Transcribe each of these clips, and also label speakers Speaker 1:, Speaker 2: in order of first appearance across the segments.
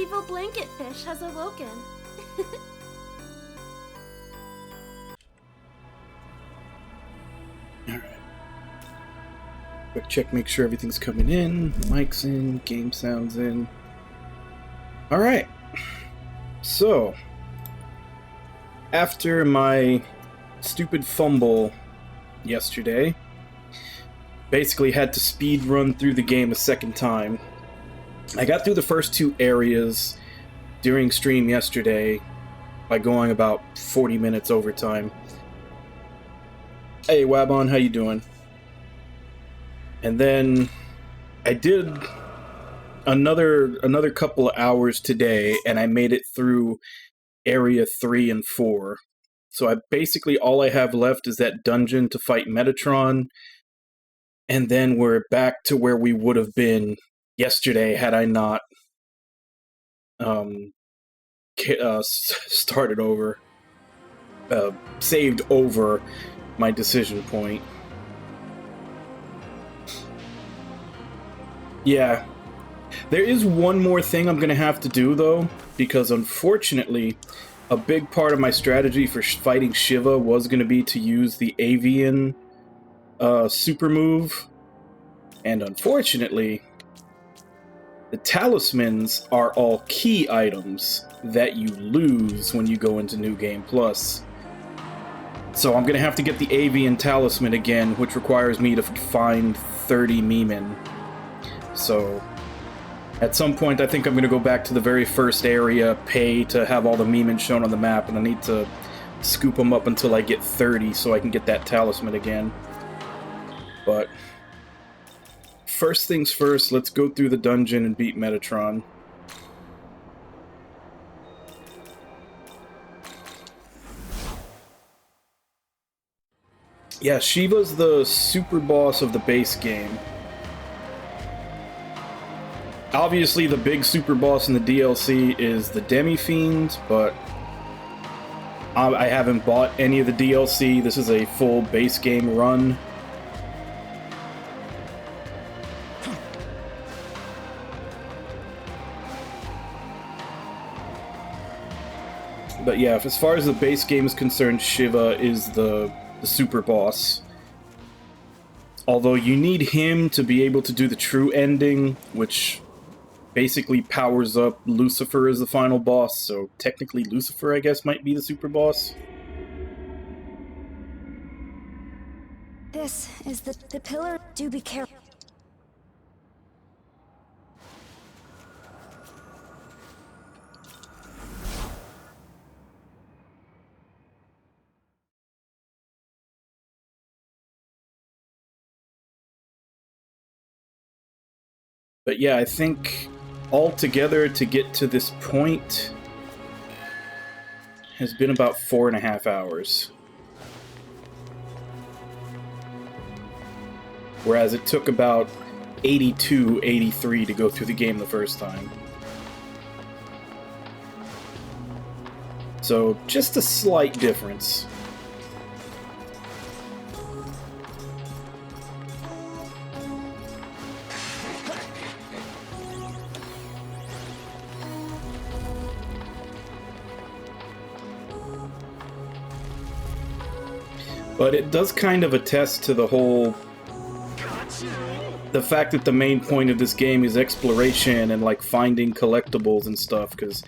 Speaker 1: evil blanket fish has awoken.
Speaker 2: Alright. Quick check, make sure everything's coming in. Mic's in, game sounds in. Alright. So, after my stupid fumble yesterday, basically had to speed run through the game a second time. I got through the first two areas during stream yesterday by going about 40 minutes overtime. Hey Wabon, how you doing? And then I did another couple of hours today, and I made it through area 3 and 4. So basically all I have left is that dungeon to fight Metatron, and then we're back to where we would have been yesterday had I not started over, saved over my decision point. Yeah. There is one more thing I'm going to have to do, though, because unfortunately, a big part of my strategy for fighting Shiva was going to be to use the Avian super move, and unfortunately, the talismans are all key items that you lose when you go into New Game Plus. So I'm going to have to get the Avian talisman again, which requires me to find 30 Meeman. So at some point, I think I'm going to go back to the very first area, pay to have all the Meeman shown on the map, and I need to scoop them up until I get 30 so I can get that talisman again. But first things first, let's go through the dungeon and beat Metatron. Yeah, Shiva's the super boss of the base game. Obviously, the big super boss in the DLC is the Demi-Fiend, but I haven't bought any of the DLC. This is a full base game run. But yeah, as far as the base game is concerned, Shiva is the super boss. Although you need him to be able to do the true ending, which basically powers up Lucifer as the final boss, so technically Lucifer, I guess, might be the super boss.
Speaker 3: This is the pillar. Do be careful.
Speaker 2: But yeah, I think altogether to get to this point has been about 4.5 hours. Whereas it took about 82, 83 to go through the game the first time. So just a slight difference. But it does kind of attest to the fact that the main point of this game is exploration and like finding collectibles and stuff, because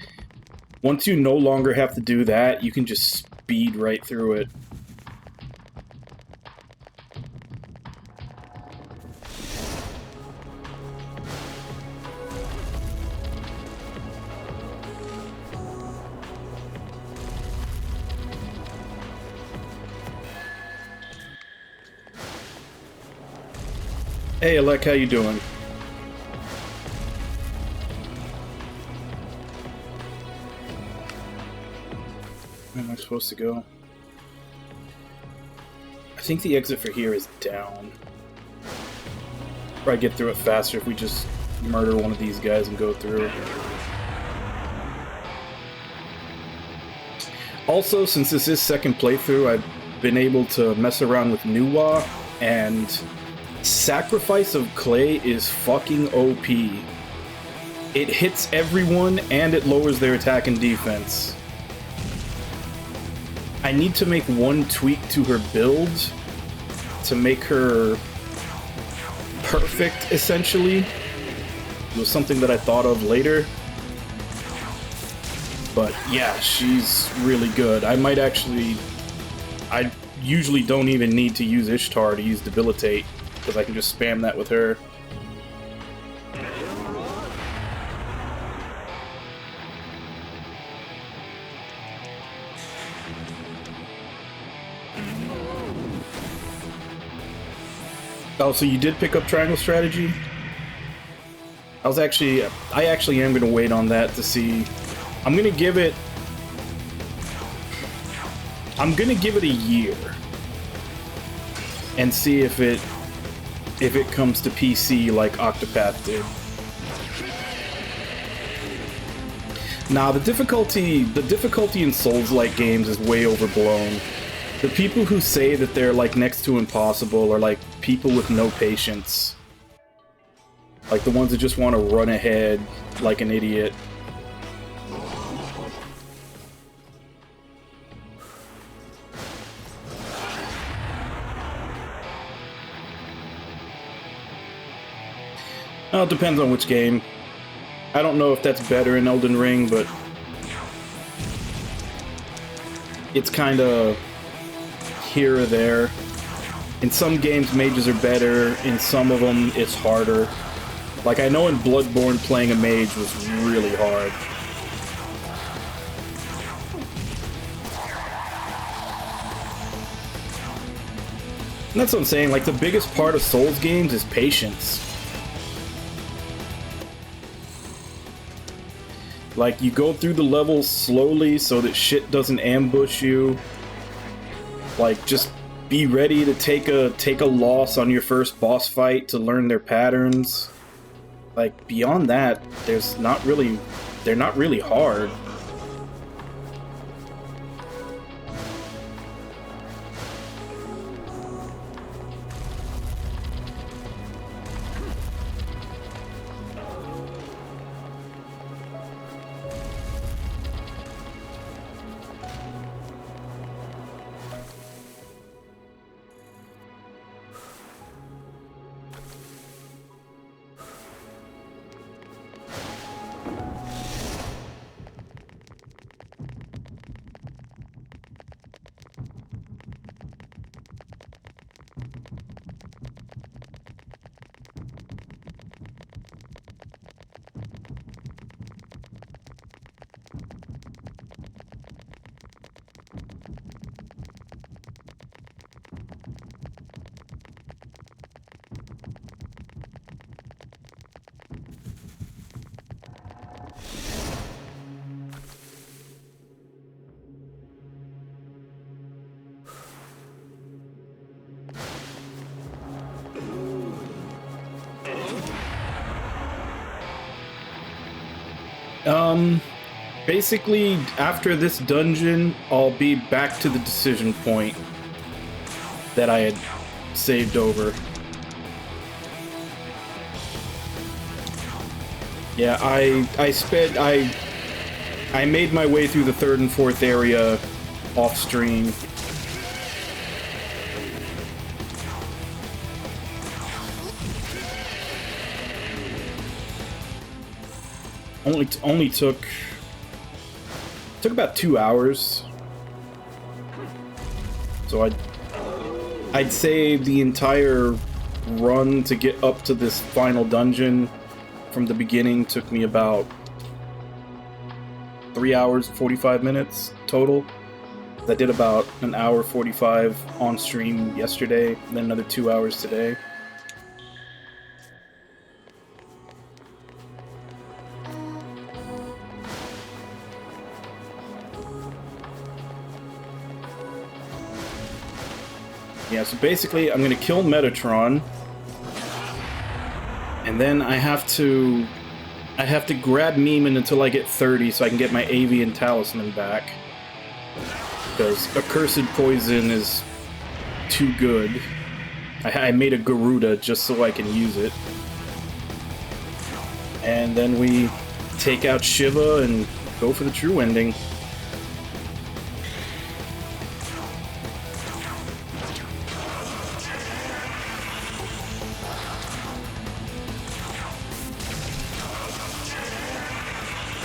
Speaker 2: once you no longer have to do that, you can just speed right through it. Hey Alec, how you doing? Where am I supposed to go? I think the exit for here is down. Probably get through it faster if we just murder one of these guys and go through. Also, since this is second playthrough, I've been able to mess around with Nuwa, and Sacrifice of Clay is fucking OP. it hits everyone and it lowers their attack and defense. I need to make one tweak to her build to make her perfect, essentially. It was something that I thought of later. But yeah, she's really good. I might actually... I usually don't even need to use Ishtar to use Debilitate, because I can just spam that with her. Oh, so you did pick up Triangle Strategy? I actually am gonna wait on that to see. I'm gonna give it a year and see if it comes to PC like Octopath did. Nah, the difficulty in Souls-like games is way overblown. The people who say that they're like next to impossible are like people with no patience. Like the ones that just want to run ahead like an idiot. Well, it depends on which game. I don't know if that's better in Elden Ring, but it's kind of here or there. In some games, mages are better. In some of them, it's harder. Like, I know in Bloodborne, playing a mage was really hard. And that's what I'm saying. Like, the biggest part of Souls games is patience. Like, you go through the levels slowly so that shit doesn't ambush you. Like, just be ready to take a loss on your first boss fight to learn their patterns. Like, beyond that, they're not really hard. Basically, after this dungeon, I'll be back to the decision point that I had saved over. Yeah, I made my way through the third and fourth area off stream. Only took about 2 hours. So I'd say the entire run to get up to this final dungeon from the beginning took me about 3 hours and 45 minutes total. I did about an hour 45 on stream yesterday, and then another 2 hours today. Yeah, so basically I'm gonna kill Metatron, and then I have to grab Mimon until I get 30 so I can get my Avian Talisman back. Because Accursed Poison is too good. I made a Garuda just so I can use it. And then we take out Shiva and go for the true ending.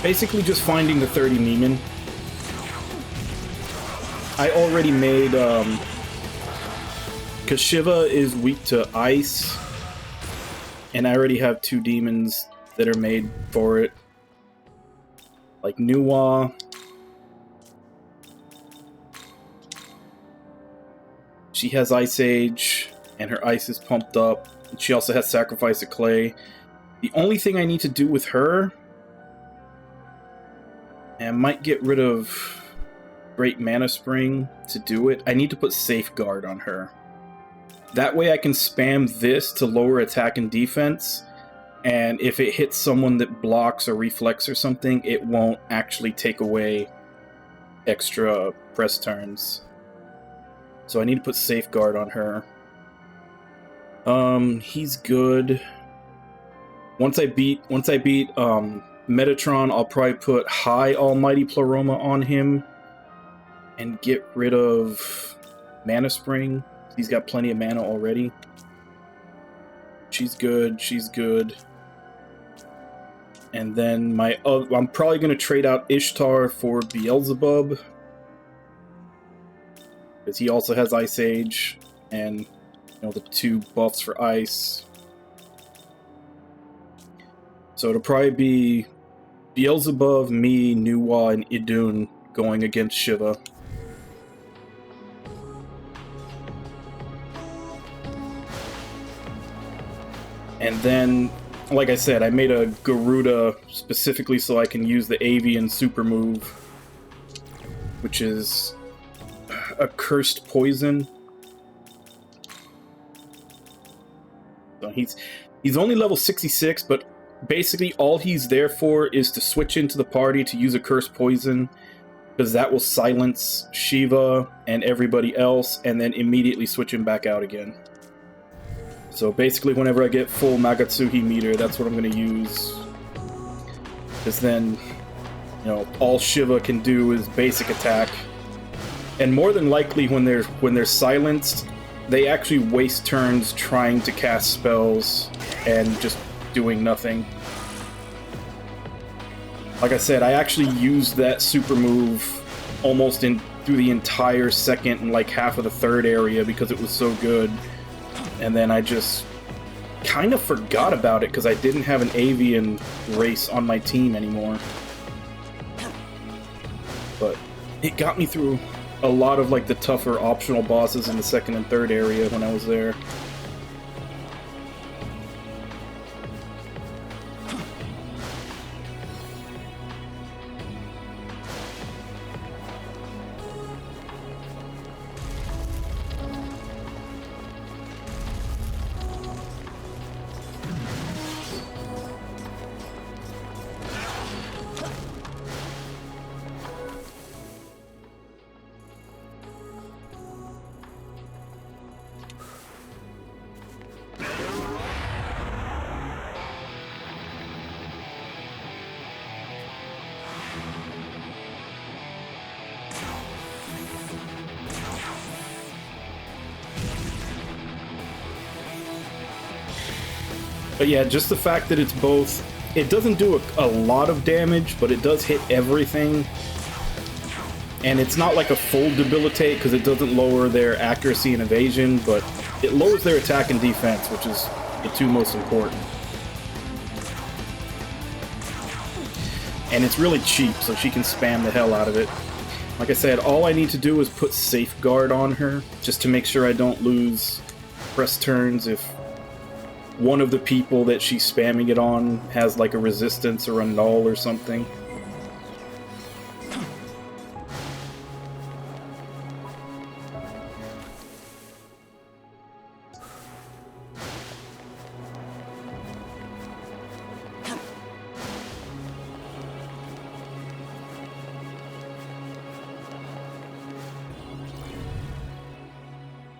Speaker 2: Basically just finding the 30 Mimian. I already made, because Shiva is weak to ice, and I already have 2 demons that are made for it. Like Nuwa. She has Ice Age, and her ice is pumped up. And she also has Sacrifice of Clay. The only thing I need to do with her, and I might get rid of Great Mana Spring to do it, I need to put Safeguard on her. That way I can spam this to lower attack and defense, and if it hits someone that blocks or reflects or something, it won't actually take away extra press turns. So I need to put Safeguard on her. He's good. Once I beat Metatron, I'll probably put High Almighty Pleroma on him and get rid of Mana Spring. He's got plenty of mana already. She's good, she's good. And then I'm probably going to trade out Ishtar for Beelzebub, because he also has Ice Age, and the 2 buffs for ice. So it'll probably be Beelzebub, me, Nuwa, and Idun going against Shiva. And then, like I said, I made a Garuda specifically so I can use the Avian super move, which is a Cursed Poison. So he's only level 66, but basically all he's there for is to switch into the party to use a Cursed Poison, because that will silence Shiva and everybody else, and then immediately switch him back out again. So basically whenever I get full Magatsuhi meter, that's what I'm going to use. Because then, all Shiva can do is basic attack. And more than likely when they're silenced, they actually waste turns trying to cast spells and just doing nothing. Like I said, I actually used that super move almost through the entire second and like half of the third area because it was so good. And then I just kind of forgot about it because I didn't have an Avian race on my team anymore. But it got me through a lot of like the tougher optional bosses in the second and third area when I was there. But yeah, just the fact that it's both, it doesn't do a lot of damage, but it does hit everything. And it's not like a full debilitate because it doesn't lower their accuracy and evasion, but it lowers their attack and defense, which is the 2 most important. And it's really cheap, so she can spam the hell out of it. Like I said, all I need to do is put Safeguard on her, just to make sure I don't lose press turns if one of the people that she's spamming it on has like a resistance or a null or something.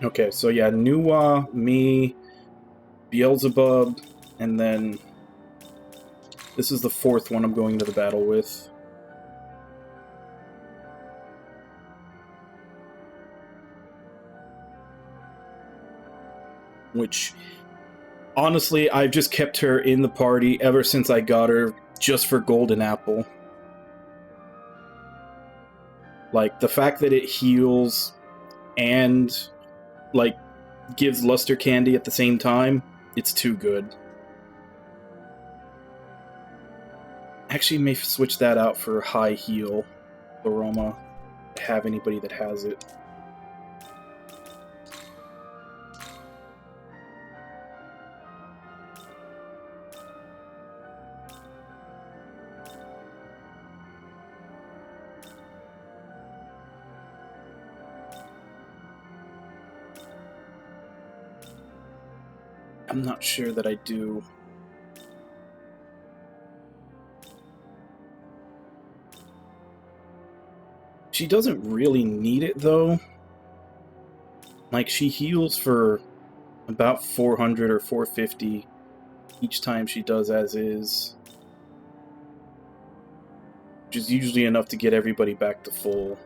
Speaker 2: Okay, so yeah, Nuwa, me, Beelzebub, and then This is the 4th one I'm going to the battle with. Which, honestly, I've just kept her in the party ever since I got her, just for Golden Apple. Like, the fact that it heals and, like, gives Luster Candy at the same time, it's too good. Actually, may switch that out for High Heal Aroma. Have anybody that has it. I'm not sure that I do. She doesn't really need it, though. Like, she heals for about 400 or 450 each time she does as is. Which is usually enough to get everybody back to full.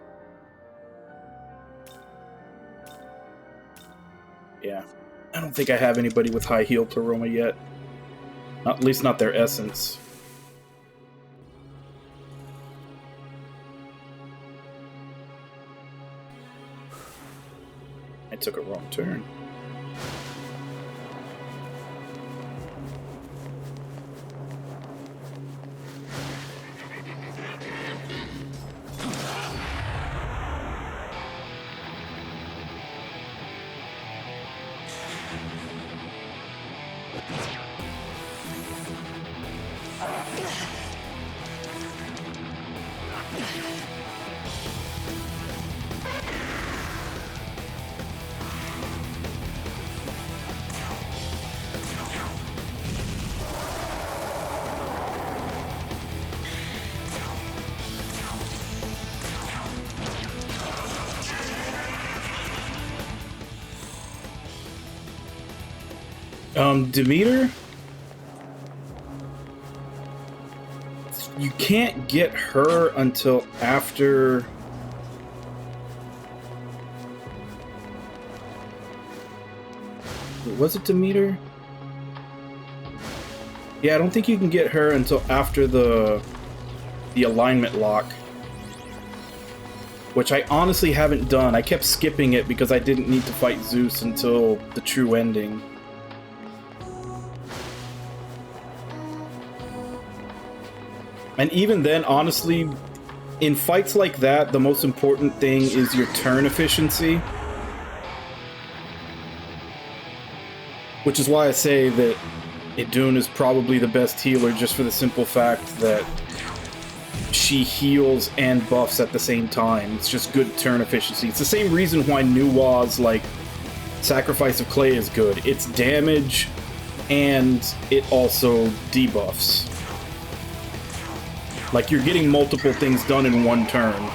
Speaker 2: Yeah. I don't think I have anybody with high heal Pleroma yet. At least not their essence. I took a wrong turn. Demeter? You can't get her until after... Was it Demeter? Yeah, I don't think you can get her until after the alignment lock. Which I honestly haven't done. I kept skipping it because I didn't need to fight Zeus until the true ending. And even then, honestly, in fights like that, the most important thing is your turn efficiency. Which is why I say that Idun is probably the best healer, just for the simple fact that she heals and buffs at the same time. It's just good turn efficiency. It's the same reason why Nuwa's, like, Sacrifice of Clay is good. It's damage, and it also debuffs. Like, you're getting multiple things done in one turn.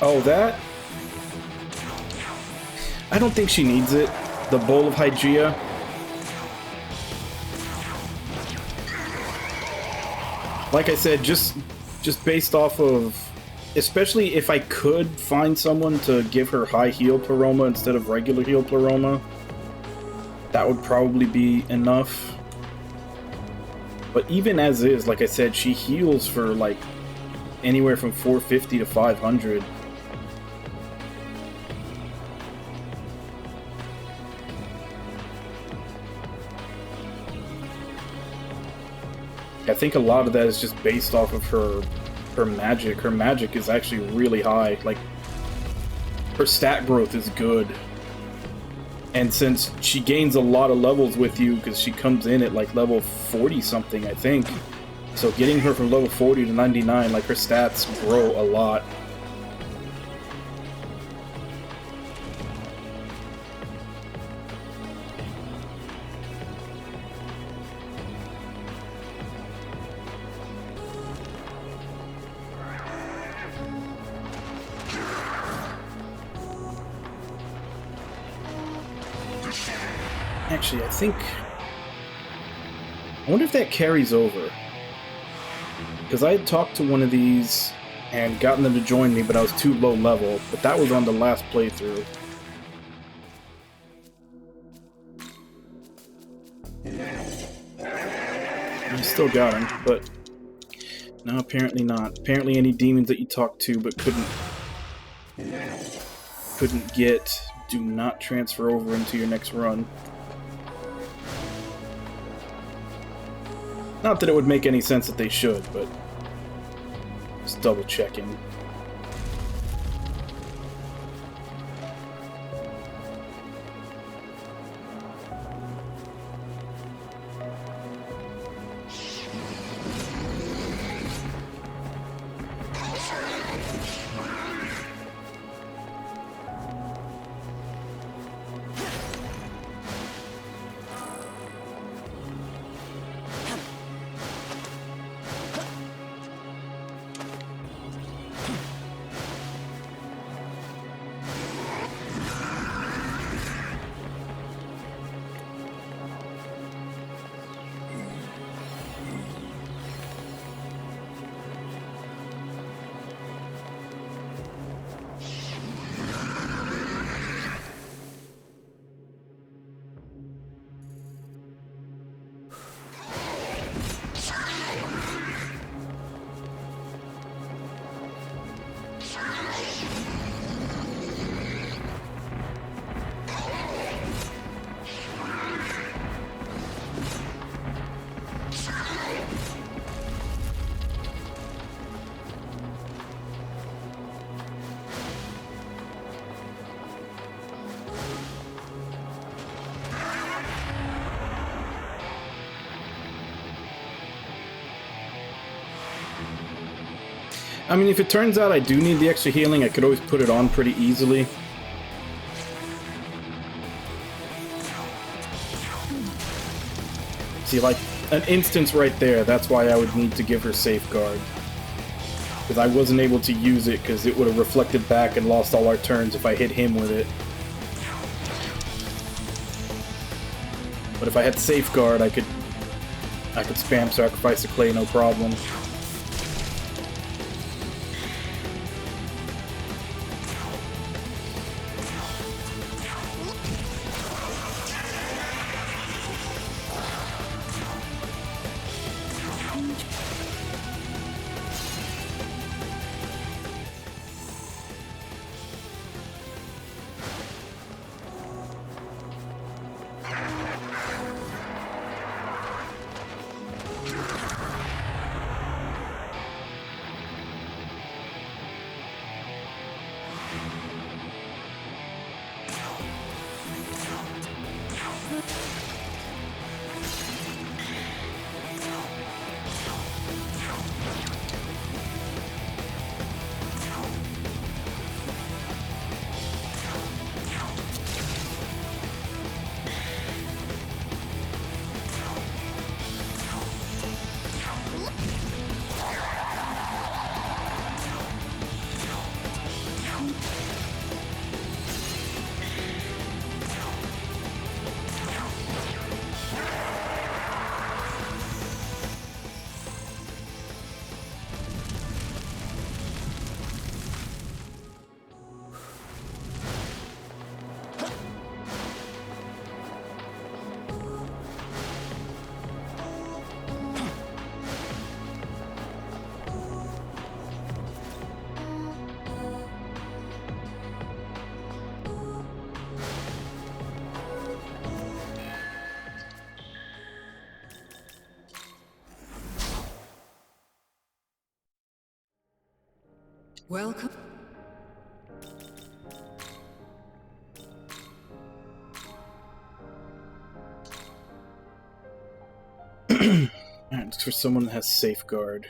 Speaker 2: Oh, that? I don't think she needs it. The Bowl of Hygeia. Like I said, just based off of... Especially if I could find someone to give her high heal Pleroma instead of regular heal Pleroma, that would probably be enough. But even as is, like I said, she heals for like anywhere from 450 to 500. I think a lot of that is just based off of her magic. Her magic is actually really high. Like, her stat growth is good. And since she gains a lot of levels with you, because she comes in at like level 40 something, I think. So getting her from level 40 to 99, like her stats grow a lot. Actually, I think... I wonder if that carries over. Because I had talked to one of these and gotten them to join me, but I was too low level. But that was on the last playthrough. I still got him, but... No, apparently not. Apparently any demons that you talked to but couldn't get do not transfer over into your next run. Not that it would make any sense that they should, but just double checking. I mean, if it turns out I do need the extra healing, I could always put it on pretty easily. See, like, an instance right there, that's why I would need to give her Safeguard. Because I wasn't able to use it, because it would have reflected back and lost all our turns if I hit him with it. But if I had Safeguard, I could spam Sacrifice the Clay, no problem.
Speaker 4: Welcome.
Speaker 2: for someone that has safeguard.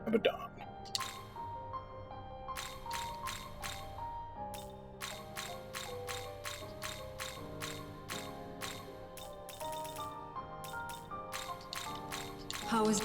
Speaker 2: Abaddon.
Speaker 4: How is...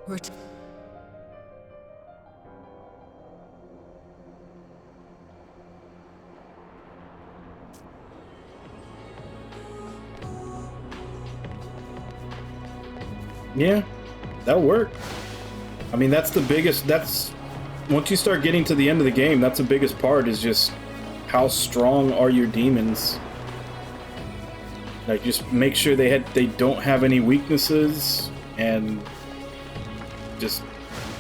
Speaker 4: We're
Speaker 2: Yeah, that'll work. I mean, that's the biggest, once you start getting to the end of the game, that's the biggest part, is just how strong are your demons. Like, just make sure they don't have any weaknesses, and just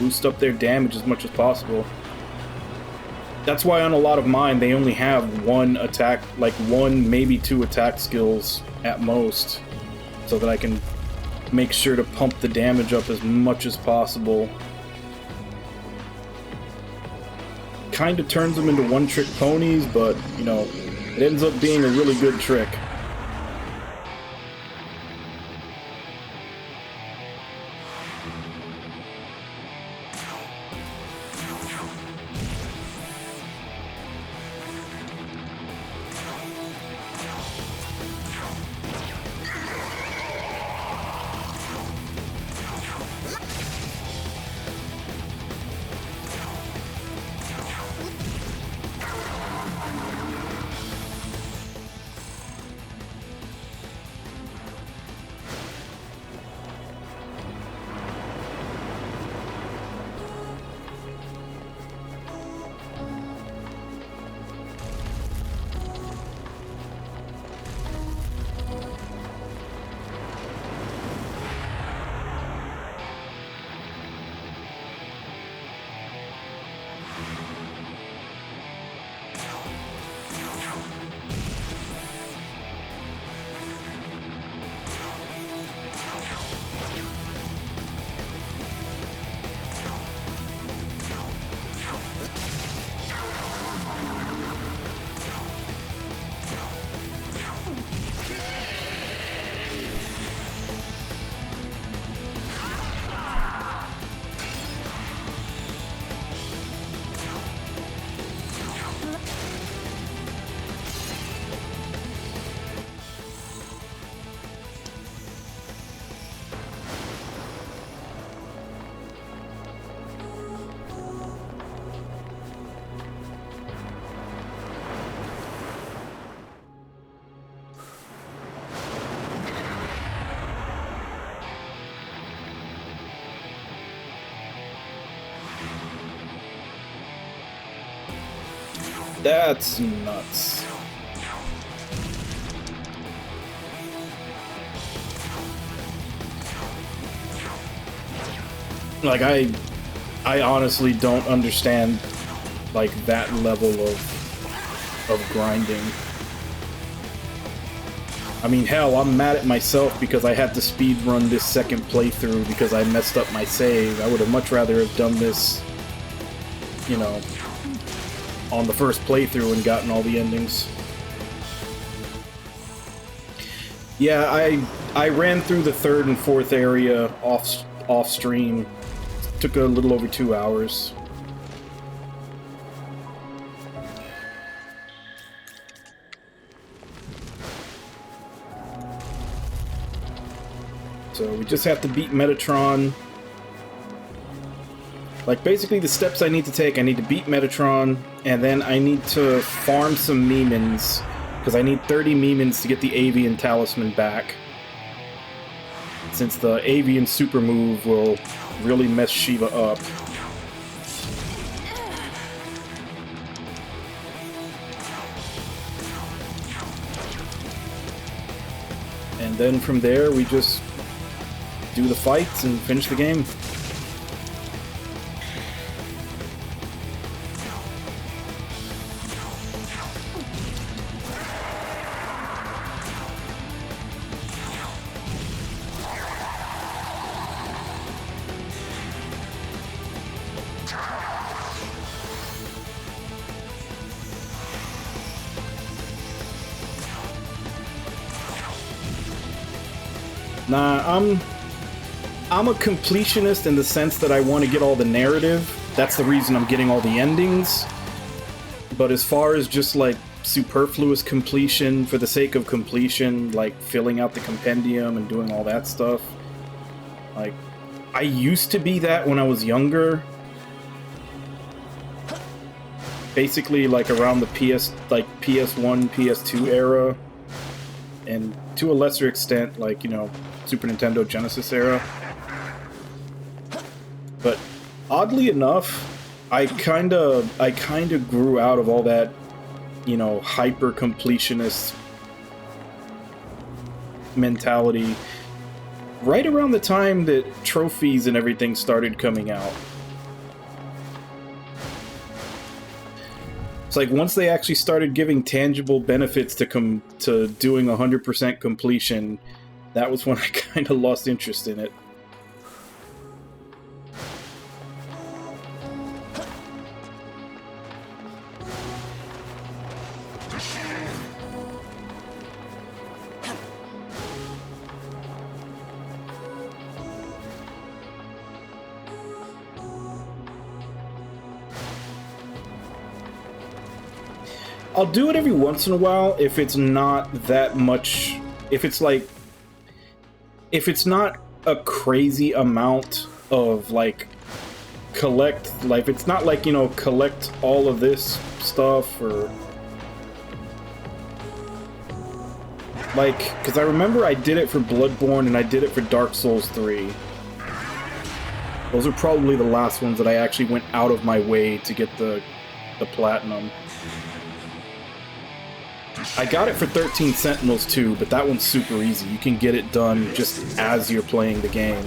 Speaker 2: boost up their damage as much as possible. That's why on a lot of mine, they only have one attack, like one, maybe two attack skills at most, so that I can make sure to pump the damage up as much as possible. Kind of turns them into one-trick ponies, but, you know, it ends up being a really good trick. That's nuts. Like, I honestly don't understand, like, that level of grinding. I mean, hell, I'm mad at myself because I had to speedrun this second playthrough because I messed up my save. I would have much rather have done this, you know, on the first playthrough and gotten all the endings. Yeah, I ran through the third and fourth area off stream. Took a little over 2 hours. So we just have to beat Metatron. Like, basically the steps I need to take, I need to beat Metatron, and then I need to farm some Memons, because I need 30 Memons to get the Avian Talisman back. since the avian super move will really mess Shiva up. And then from there, we just do the fights and finish the game. Nah, I'm a completionist in the sense that I want to get all the narrative. That's the reason I'm getting all the endings. But as far as just like superfluous completion for the sake of completion, like filling out the compendium and doing all that stuff, like I used to be that when I was younger. Basically like around the PS1, PS2 era, and to a lesser extent like, you know, Super Nintendo Genesis era. But oddly enough, I kinda grew out of all that, you know, hyper completionist mentality right around the time that trophies and everything started coming out. It's like once they actually started giving tangible benefits to doing 100% completion, that was when I kind of lost interest in it. I'll do it every once in a while if it's not that much, if it's not a crazy amount of like it's not like, you know, collect all of this stuff or like, because I remember I did it for Bloodborne and I did it for Dark Souls 3. Those are probably the last ones that I actually went out of my way to get the platinum. I got it for 13 Sentinels too, but that one's super easy. You can get it done just as you're playing the game.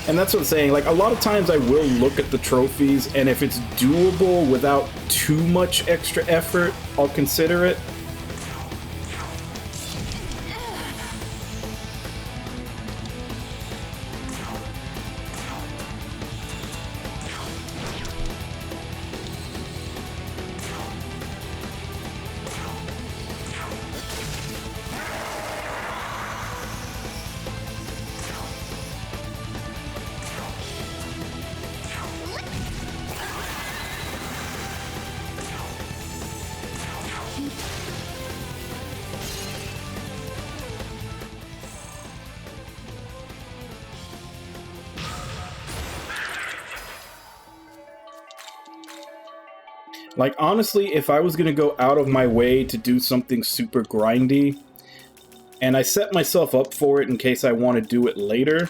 Speaker 2: And that's what I'm saying, like a lot of times I will look at the trophies, and if it's doable without too much extra effort, I'll consider it. Like, honestly, if I was going to go out of my way to do something super grindy, and I set myself up for it in case I want to do it later,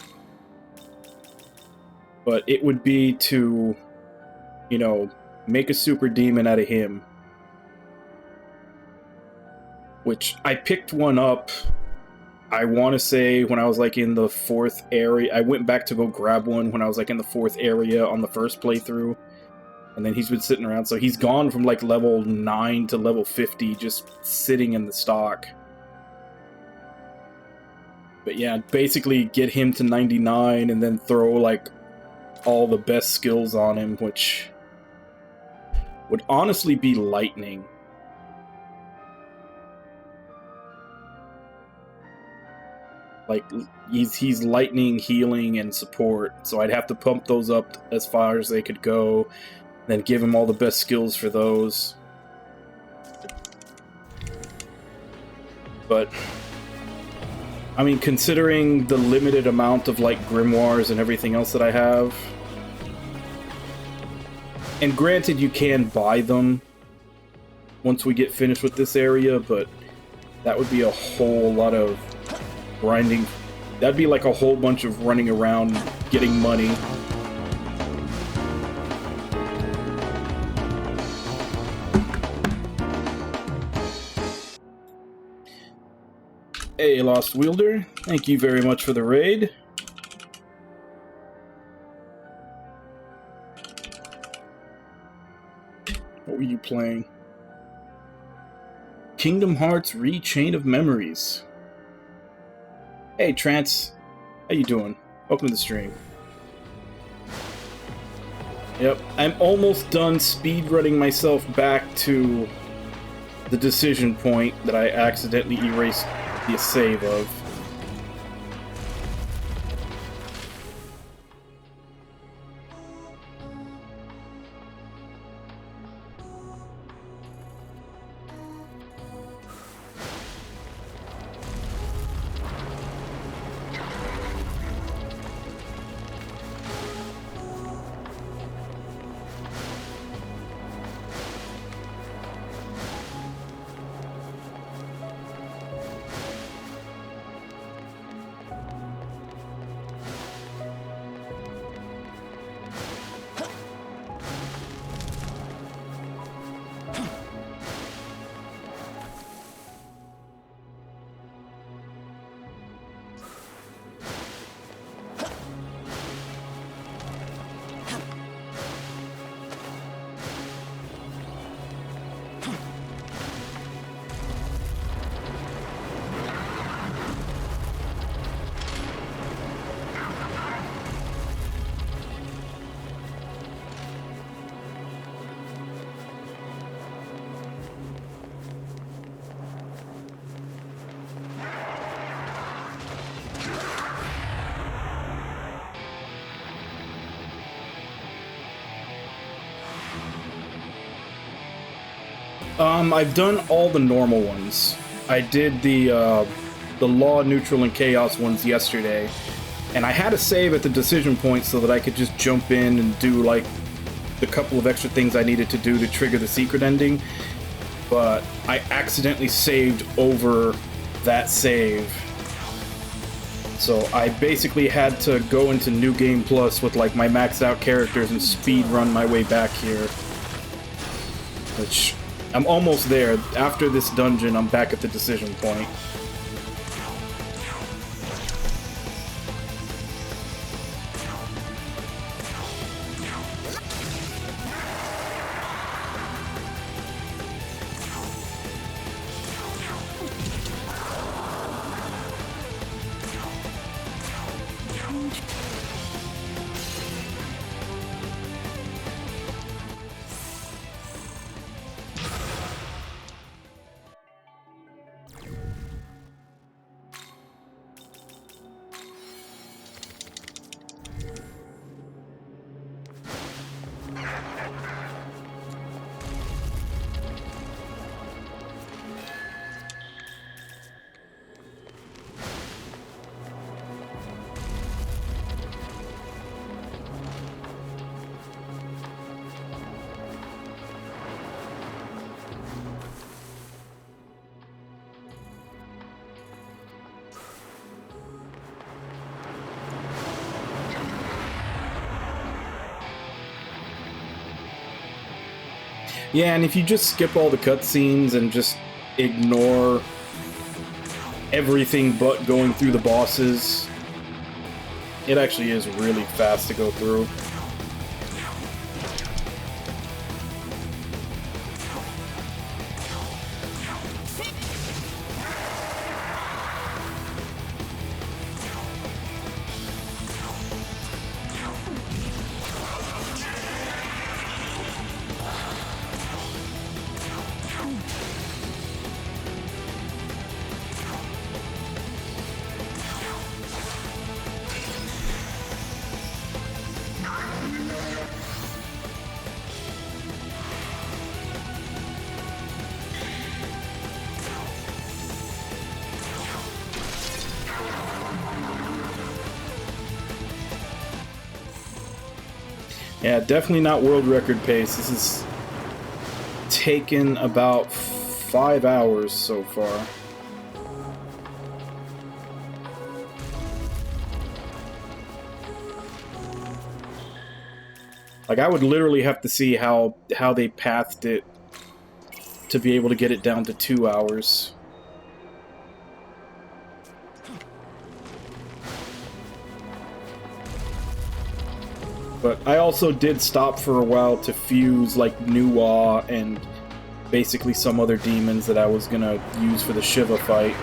Speaker 2: but it would be to, you know, make a super demon out of him. Which, I picked one up, I want to say, when I was, like, in the 4th area. I went back to go grab one when I was, like, in the 4th area on the first playthrough. And then he's been sitting around, so he's gone from like level 9 to level 50, just sitting in the stock. But yeah, basically get him to 99 and then throw like all the best skills on him, which would honestly be lightning. Like, he's lightning, healing, and support, so I'd have to pump those up as far as they could go. Then give him all the best skills for those. But, I mean, considering the limited amount of, like, grimoires and everything else that I have, and granted you can buy them once we get finished with this area, but That would be a whole lot of grinding. That'd be like a whole bunch of running around getting money. Hey, Lost Wielder. Thank you very much for the raid. What were you playing? Kingdom Hearts Re-Chain of Memories. Hey, Trance. How you doing? Welcome to the stream. Yep, I'm almost done speedrunning myself back to the decision point that I accidentally erased the save of. I've done all the normal ones. I did the Law, Neutral, and Chaos ones yesterday, and I had a save at the decision point so that I could just jump in and do, like, the couple of extra things I needed to do to trigger the secret ending, but I accidentally saved over that save. So I basically had to go into New Game Plus with, like, my maxed out characters and speed run my way back here. Which, I'm almost there. After this dungeon, I'm back at the decision point. Yeah, and if you just skip all the cutscenes and just ignore everything but going through the bosses, it actually is really fast to go through. Yeah, definitely not world record pace. This has taken about 5 hours so far. Like, I would literally have to see how they pathed it to be able to get it down to 2 hours. But I also did stop for a while to fuse, like, Nuwa and basically some other demons that I was gonna use for the Shiva fight.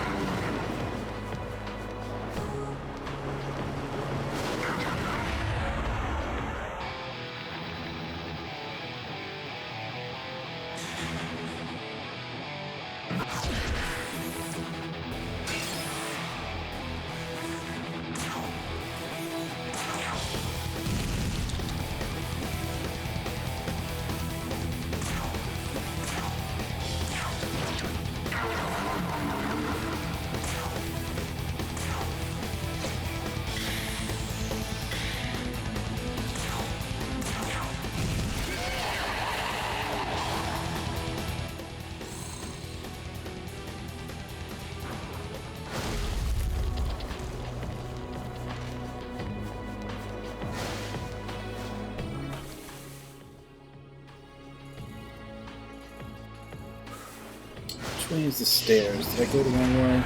Speaker 2: Which way is the stairs? Did I go the wrong way?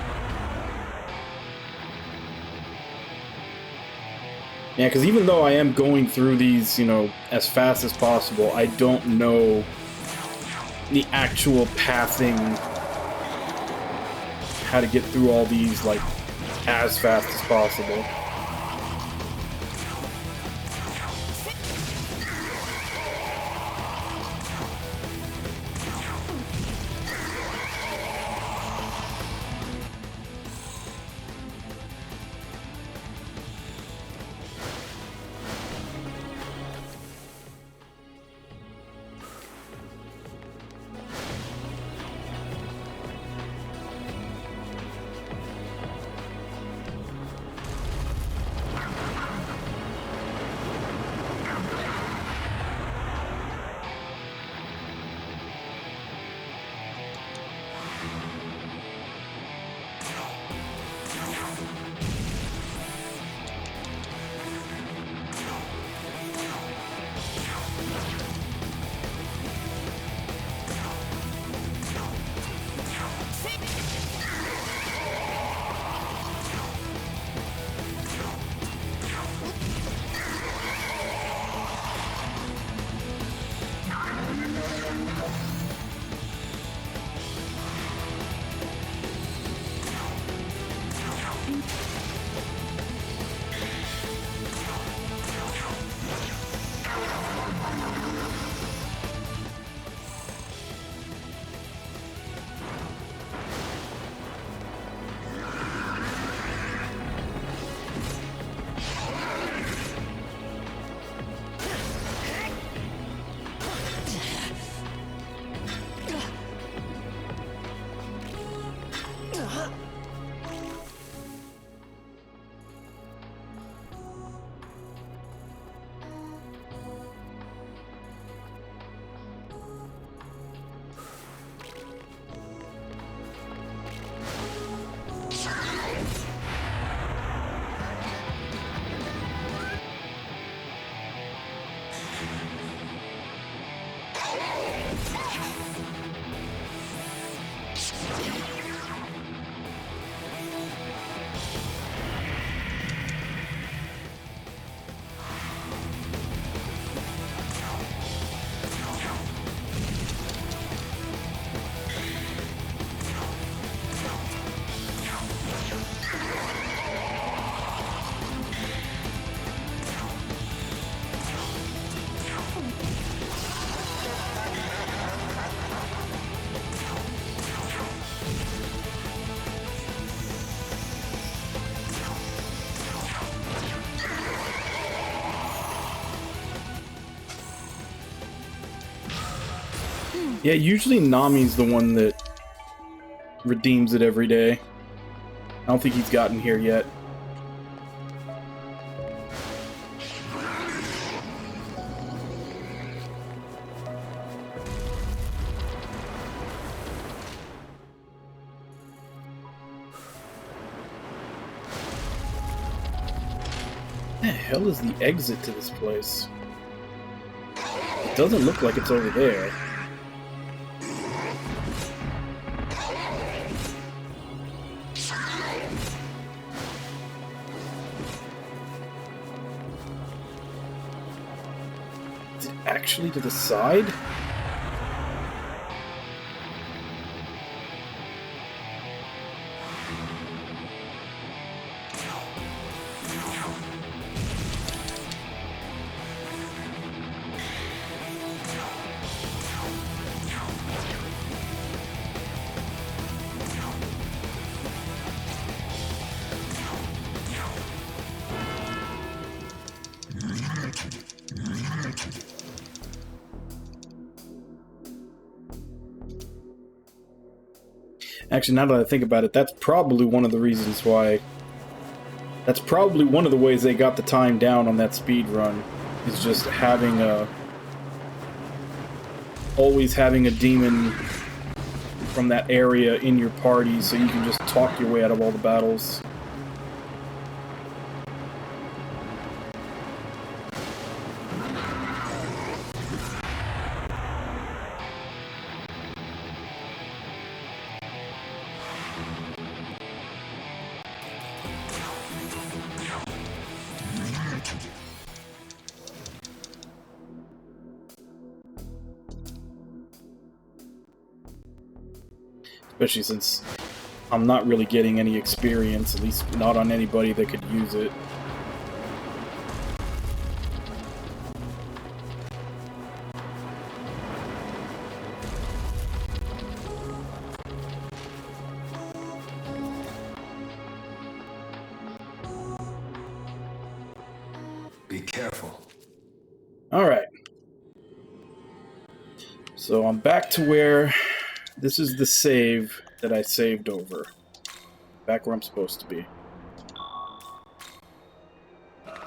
Speaker 2: Yeah, because even though I am going through these, you know, as fast as possible, I don't know the actual pathing, how to get through all these, like, as fast as possible. Yeah, usually Nami's the one that redeems it every day. I don't think he's gotten here yet. What the hell is the exit to this place? Doesn't look like it's over there. Is it actually to the side? Actually, now that I think about it, that's probably one of the reasons why... That's probably one of the ways they got the time down on that speed run, is just having a... always having a demon from that area in your party so you can just talk your way out of all the battles. Especially since I'm not really getting any experience, at least not on anybody that could use it.
Speaker 4: Be careful.
Speaker 2: Alright. So I'm back to where... This is the save that I saved over. Back where I'm supposed to be. Of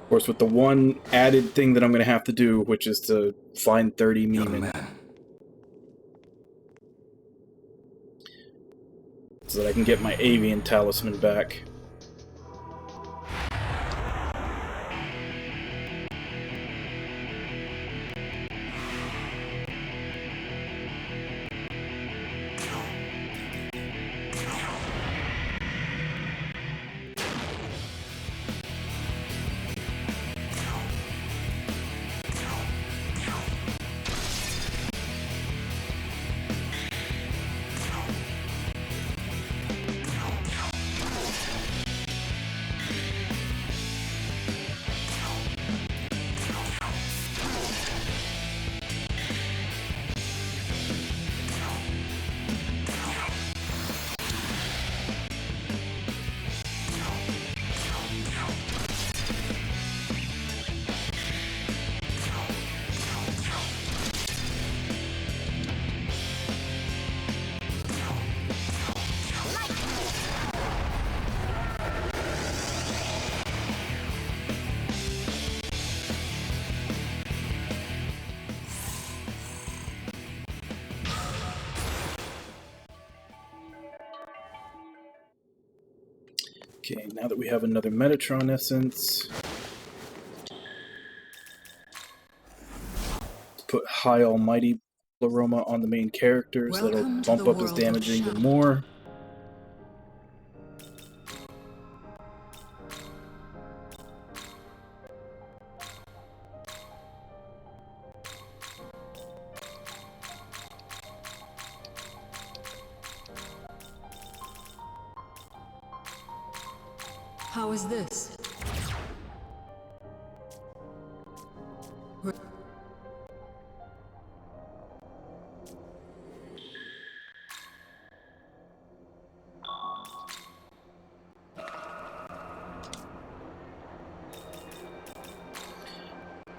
Speaker 2: course, with the one added thing that I'm going to have to do, which is to find 30 Meeman. So that I can get my avian talisman back. Okay, now that we have another Metatron Essence, let's put High Almighty Pleroma on the main characters. That'll bump up his damage even more.
Speaker 5: How is this?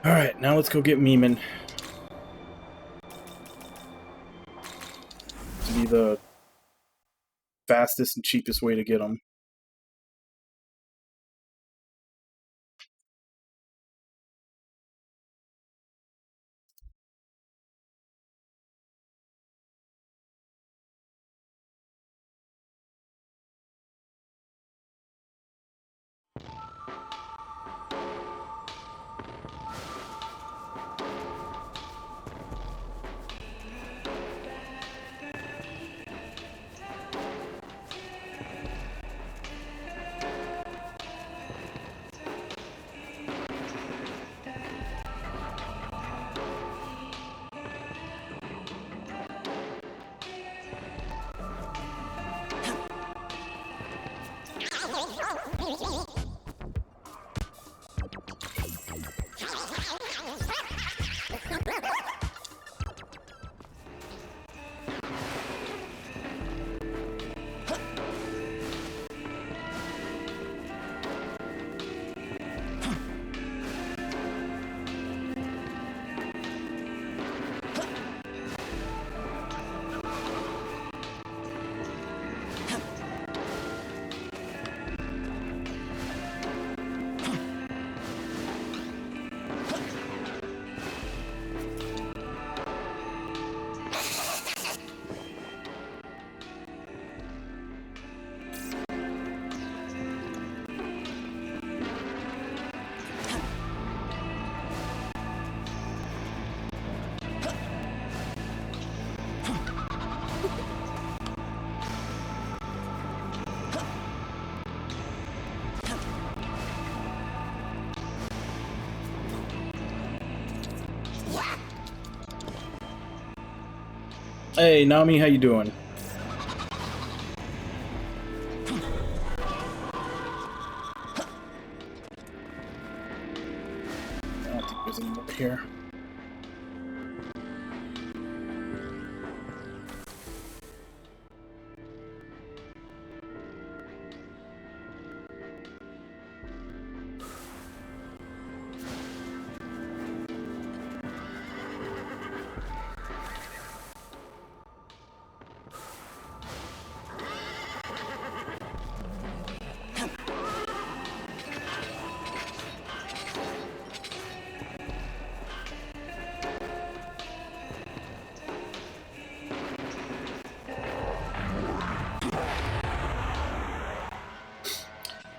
Speaker 2: Alright, now let's go get Meeman. To be the fastest and cheapest way to get him. Hey, Nami, how you doing? I don't think there's anyone up here.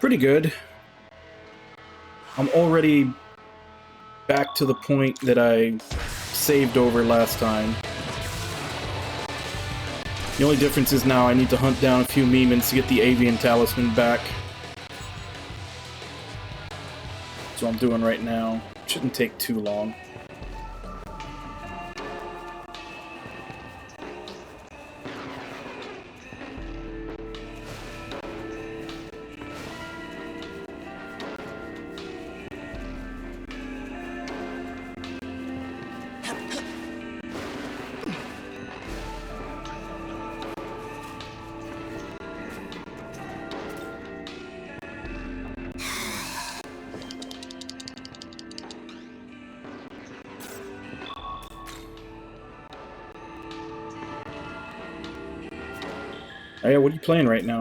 Speaker 2: Pretty good. I'm already back to the point that I saved over last time. The only difference is now I need to hunt down a few Memons to get the avian talisman back. That's what I'm doing right now. Shouldn't take too long. Oh yeah, what are you playing right now?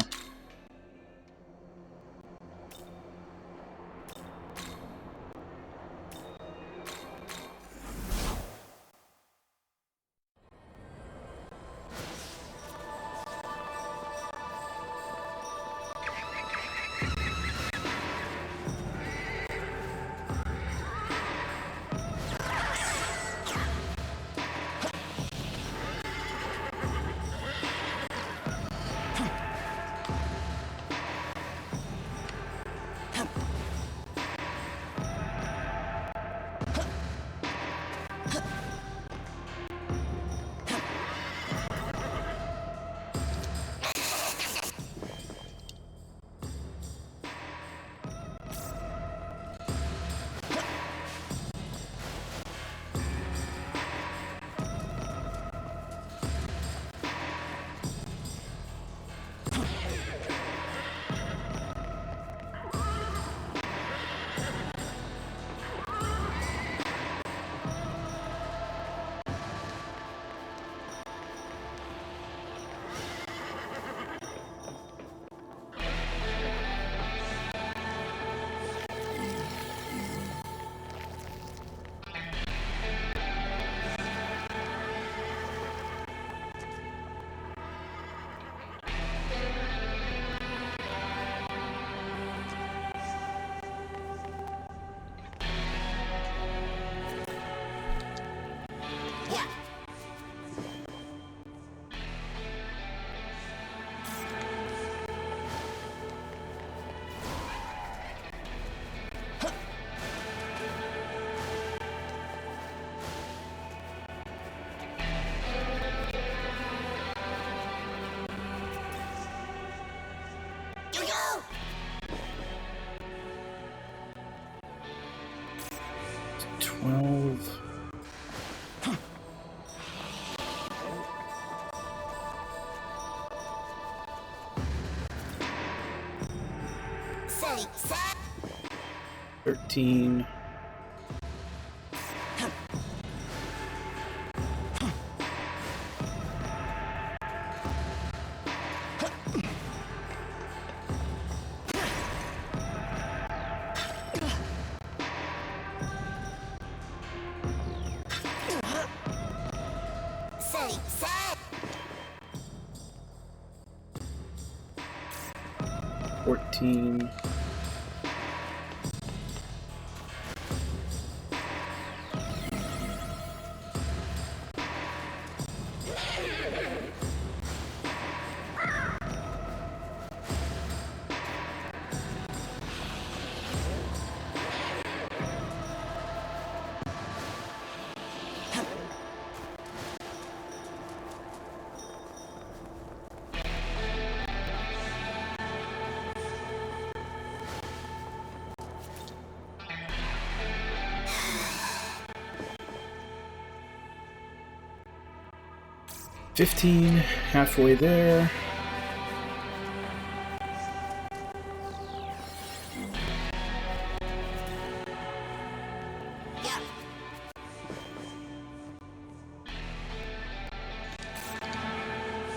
Speaker 3: Say,
Speaker 2: 13.
Speaker 3: say,
Speaker 2: 14. 15, halfway there.
Speaker 3: Yeah.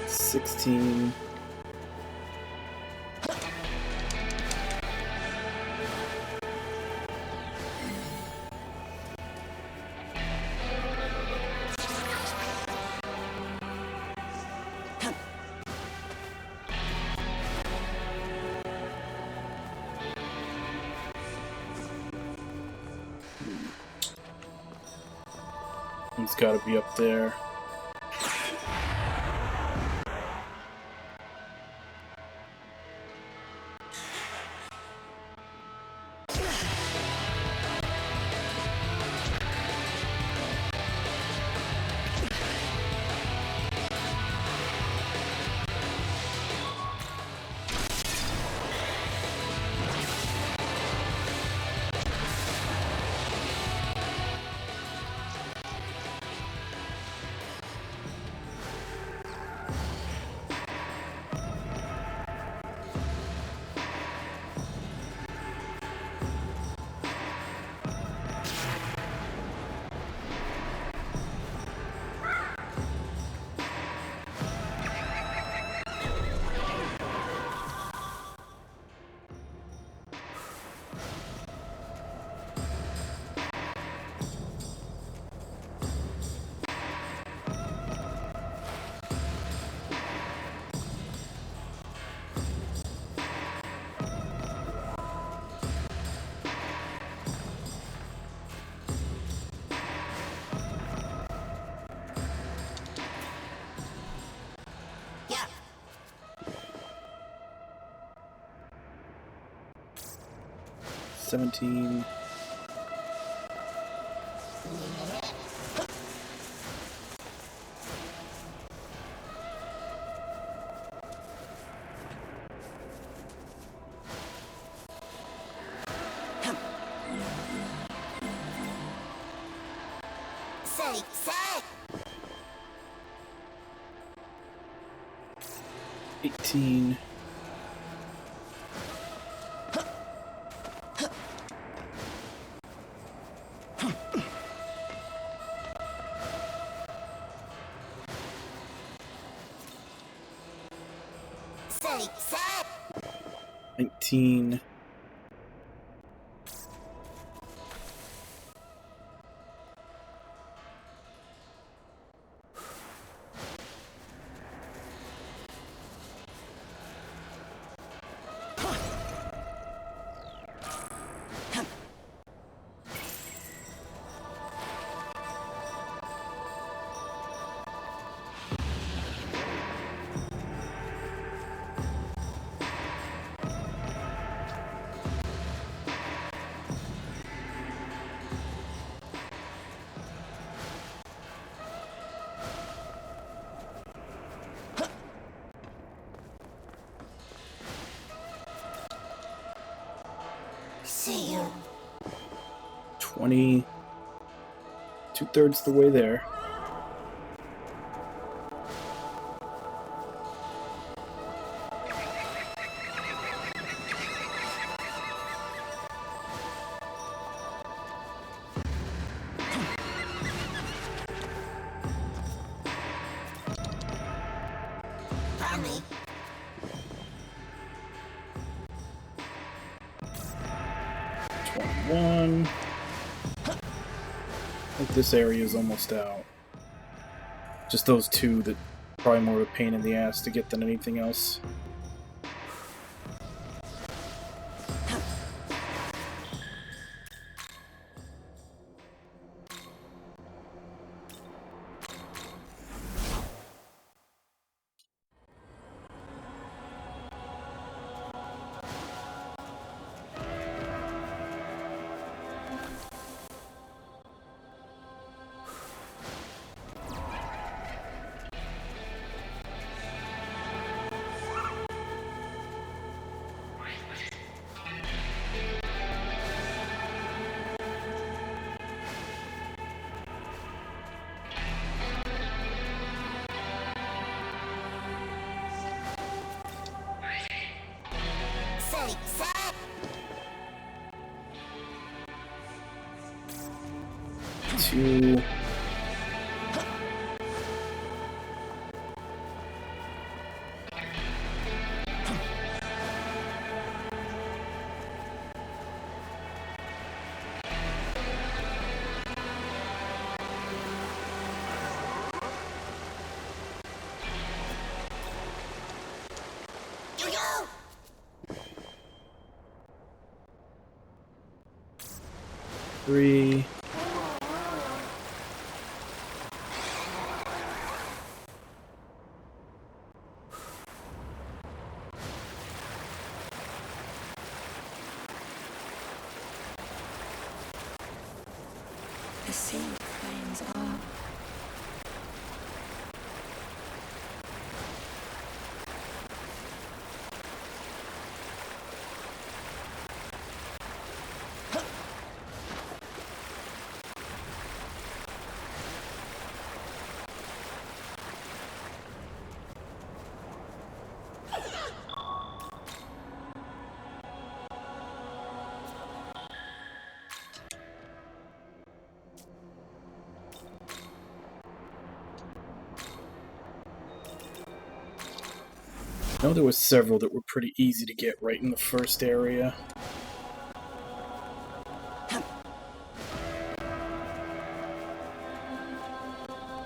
Speaker 2: 16. It's got to be up there.
Speaker 3: Yeah.
Speaker 2: 17.
Speaker 3: Say, say.
Speaker 2: 18.
Speaker 3: Say, say.
Speaker 2: 19.
Speaker 3: See you.
Speaker 2: 20. 2/3 the way there.
Speaker 3: Found me.
Speaker 2: 21. I think this area is almost out. Just those two that probably more of a pain in the ass to get than anything else. 2.
Speaker 3: Yo-yo!
Speaker 2: 3.
Speaker 5: The sea flames are.
Speaker 2: I know there were several that were pretty easy to get right in the first area. I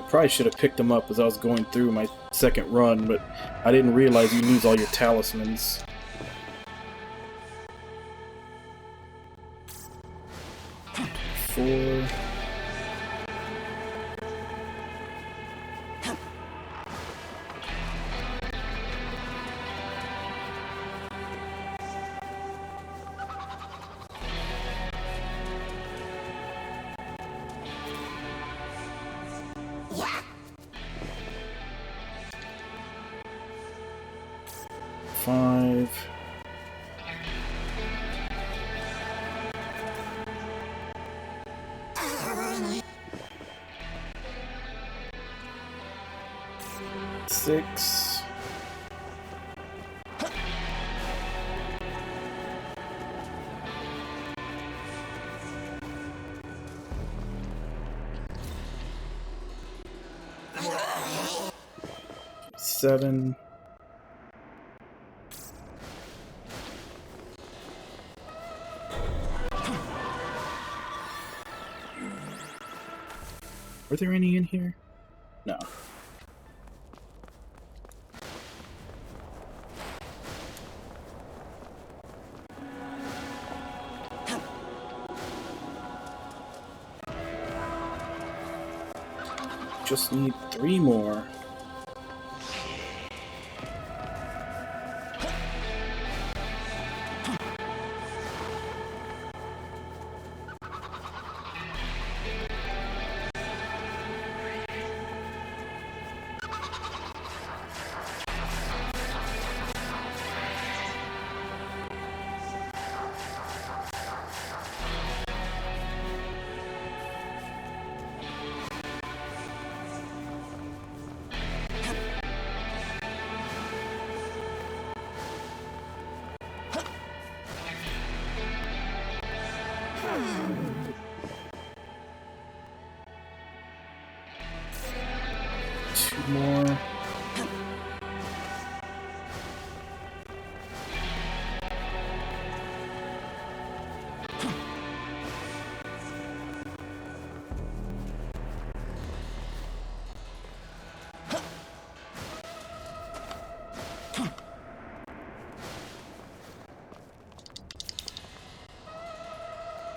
Speaker 2: probably should have picked them up as I was going through my second run, but I didn't realize you lose all your talismans. Four.
Speaker 3: Yeah!
Speaker 2: 5. 6. 7. Were there any in here? No. Just need 3 more. Two more.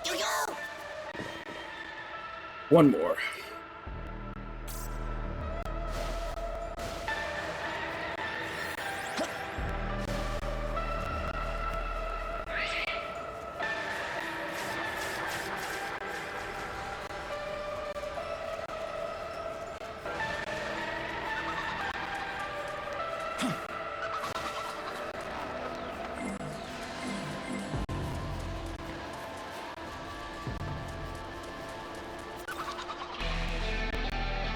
Speaker 3: Yo-yo!
Speaker 2: One more.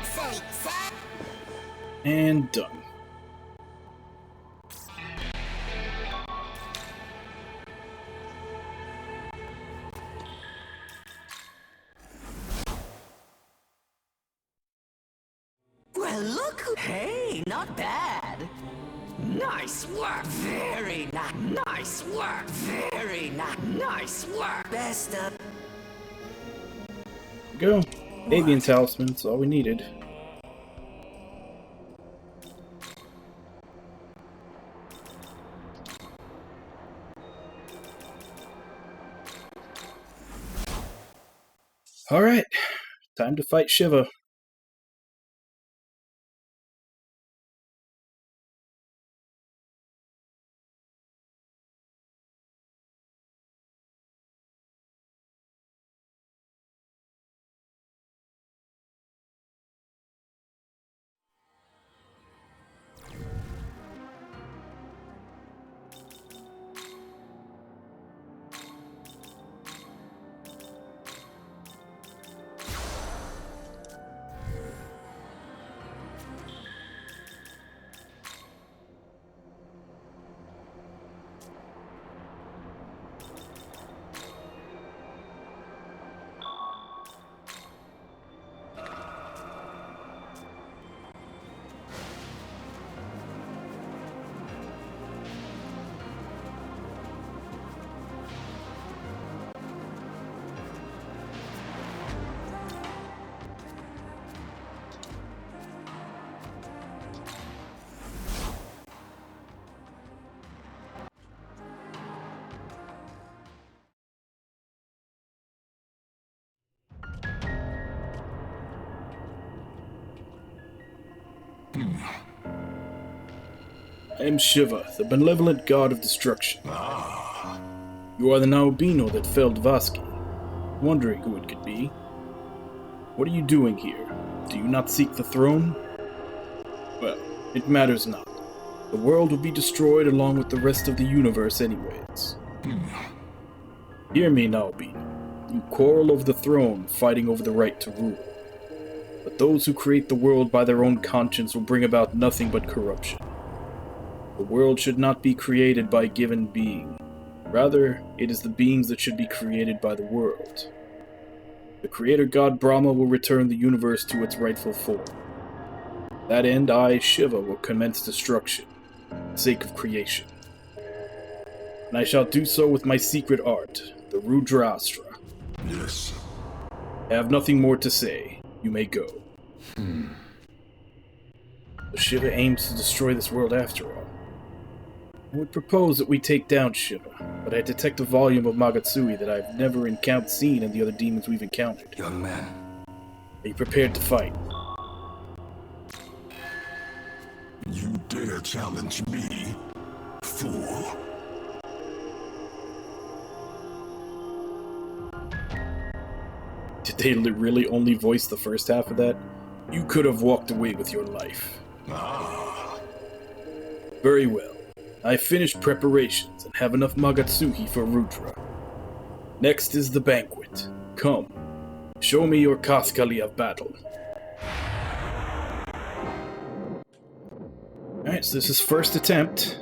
Speaker 3: Say.
Speaker 2: And done.
Speaker 3: Look who... Hey, not bad. Nice work. Very nice work. Very nice work. Best of...
Speaker 2: Go. Avian talisman, that's all we needed. Alright, time to fight Shiva. I am Shiva, the benevolent god of destruction. You are the Naobino that felled Vaski. Wondering who it could be. What are you doing here? Do you not seek the throne? Well, it matters not. The world will be destroyed along with the rest of the universe anyways. Hear me, Naobino. You quarrel over the throne, fighting over the right to rule. But those who create the world by their own conscience will bring about nothing but corruption. The world should not be created by a given being. Rather, it is the beings that should be created by the world. The creator god Brahma will return the universe to its rightful form. To that end, I, Shiva, will commence destruction, for the sake of creation. And I shall do so with my secret art, the Rudrastra.
Speaker 4: Yes.
Speaker 2: I have nothing more to say. You may go. But Shiva aims to destroy this world after all. I would propose that we take down Shiva, but I detect a volume of Magatsui that I've never seen in the other demons we've encountered.
Speaker 4: Young man,
Speaker 2: Are you prepared to fight?
Speaker 4: you dare challenge me, fool?
Speaker 2: Did they really only voice the first half of that? You could have walked away with your life. Very well. I finished preparations and have enough Magatsuhi for Rudra. Next is the banquet. Come, show me your Kaskali of battle. Alright, so this is first attempt.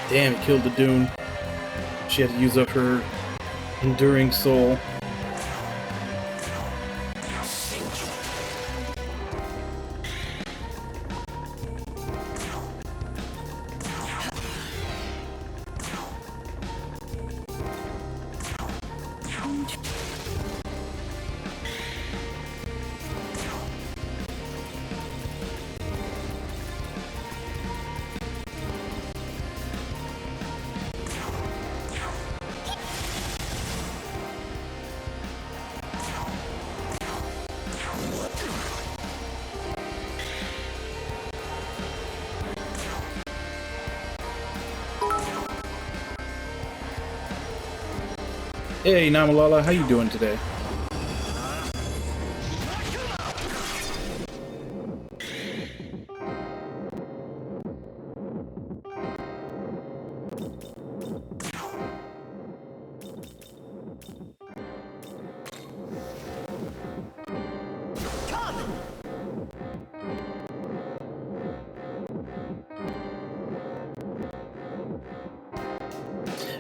Speaker 2: Damn, he killed the Dune. She had to use up her enduring soul. Hey, Namalala, how you doing today?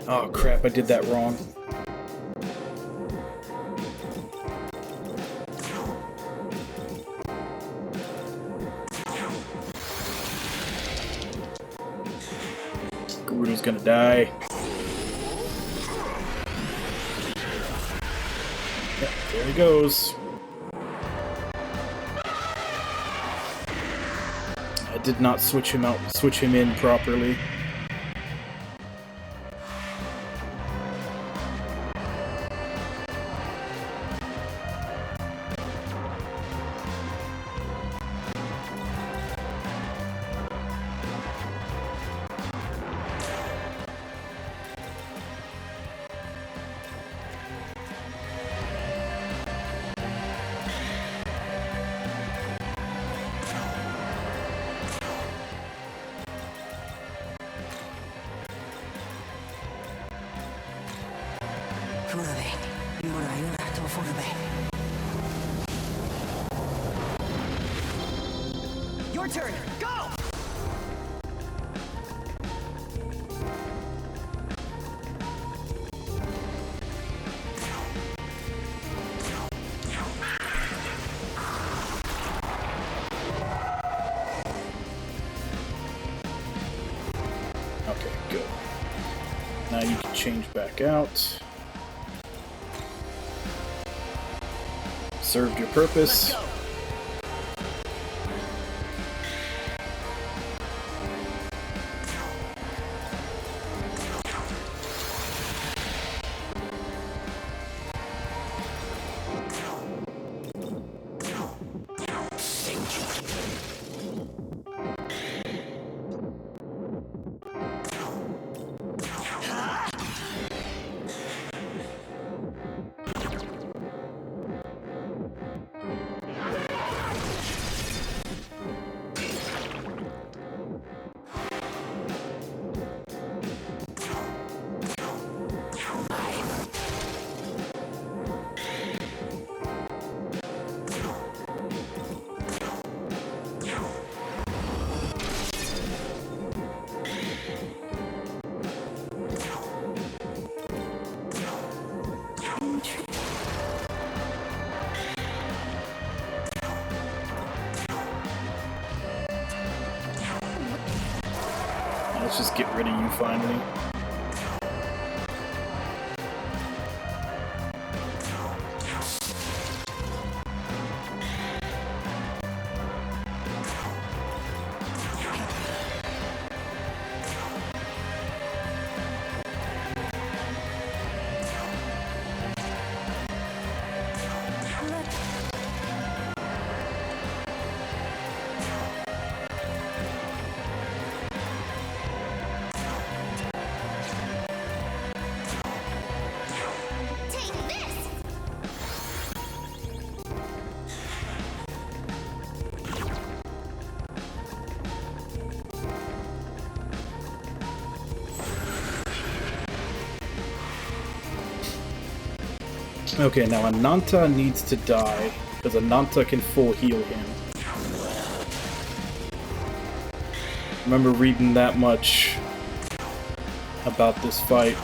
Speaker 2: Oh crap, I did that wrong. Gerudo's gonna die. Yep, there he goes. I did not switch him in properly.
Speaker 3: Your turn. Go!
Speaker 2: Now you can change back out. Served your purpose. Let's just get rid of you finally. Okay, now Ananta needs to die, because Ananta can full heal him. Remember reading that much about this fight.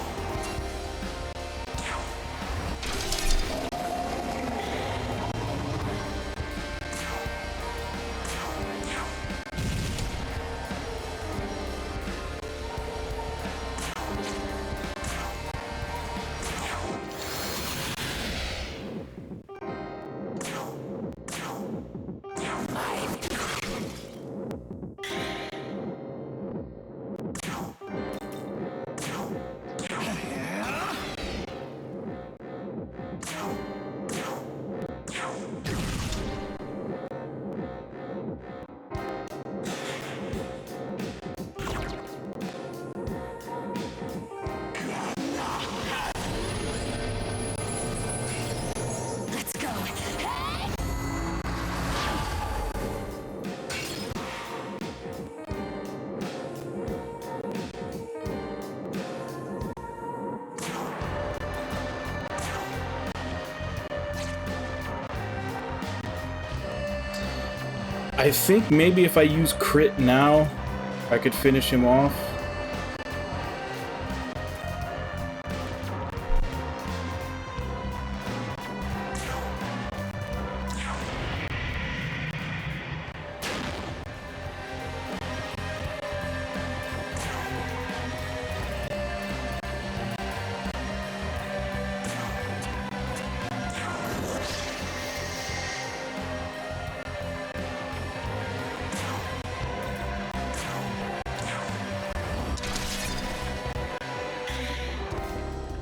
Speaker 2: I think maybe if I use crit now, I could finish him off.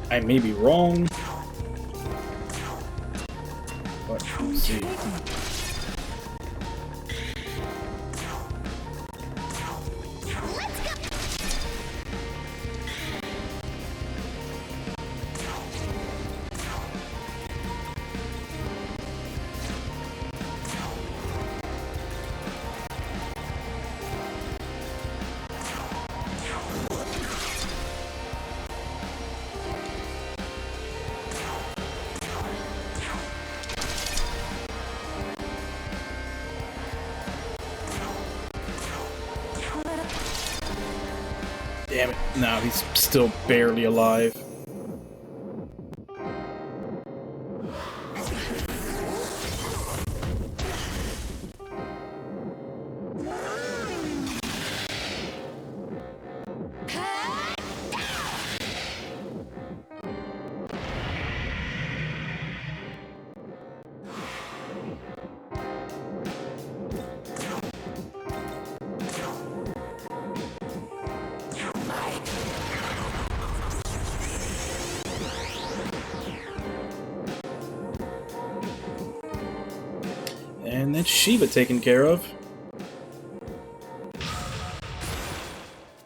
Speaker 2: I may be wrong, but we'll see. Damn it. No, he's still barely alive. And that's Shiva taken care of.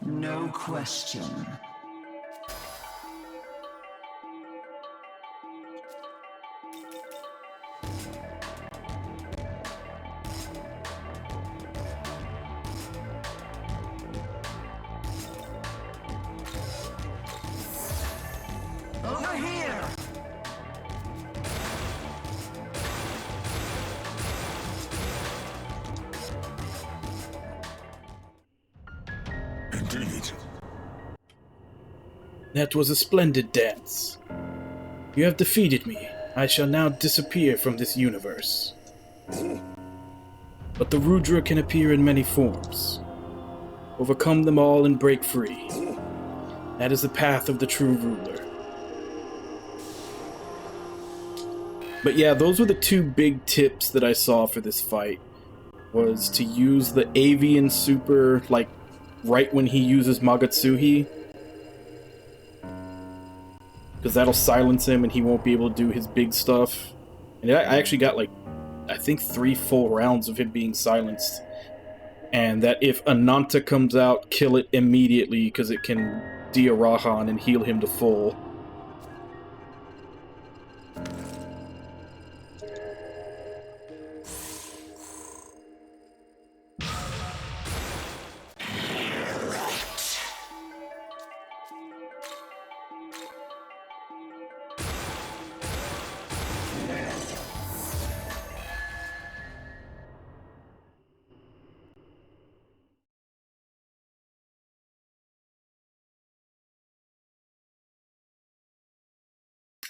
Speaker 3: No question. Over here!
Speaker 4: Indeed.
Speaker 2: That was a splendid dance. You have defeated me. I shall now disappear from this universe. But the Rudra can appear in many forms. Overcome them all and break free. That is the path of the true ruler. But yeah, those were the two big tips that I saw for this fight. Was to use the avian super, like, right when he uses Magatsuhi. Because that'll silence him and he won't be able to do his big stuff. And I actually got, like, I think 3 full rounds of him being silenced. And that if Ananta comes out, kill it immediately because it can Dia Rahan and heal him to full.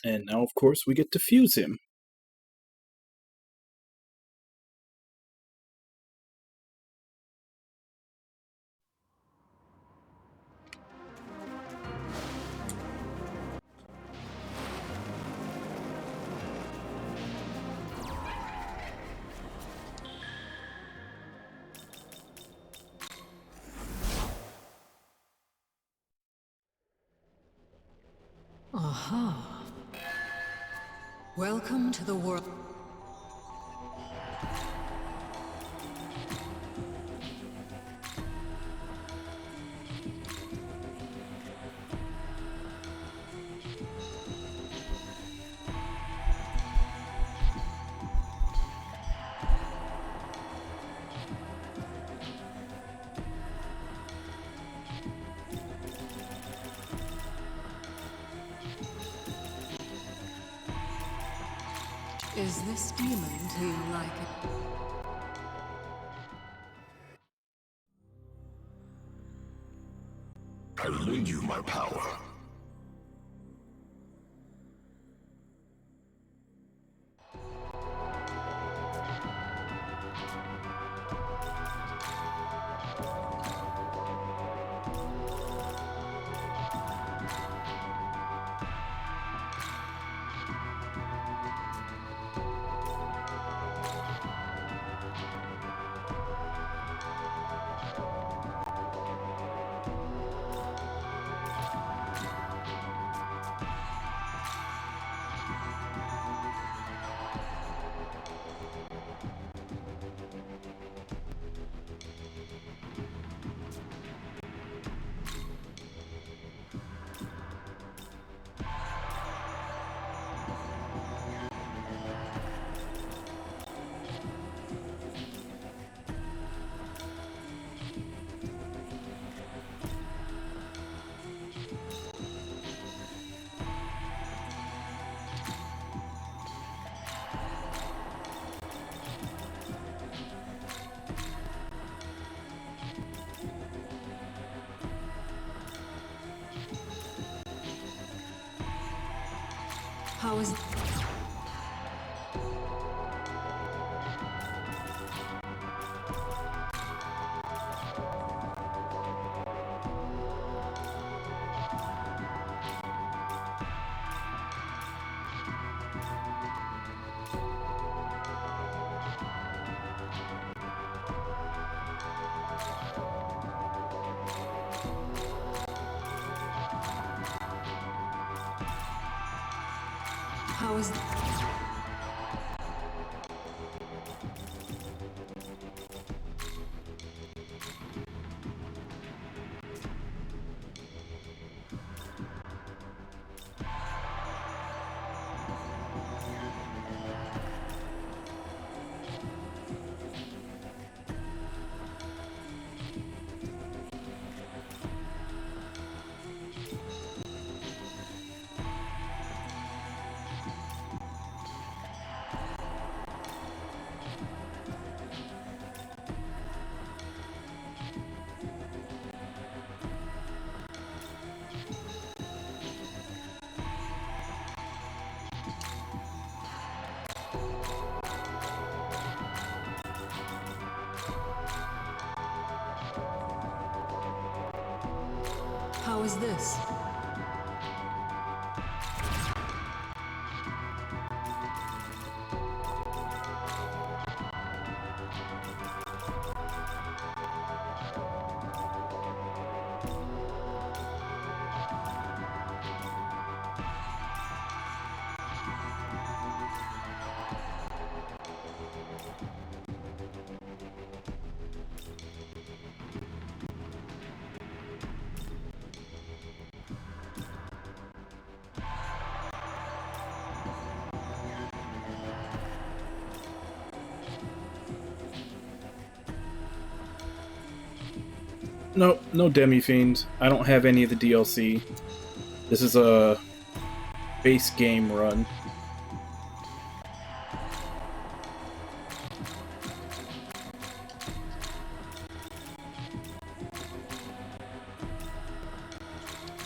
Speaker 2: And now, of course, we get to fuse him.
Speaker 6: Aha. Welcome to the world. Is this demon to you like it?
Speaker 4: I lend you my power.
Speaker 6: How is... How is... How is this?
Speaker 2: Nope, no Demi-Fiend. I don't have any of the DLC. This is a base game run.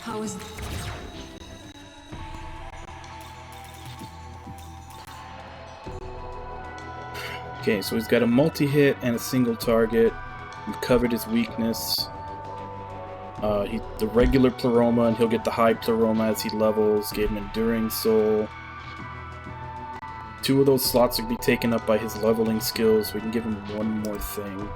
Speaker 6: How is...
Speaker 2: Okay, so he's got a multi-hit and a single target. We've covered his weakness. The regular Pleroma, and he'll get the high Pleroma as he levels. Gave him Enduring Soul. 2 of those slots would be taken up by his leveling skills. We can give him one more thing.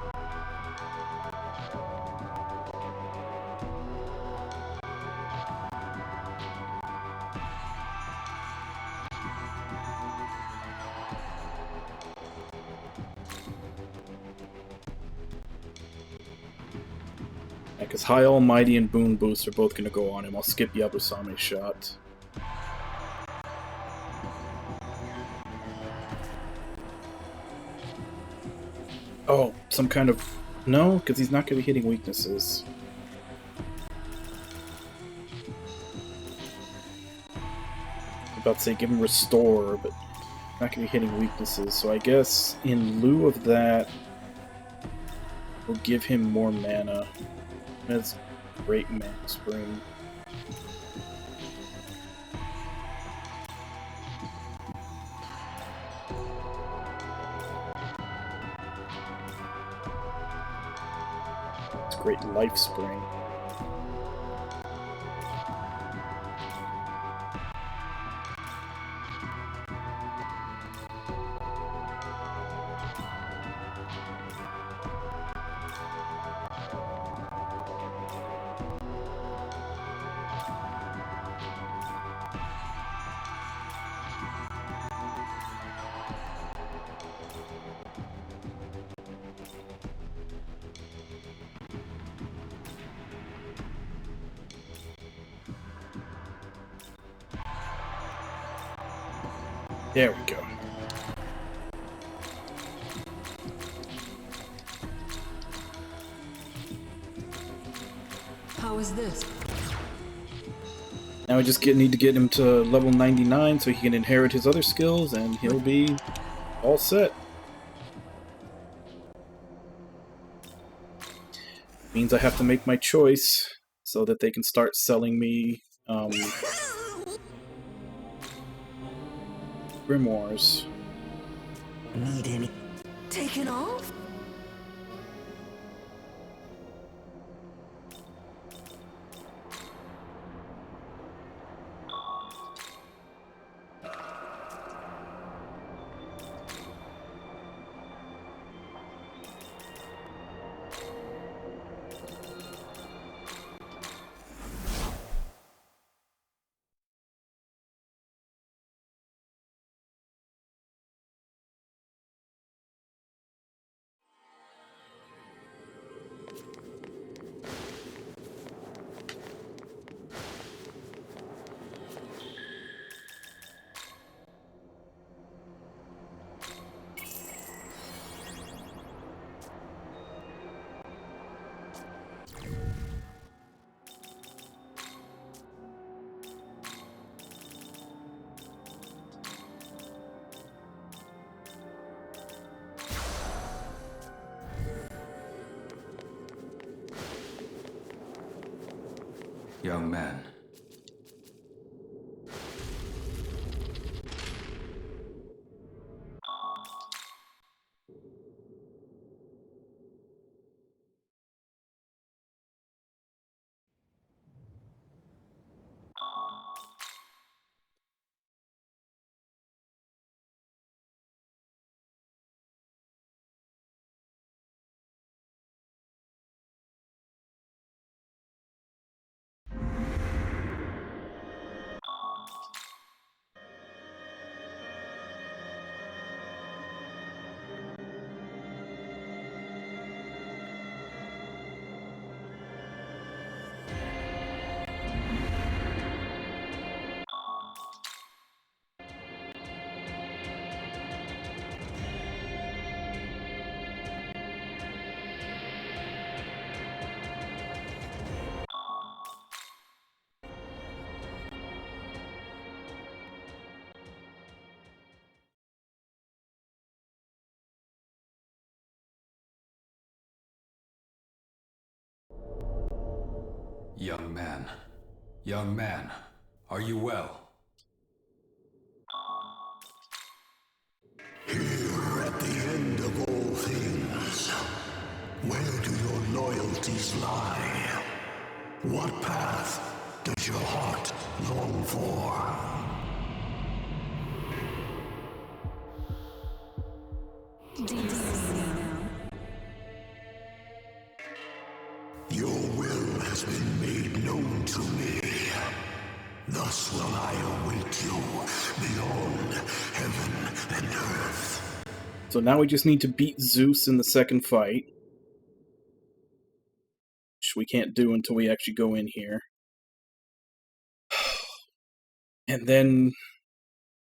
Speaker 2: Because High Almighty and Boon Boost are both going to go on him. I'll skip Yabusame's shot. Oh, some kind of... No, because he's not going to be hitting weaknesses. I'm about to say give him Restore, but not going to be hitting weaknesses. So I guess in lieu of that, we'll give him more mana. That's great mana spring. It's great life spring. There we go.
Speaker 6: How is this?
Speaker 2: Now we just need to get him to level 99 so he can inherit his other skills and he'll be all set. Means I have to make my choice so that they can start selling me grimoires.
Speaker 3: Need any taken off?
Speaker 7: Young man. Young man. Young man, are you well?
Speaker 4: Here at the end of all things, where do your loyalties lie? What path does your heart long for?
Speaker 6: Do you see now?
Speaker 4: Your will has been made known to me. Thus will I await you beyond heaven and earth.
Speaker 2: So now we just need to beat Zeus in the second fight, which we can't do until we actually go in here. And then,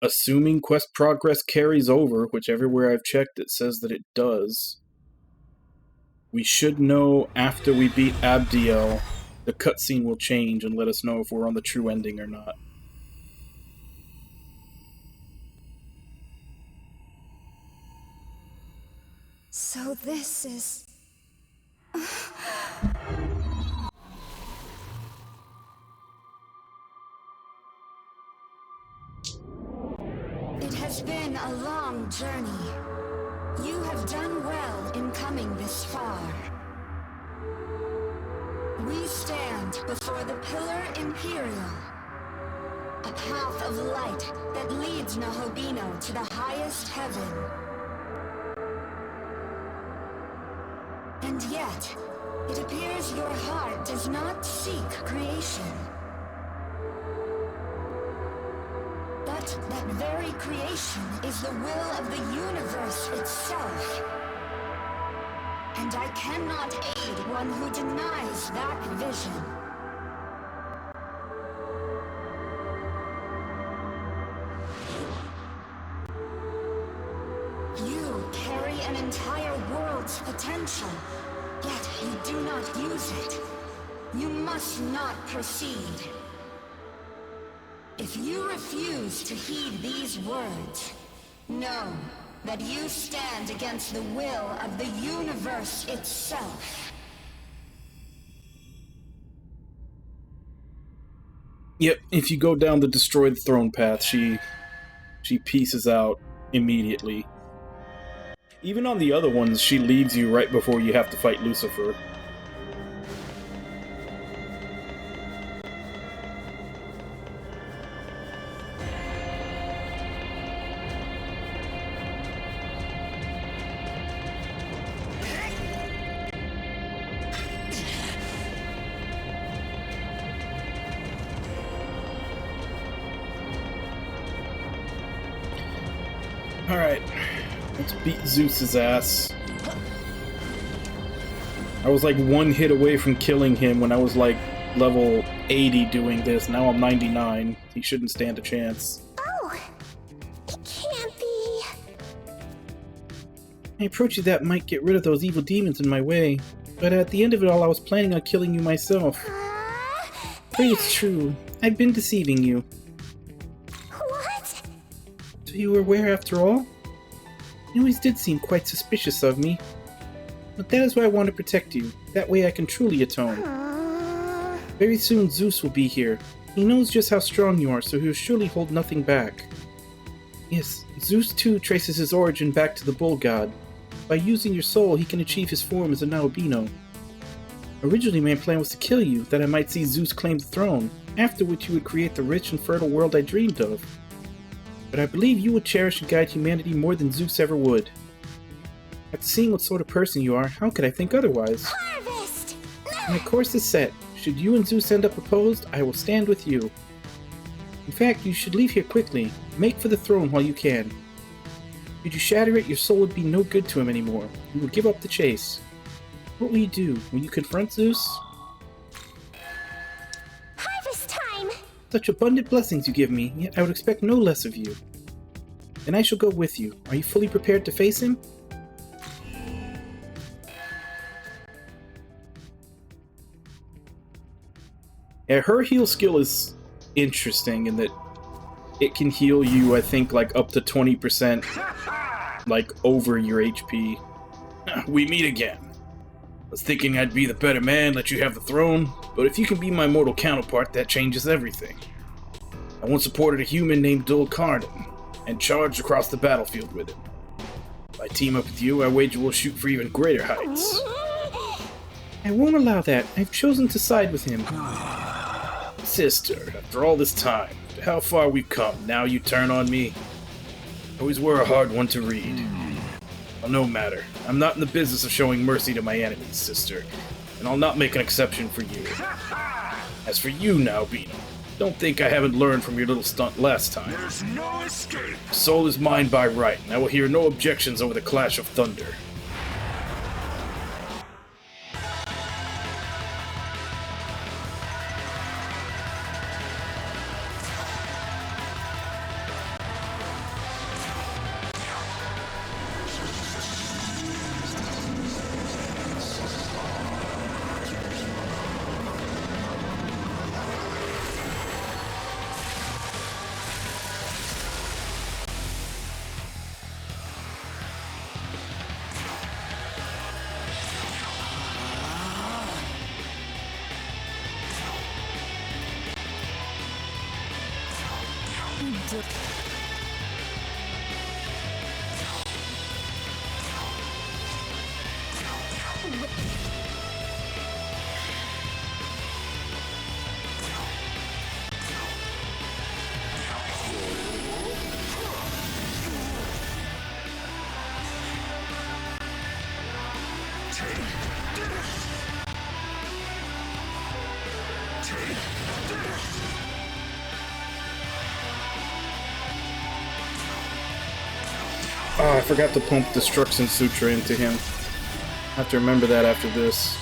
Speaker 2: assuming quest progress carries over, which everywhere I've checked it says that it does, we should know after we beat Abdiel, the cutscene will change and let us know if we're on the true ending or not.
Speaker 5: So this is... It has been a long journey. You have done well in coming this far. We stand before the Pillar Imperial, a path of light that leads Nahobino to the highest heaven. And yet, it appears your heart does not seek creation. But that very creation is the will of the universe itself. And I cannot aid one who denies that vision. You carry an entire world's potential, yet you do not use it. You must not proceed. If you refuse to heed these words, know that you stand against the will of the universe itself.
Speaker 2: Yep, if you go down the destroyed throne path, she pieces out immediately. Even on the other ones, she leaves you right before you have to fight Lucifer. Alright, let's beat Zeus's ass. I was like one hit away from killing him when I was like level 80 doing this. Now I'm 99. He shouldn't stand a chance.
Speaker 1: Oh, it can't be.
Speaker 2: I approached you that might get rid of those evil demons in my way, but at the end of it all I was planning on killing you myself. Pray it's true. I've been deceiving you.
Speaker 1: What?
Speaker 2: So you were aware after all? You always did seem quite suspicious of me. But that is why I want to protect you. That way I can truly atone. Very soon Zeus will be here. He knows just how strong you are, so he will surely hold nothing back. Yes, Zeus too traces his origin back to the bull god. By using your soul, he can achieve his form as a Naobino. Originally my plan was to kill you, that I might see Zeus claim the throne, after which you would create the rich and fertile world I dreamed of. But I believe you would cherish and guide humanity more than Zeus ever would. After seeing what sort of person you are, how could I think otherwise?
Speaker 1: Harvest!
Speaker 2: My course is set. Should you and Zeus end up opposed, I will stand with you. In fact, you should leave here quickly. Make for the throne while you can. Should you shatter it, your soul would be no good to him anymore. You will give up the chase. What will you do? Will you confront Zeus?
Speaker 1: Harvest time!
Speaker 2: Such abundant blessings you give me, yet I would expect no less of you. Then I shall go with you. Are you fully prepared to face him? Yeah, her heal skill is interesting in that it can heal you, I think, like up to 20%, like over your HP. We meet again. was thinking I'd be the better man, let you have the throne, but if you can be my mortal counterpart, that changes everything. I once supported a human named Dul Carden, and charged across the battlefield with him. If I team up with you, I wager we'll shoot for even greater heights. I won't allow that. I've chosen to side with him. Sister, after all this time, how far we've come, now you turn on me? Always were a hard one to read. Well, no matter. I'm not in the business of showing mercy to my enemies, sister, and I'll not make an exception for you. As for you now, Beano, don't think I haven't learned from your little stunt last time.
Speaker 4: There's no escape!
Speaker 2: The soul is mine by right, and I will hear no objections over the clash of thunder. Oh, I forgot to pump Destruction Sutra into him. I have to remember that after this.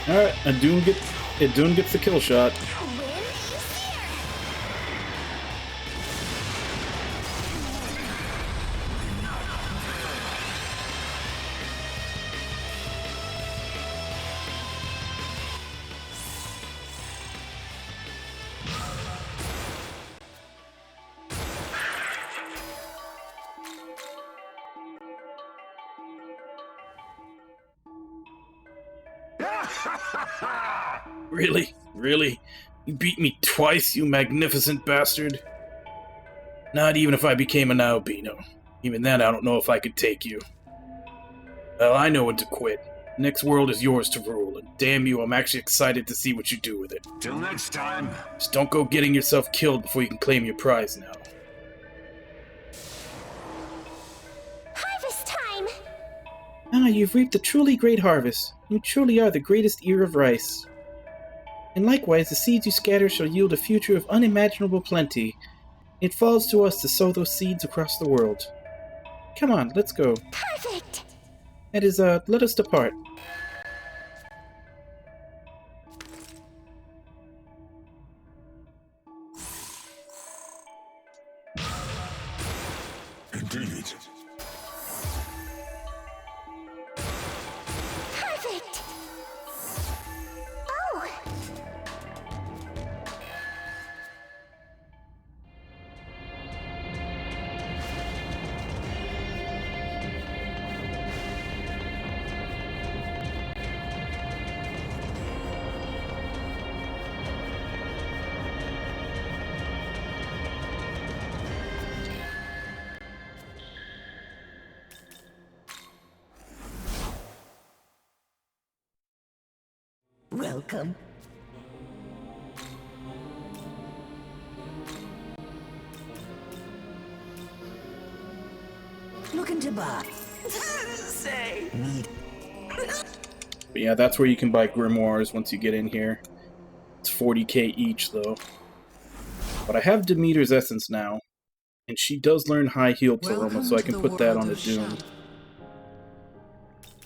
Speaker 2: Alright, Adun gets the kill shot. Really? Really? You beat me twice, you magnificent bastard? Not even if I became an albino. Even then, I don't know if I could take you. Well, I know when to quit. Next world is yours to rule, and damn you, I'm actually excited to see what you do with it.
Speaker 4: Till next time.
Speaker 2: Just don't go getting yourself killed before you can claim your prize now.
Speaker 1: Harvest time!
Speaker 2: Ah, you've reaped a truly great harvest. You truly are the greatest ear of rice. And likewise, the seeds you scatter shall yield a future of unimaginable plenty. It falls to us to sow those seeds across the world. Come on, let's go.
Speaker 1: Perfect!
Speaker 2: That is, let us depart.
Speaker 4: Indeed.
Speaker 1: Perfect! Oh!
Speaker 3: Welcome. Looking to buy. Say. Need.
Speaker 2: But yeah, that's where you can buy grimoires once you get in here. It's 40k each, though. But I have Demeter's Essence now, and she does learn High Heal Pleroma, so I can put that on the Doom.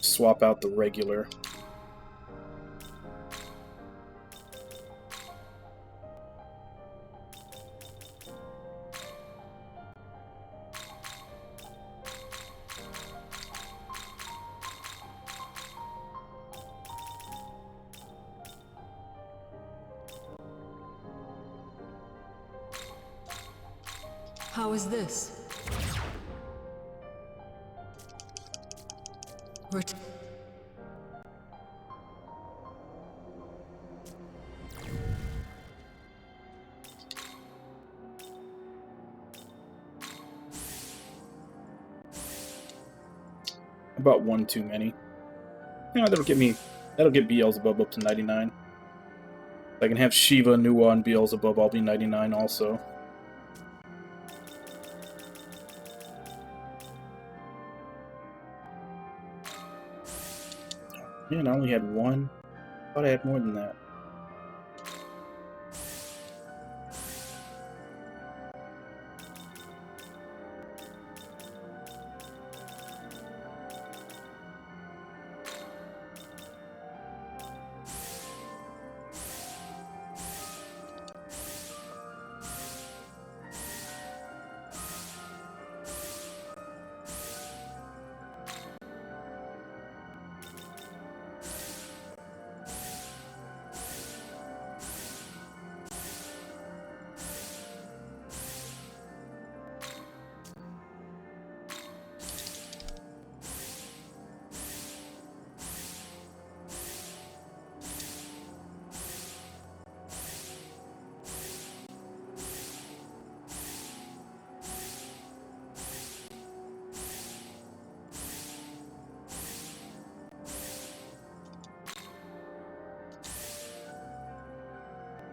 Speaker 2: Swap out the regular.
Speaker 6: How is this? Ret-
Speaker 2: About one too many. Yeah, that'll get Beelzebub up to 99. If I can have Shiva, Nuwa, and Beelzebub, I'll be 99 also. Man, I only had one. I thought I had more than that.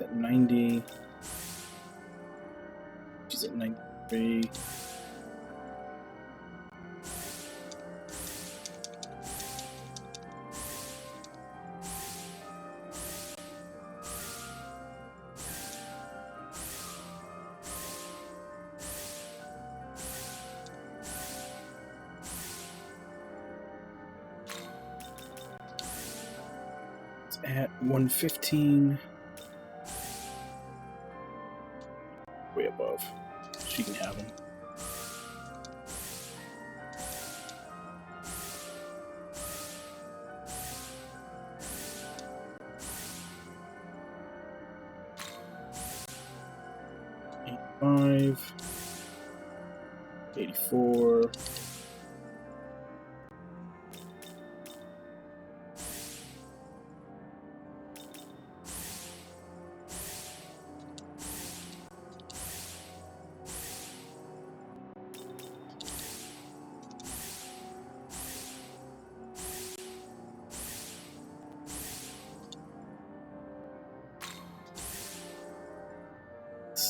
Speaker 2: At 90. She's at 93. It's at 115. Way above. She can have him. $85, $84.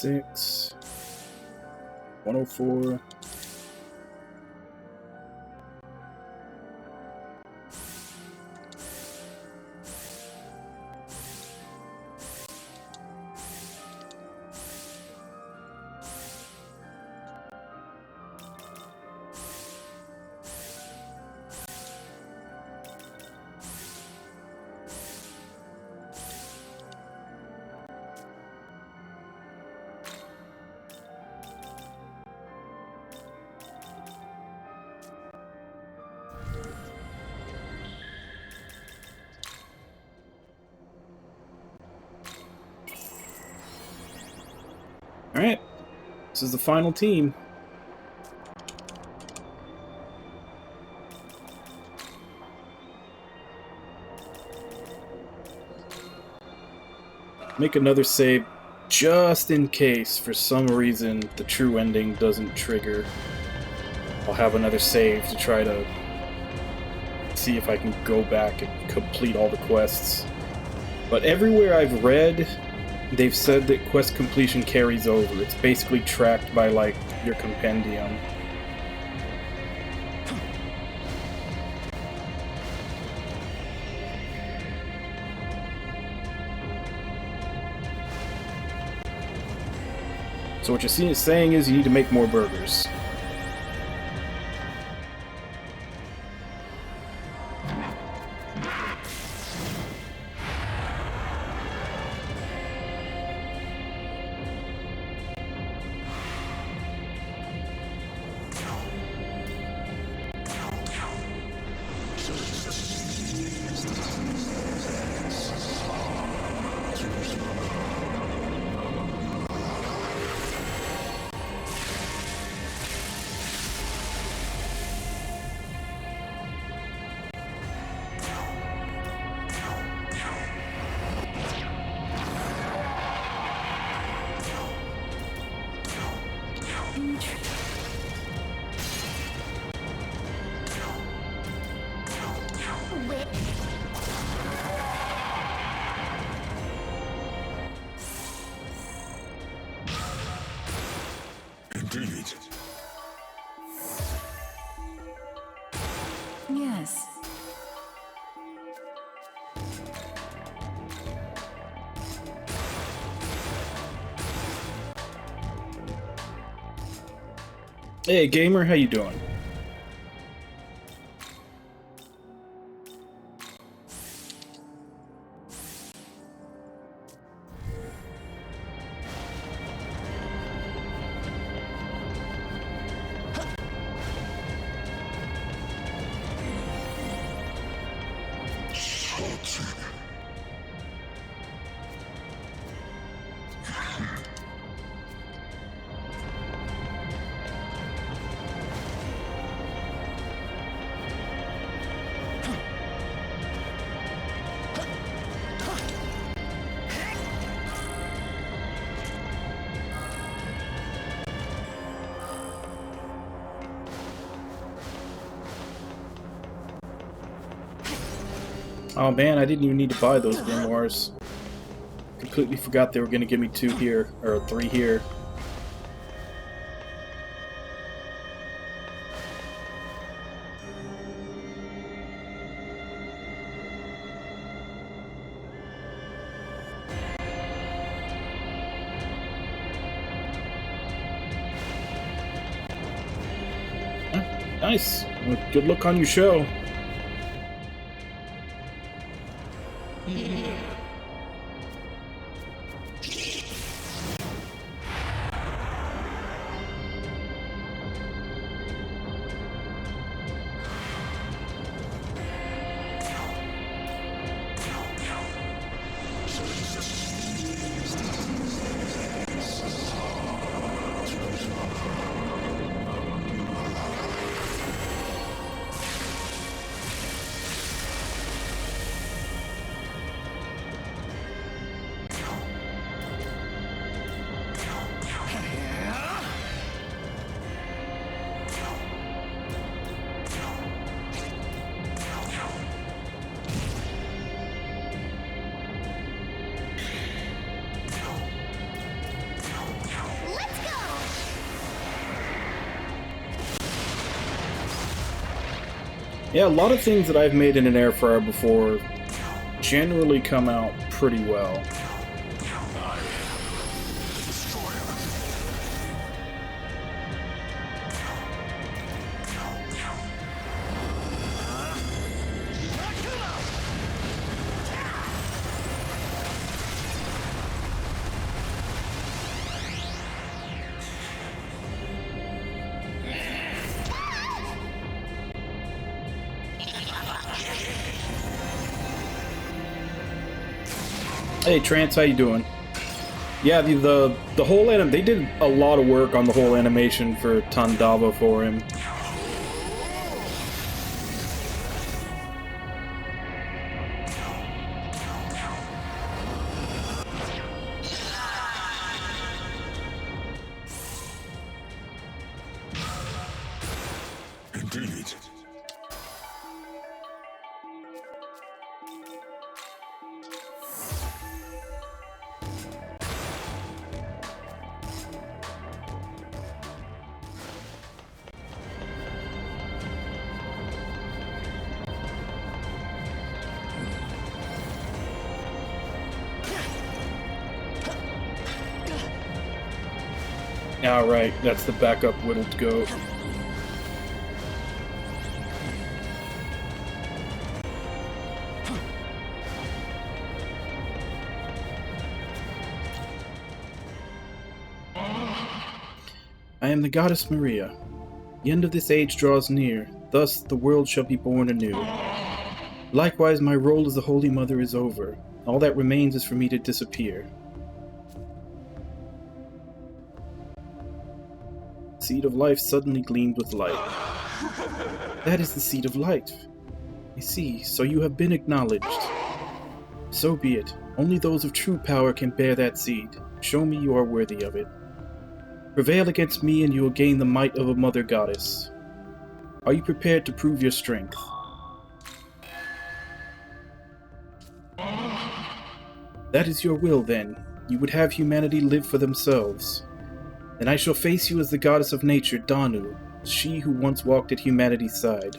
Speaker 2: 106, 104. Alright, this is the final team. Make another save just in case for some reason the true ending doesn't trigger. I'll have another save to try to see if I can go back and complete all the quests. But everywhere I've read, they've said that quest completion carries over. It's basically tracked by, like, your compendium. So what you're saying is you need to make more burgers.
Speaker 4: Indeed.
Speaker 6: Yes.
Speaker 2: Hey gamer, how you doing? Oh man, I didn't even need to buy those grimoires. Completely forgot they were gonna give me 2 here, or 3 here. Nice. Well, good luck on your show. Yeah, a lot of things that I've made in an air fryer before generally come out pretty well. Hey Trance, how you doing? Yeah, the whole they did a lot of work on the whole animation for Tandava for him.
Speaker 4: Indeed.
Speaker 2: Alright, that's the backup whittled goat. I am the goddess Maria. The end of this age draws near, thus the world shall be born anew. Likewise, my role as the Holy Mother is over. All that remains is for me to disappear. The seed of life suddenly gleamed with light. That is the seed of life. I see, so you have been acknowledged. So be it. Only those of true power can bear that seed. Show me you are worthy of it. Prevail against me and you will gain the might of a mother goddess. Are you prepared to prove your strength? That is your will, then. You would have humanity live for themselves. Then I shall face you as the goddess of nature, Danu, she who once walked at humanity's side.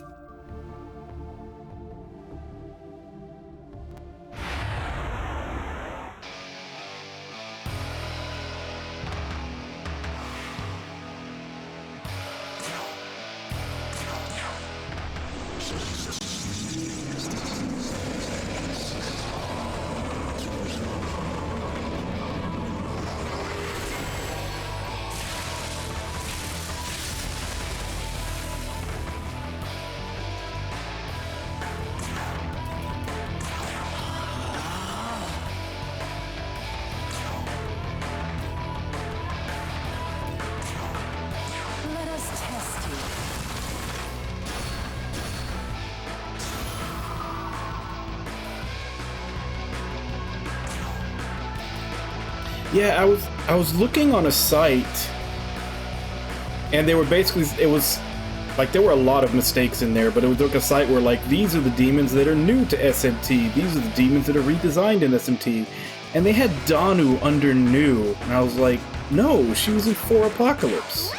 Speaker 5: Let us test you.
Speaker 2: Yeah, I was looking on a site, and they were basically, it was like there were a lot of mistakes in there, but it was like a site where like these are the demons that are new to SMT, these are the demons that are redesigned in SMT, and they had Danu under new, and I was like, no, she was in 4 Apocalypse.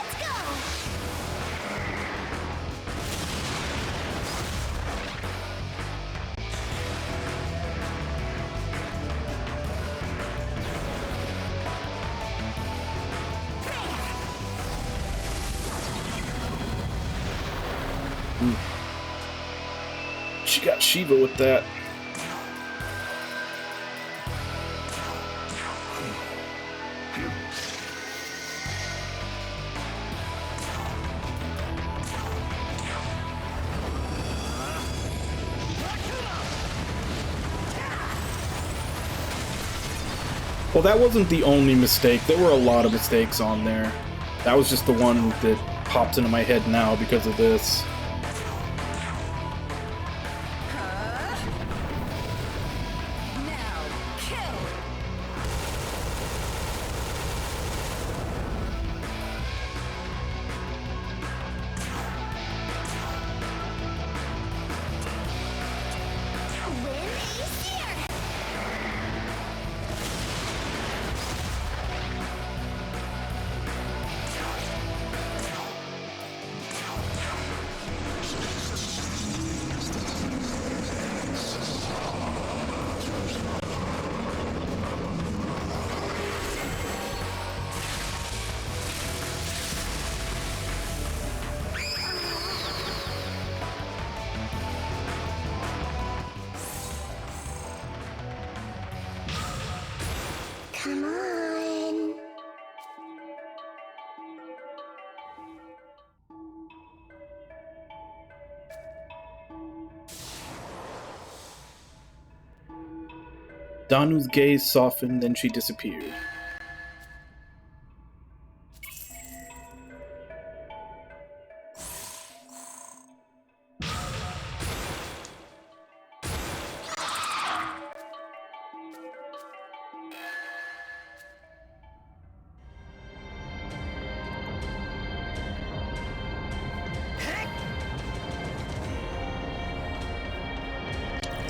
Speaker 2: She got Shiva with that. Well, that wasn't the only mistake. There were a lot of mistakes on there. That was just the one that pops into my head now because of this.
Speaker 5: Now, kill!
Speaker 1: Win is here! Come on.
Speaker 2: Danu's gaze softened, then she disappeared.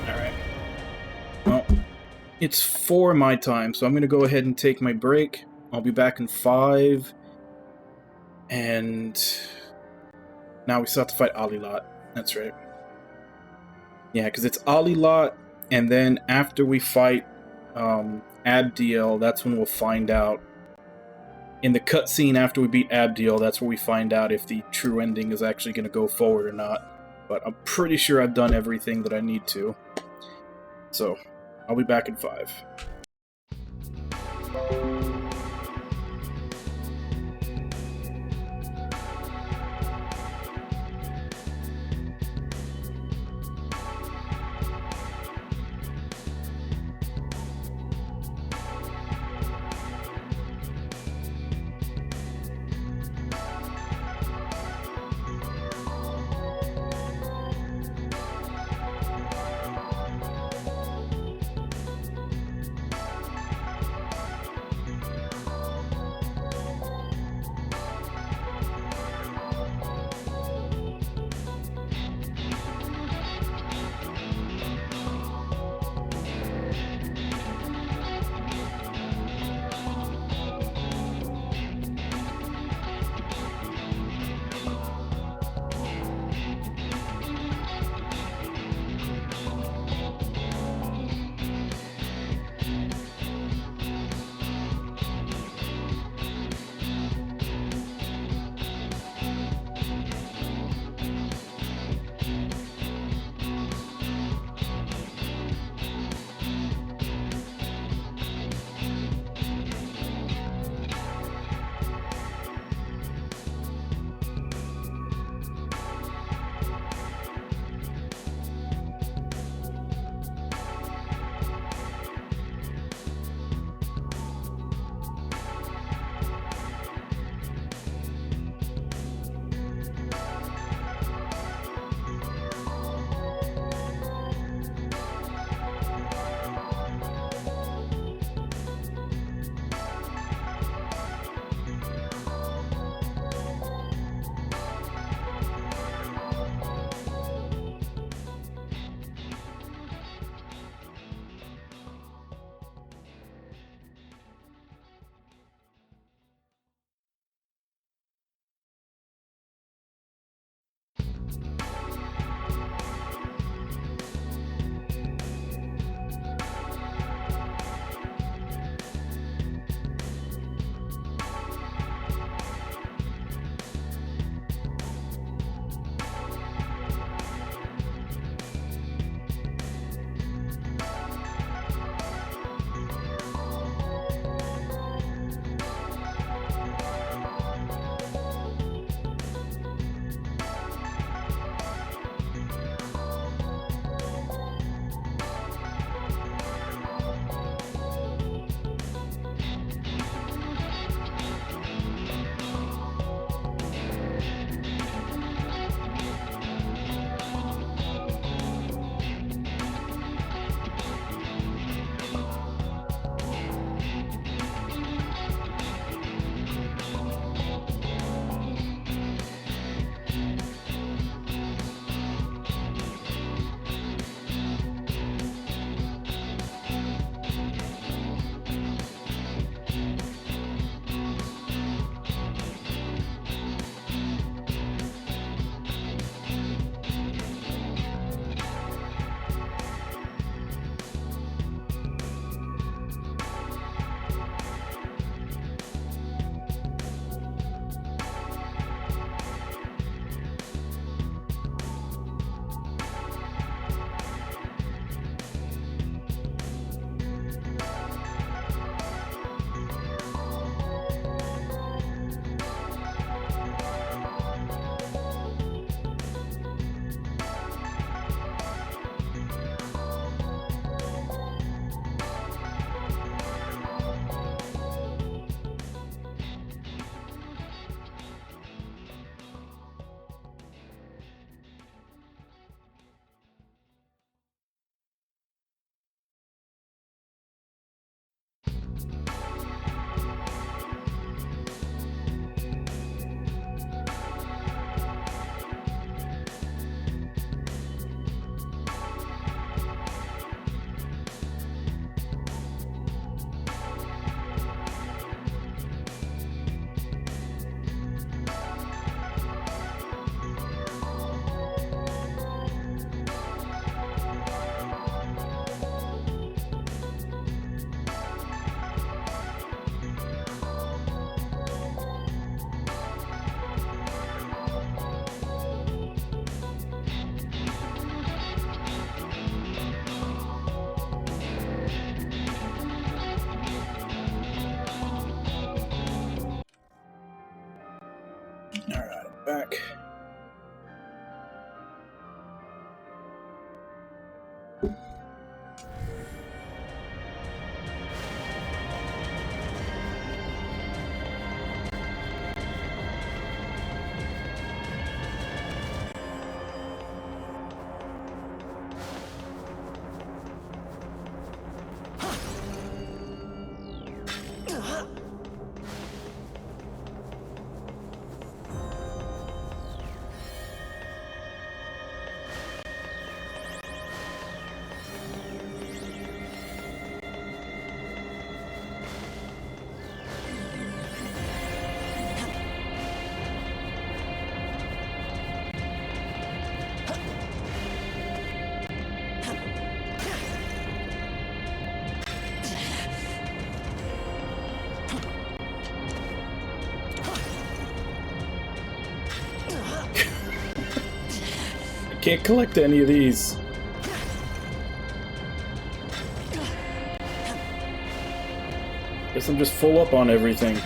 Speaker 2: Alright. Well, it's 4 my time, so I'm going to go ahead and take my break. I'll be back in 5. And now we still have to fight Alilot. That's right. Yeah, because it's Alilot, and then after we fight Abdiel, that's when we'll find out. In the cutscene after we beat Abdiel, that's where we find out if the true ending is actually going to go forward or not. But I'm pretty sure I've done everything that I need to. So, I'll be back in 5. Alright, I'm back. Can't collect any of these. Guess I'm just full up on everything.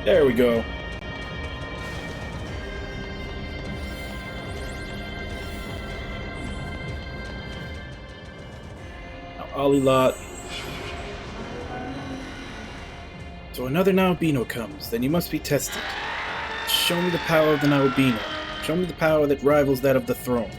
Speaker 2: There we go. Ollie lot. So another Naobino comes, then you must be tested. Show me the power of the Naobino. Show me the power that rivals that of the throne.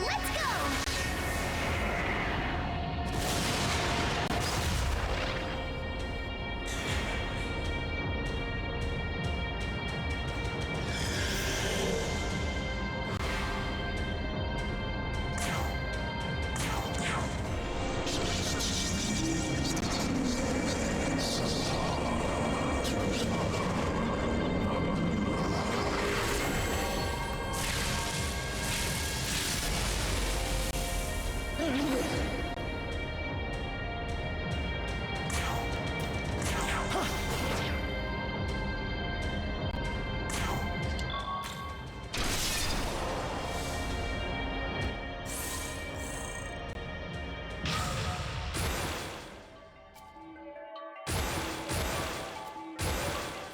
Speaker 1: Let's go!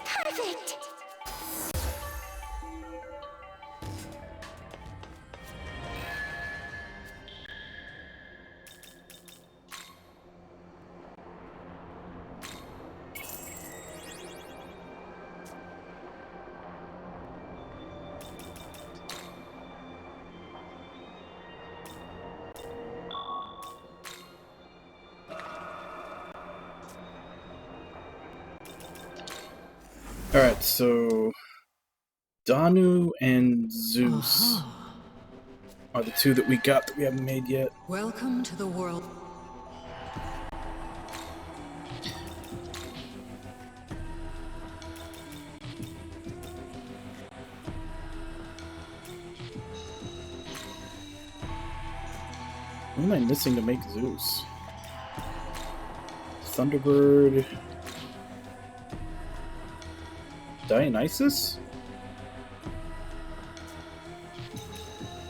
Speaker 1: Perfect!
Speaker 2: Alright, so Danu and Zeus are the two that we got that we haven't made yet.
Speaker 6: Welcome to the world.
Speaker 2: What am I missing to make Zeus? Thunderbird. Dionysus?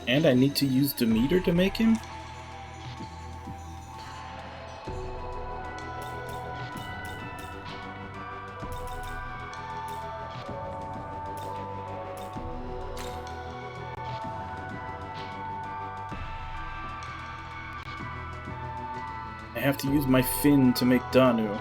Speaker 2: And I need to use Demeter to make him? I have to use my fin to make Danu.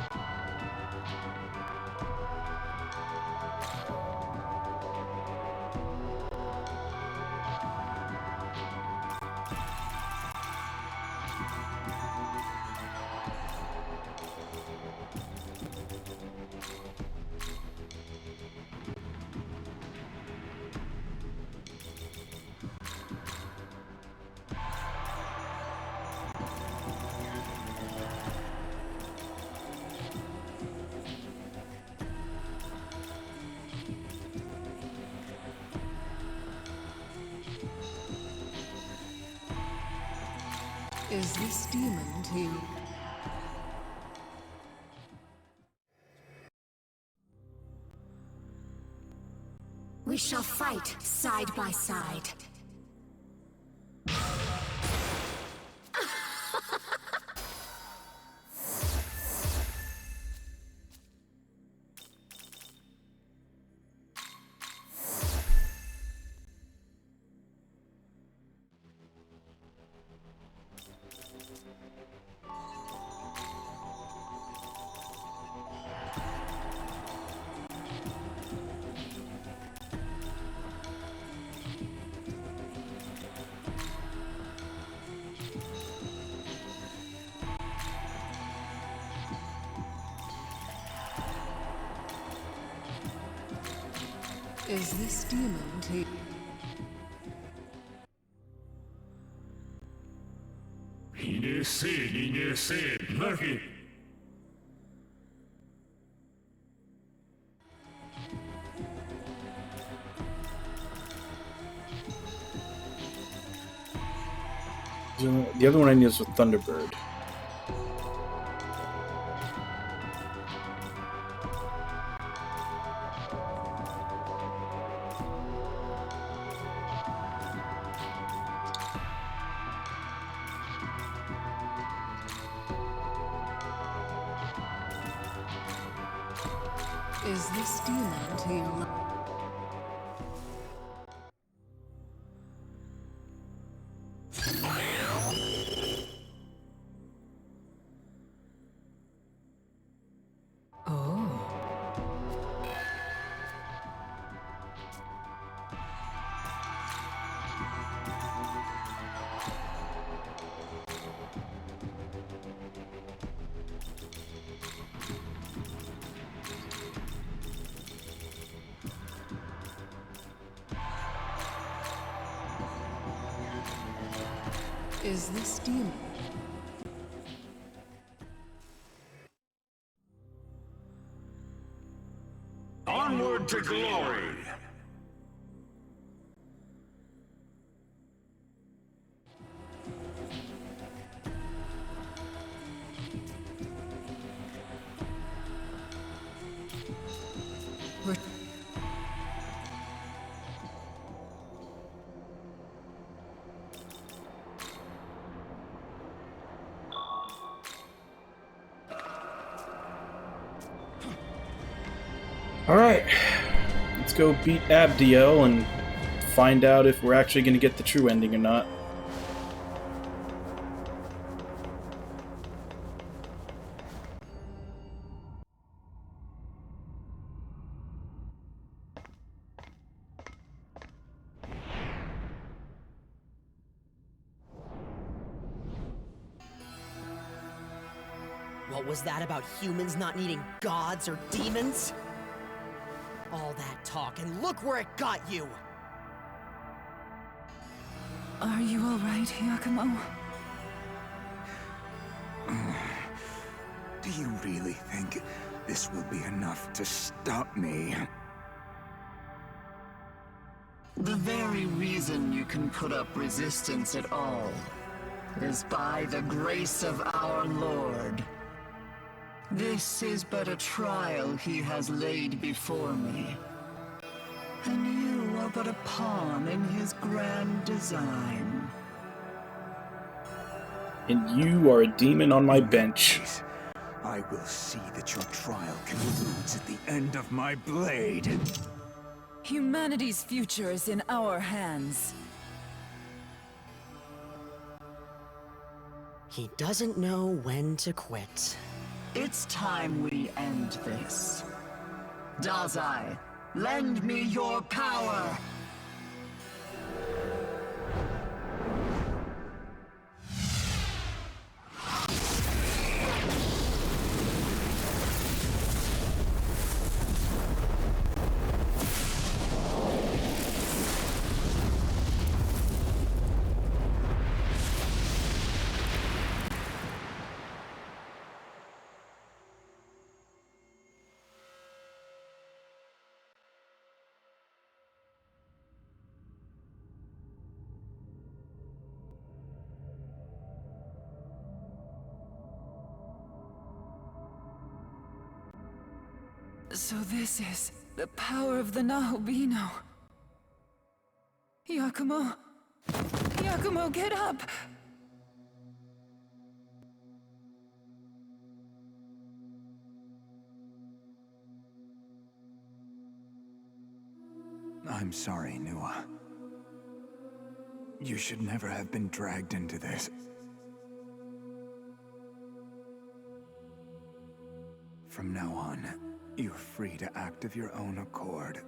Speaker 6: Is this demon to you?
Speaker 5: We shall fight side by side.
Speaker 6: Is this demon to you?
Speaker 4: Lucky.
Speaker 2: The other one I need is with Thunderbird.
Speaker 6: Is this demon to you? Is this demon?
Speaker 4: Onward to glory!
Speaker 6: We're
Speaker 2: Alright, let's go beat Abdiel and find out if we're actually going to get the true ending or not.
Speaker 3: What was that about humans not needing gods or demons? All that talk, and look where it got you!
Speaker 6: Are you all right, Yakumo?
Speaker 8: Do you really think this will be enough to stop me?
Speaker 9: The very reason you can put up resistance at all is by the grace of our Lord. This is but a trial he has laid before me. And you are but a pawn in his grand design.
Speaker 2: And you are a demon on my bench.
Speaker 8: I will see that your trial concludes at the end of my blade.
Speaker 6: Humanity's future is in our hands.
Speaker 3: He doesn't know when to quit.
Speaker 9: It's time we end this. Dazai, lend me your power!
Speaker 6: So this is the power of the Nahobino. Yakumo! Yakumo, get up!
Speaker 8: I'm sorry, Nua. You should never have been dragged into this. From now on, you're free to act of your own accord.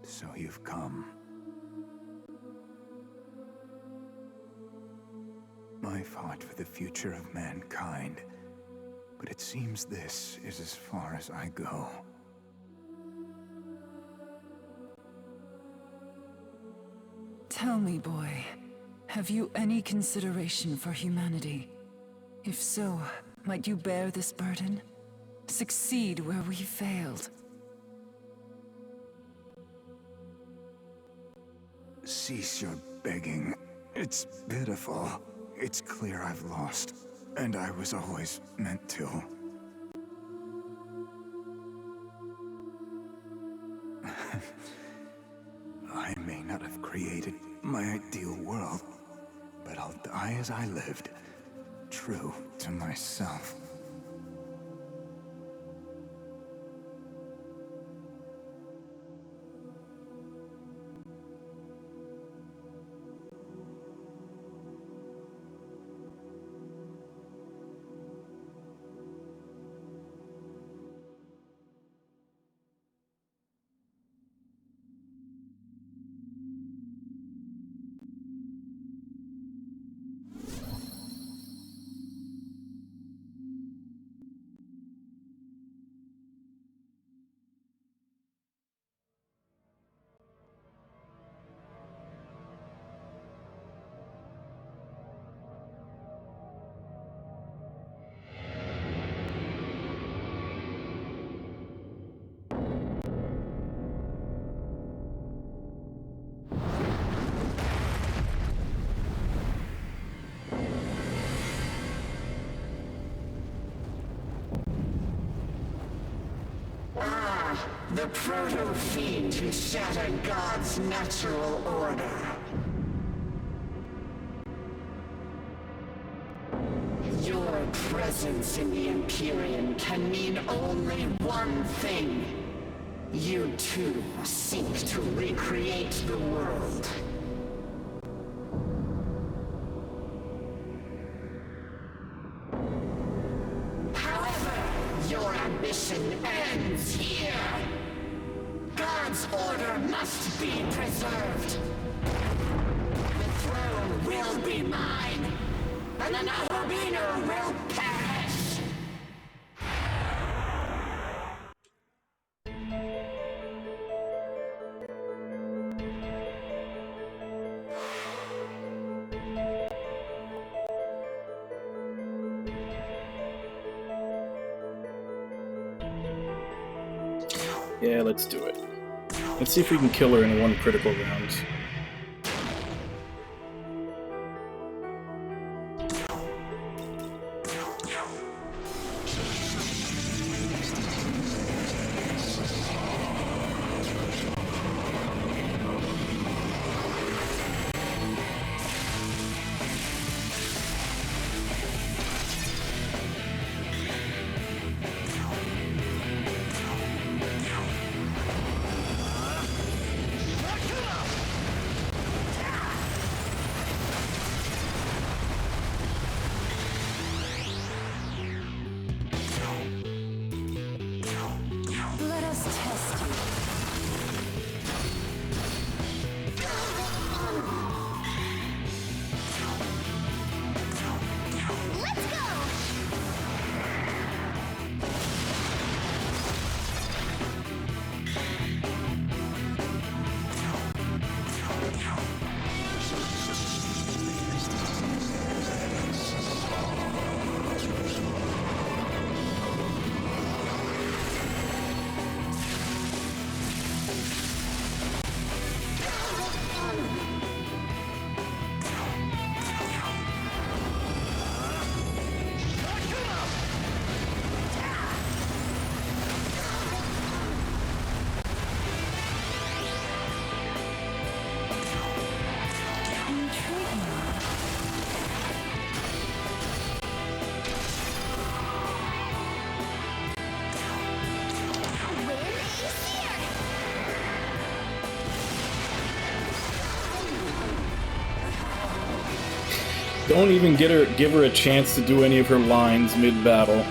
Speaker 8: So you've come. I fought for the future of mankind, but it seems this is as far as I go.
Speaker 6: Tell me, boy, have you any consideration for humanity? If so, might you bear this burden? Succeed where we failed?
Speaker 8: Cease your begging. It's pitiful. It's clear I've lost, and I was always meant to. I may not have created my ideal world, but I'll die as I lived, true to myself.
Speaker 9: The proto-fiend who shattered God's natural order. Your presence in the Empyrean can mean only one thing. You too seek to recreate the world. However, your ambition ends here. God's order must be preserved. The throne will be mine, and the Nahobino will perish!
Speaker 2: Yeah, let's do it. Let's see if we can kill her in one critical round. Don't even give her a chance to do any of her lines mid-battle.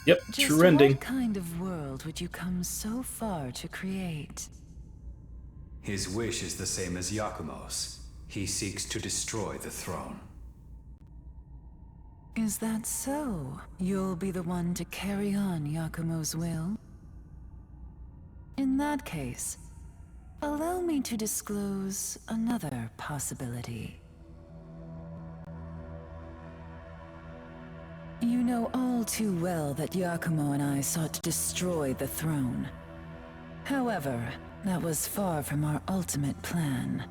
Speaker 2: Yep,
Speaker 6: Just
Speaker 2: true ending.
Speaker 6: what kind of world would you come so far to create?
Speaker 7: His wish is the same as Yakumo's. He seeks to destroy the throne.
Speaker 6: Is that so? You'll be the one to carry on Yakumo's will? In that case, allow me to disclose another possibility. You know all too well that Yakumo and I sought to destroy the throne. However, that was far from our ultimate plan.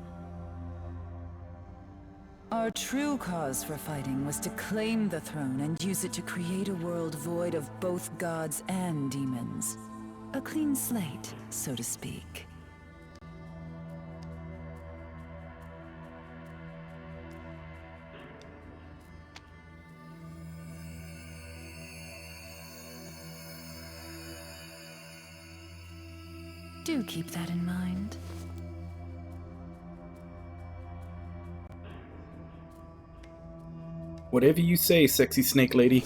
Speaker 6: Our true cause for fighting was to claim the throne and use it to create a world void of both gods and demons. A clean slate, so to speak. Do keep that in mind.
Speaker 2: Whatever you say, sexy snake lady.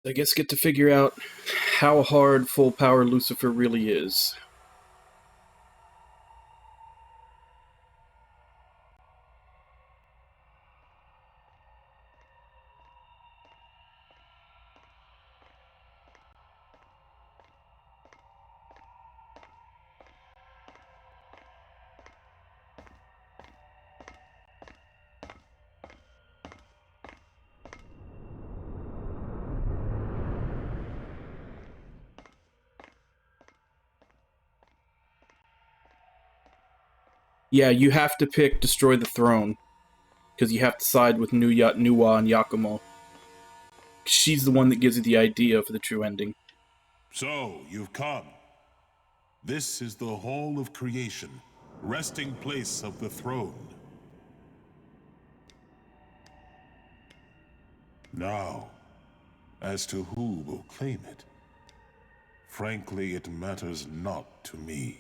Speaker 2: I guess get to figure out how hard full power Lucifer really is. Yeah, you have to pick Destroy the Throne. Because you have to side with Nuwa and Yakumo. She's the one that gives you the idea for the true ending.
Speaker 10: So, you've come. This is the Hall of Creation, resting place of the throne. Now, as to who will claim it, frankly, it matters not to me.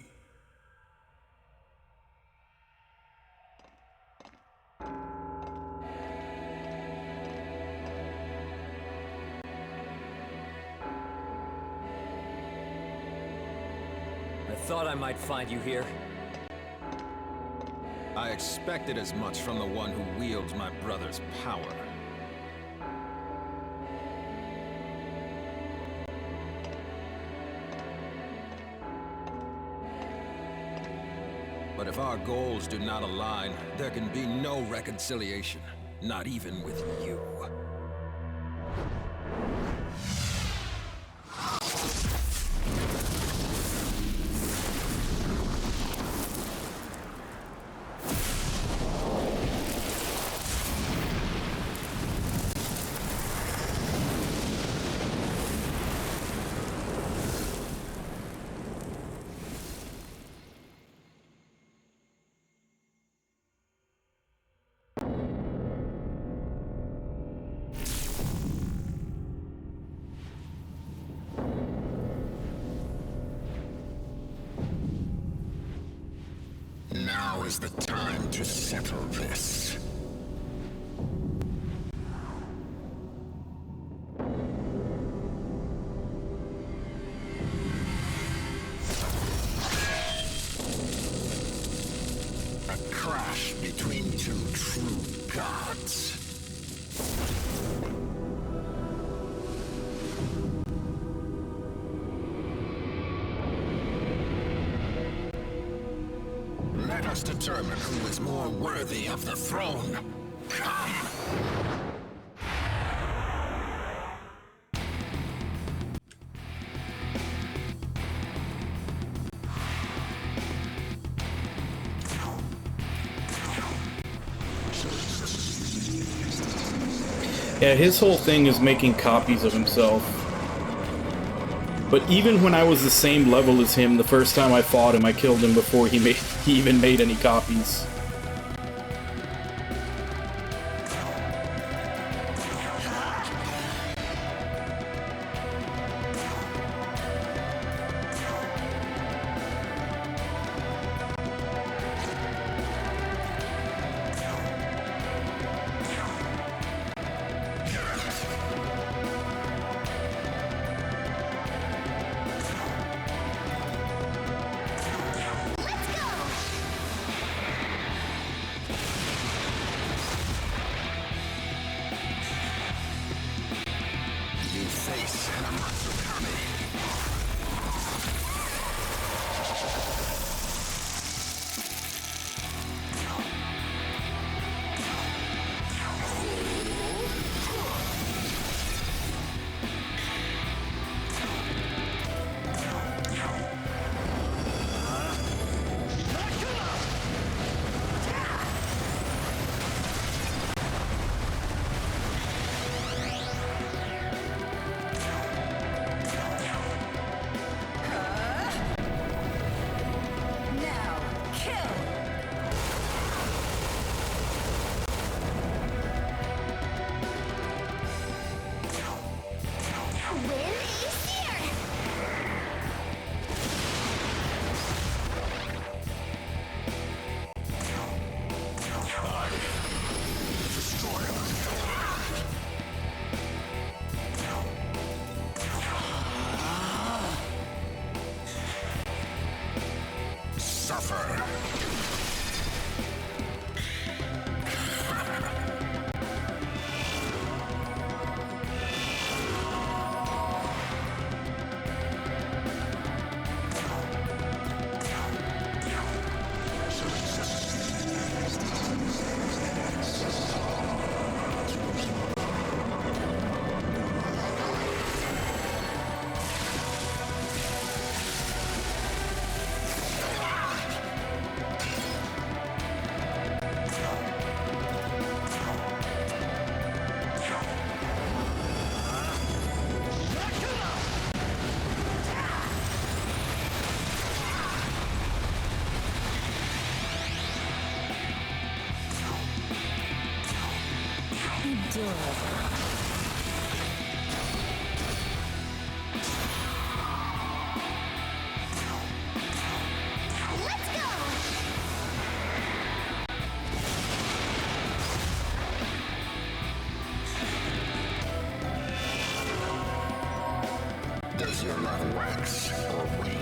Speaker 11: I thought I might find you here.
Speaker 12: I expected as much from the one who wields my brother's power. But if our goals do not align, there can be no reconciliation, not even with you.
Speaker 4: is the time to settle this. A clash between two true gods. Let us determine who is more worthy of the throne. Come!
Speaker 2: Yeah, his whole thing is making copies of himself. But even when I was the same level as him, the first time I fought him, I killed him before he even made any copies.
Speaker 4: Does your love wax or wane?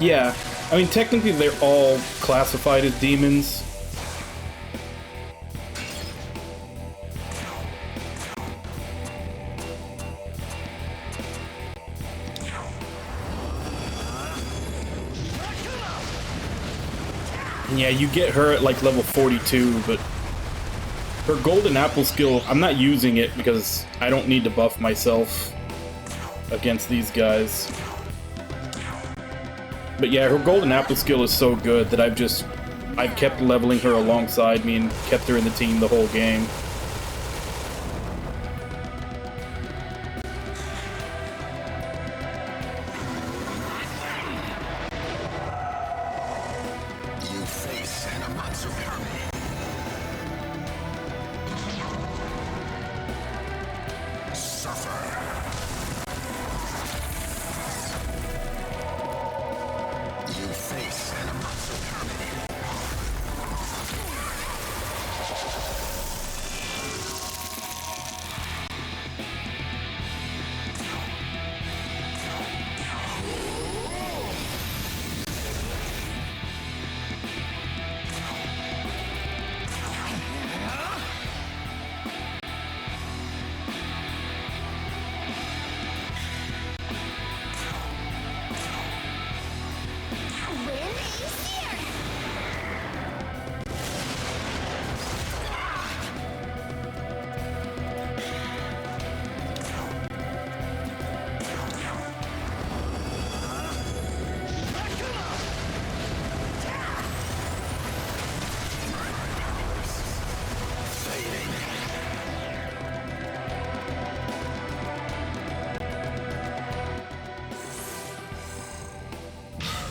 Speaker 2: Yeah, I mean, technically they're all classified as demons. And yeah, you get her at like level 42, but her golden apple skill, I'm not using it because I don't need to buff myself against these guys. But yeah, her golden apple skill is so good that I've kept leveling her alongside me and kept her in the team the whole game.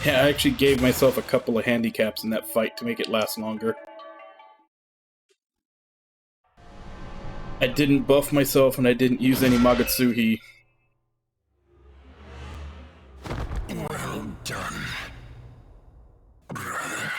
Speaker 2: Yeah, I actually gave myself a couple of handicaps in that fight to make it last longer. I didn't buff myself and I didn't use any Magatsuhi.
Speaker 4: Well done, brother.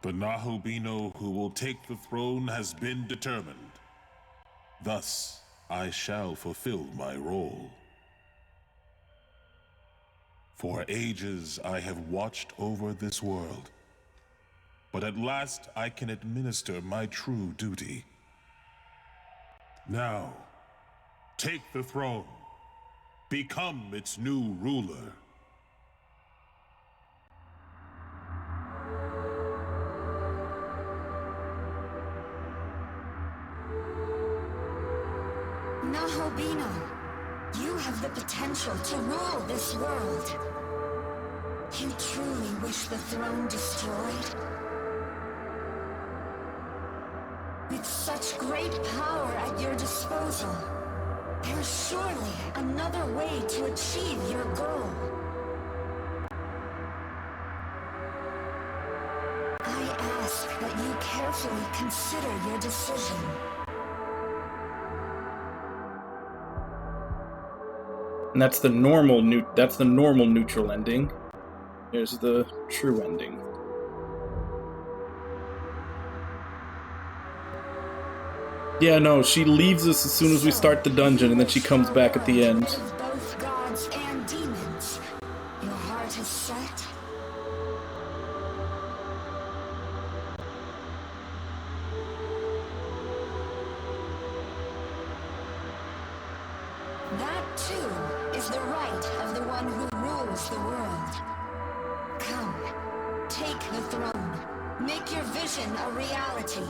Speaker 10: The Nahobino who will take the throne has been determined. Thus, I shall fulfill my role. For ages I have watched over this world, but at last I can administer my true duty. Now, take the throne. Become its new ruler.
Speaker 5: Nahobino, you have the potential to rule this world. You truly wish the throne destroyed? With such great power at your disposal, there's surely another way to achieve your goal. I ask that you carefully consider your decision.
Speaker 2: And that's the normal neutral ending. There's the true ending. Yeah, no, she leaves us as soon as we start the dungeon, and then she comes back at the end.
Speaker 5: Both gods and demons. Your heart is set. That, too, is the right of the one who rules the world. Come, take the throne. Make your vision a reality.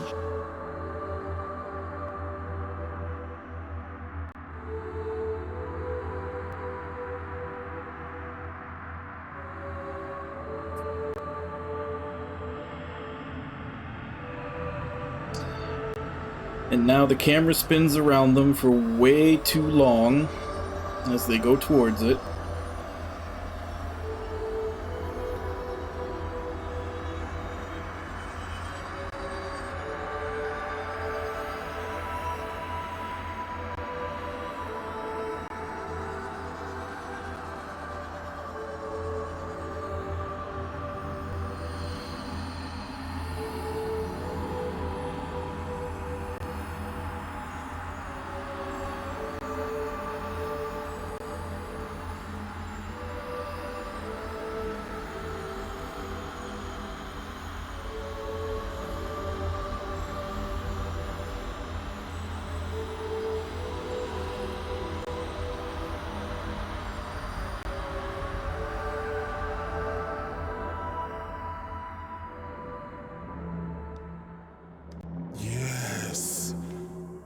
Speaker 2: And now the camera spins around them for way too long as they go towards it.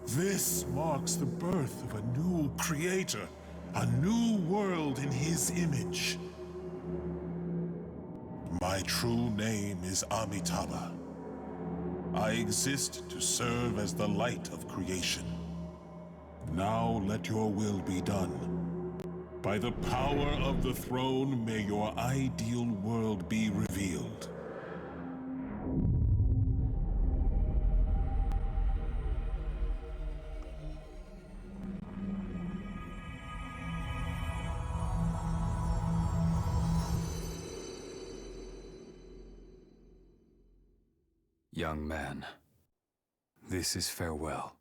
Speaker 10: This marks the birth of a new creator, a new world in his image. My true name is Amitabha. I exist to serve as the light of creation. Now let your will be done. By the power of the throne, may your ideal world be revealed.
Speaker 7: Young man, this is farewell.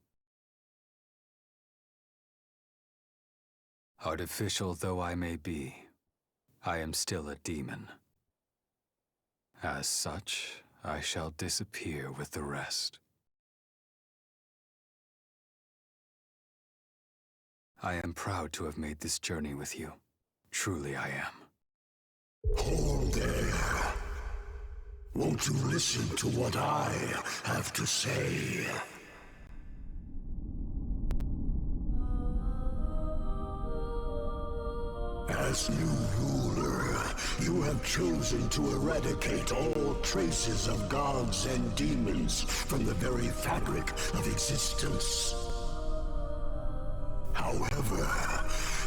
Speaker 7: Artificial though I may be, I am still a demon. As such, I shall disappear with the rest. I am proud to have made this journey with you. truly I am.
Speaker 4: Hold there. Won't you listen to what I have to say? As new ruler, you have chosen to eradicate all traces of gods and demons from the very fabric of existence. However,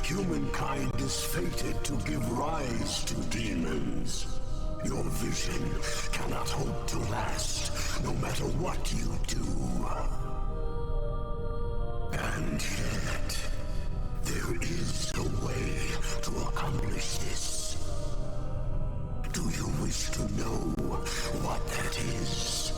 Speaker 4: humankind is fated to give rise to demons. Your vision cannot hope to last, no matter what you do. And yet, there is a way to accomplish this. Do you wish to know what that is?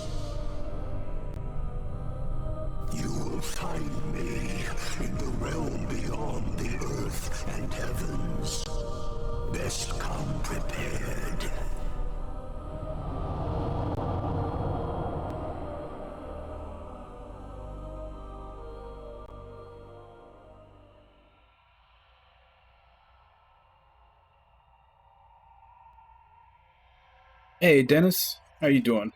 Speaker 4: You will find me in the realm beyond the earth and heavens. Best come prepared.
Speaker 2: Hey, Dennis. How you doing?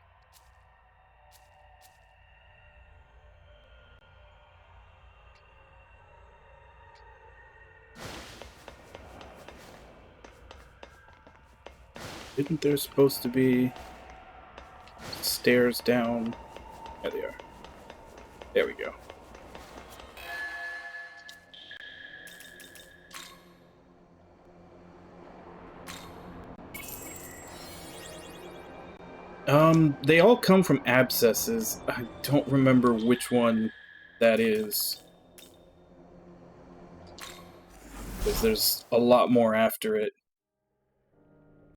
Speaker 2: Isn't there supposed to be stairs down? There they are. There we go. They all come from abscesses. I don't remember which one that is. Because there's a lot more after it.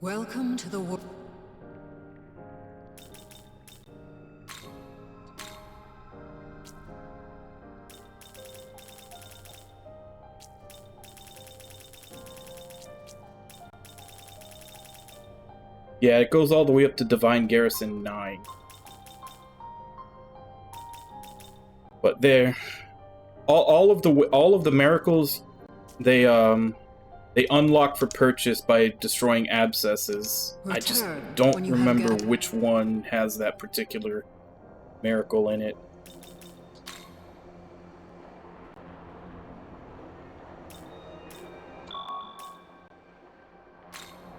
Speaker 6: Welcome to the world.
Speaker 2: Yeah, it goes all the way up to Divine Garrison 9. But there, all of the miracles, they unlock for purchase by destroying abscesses. I just don't remember which one has that particular miracle in it.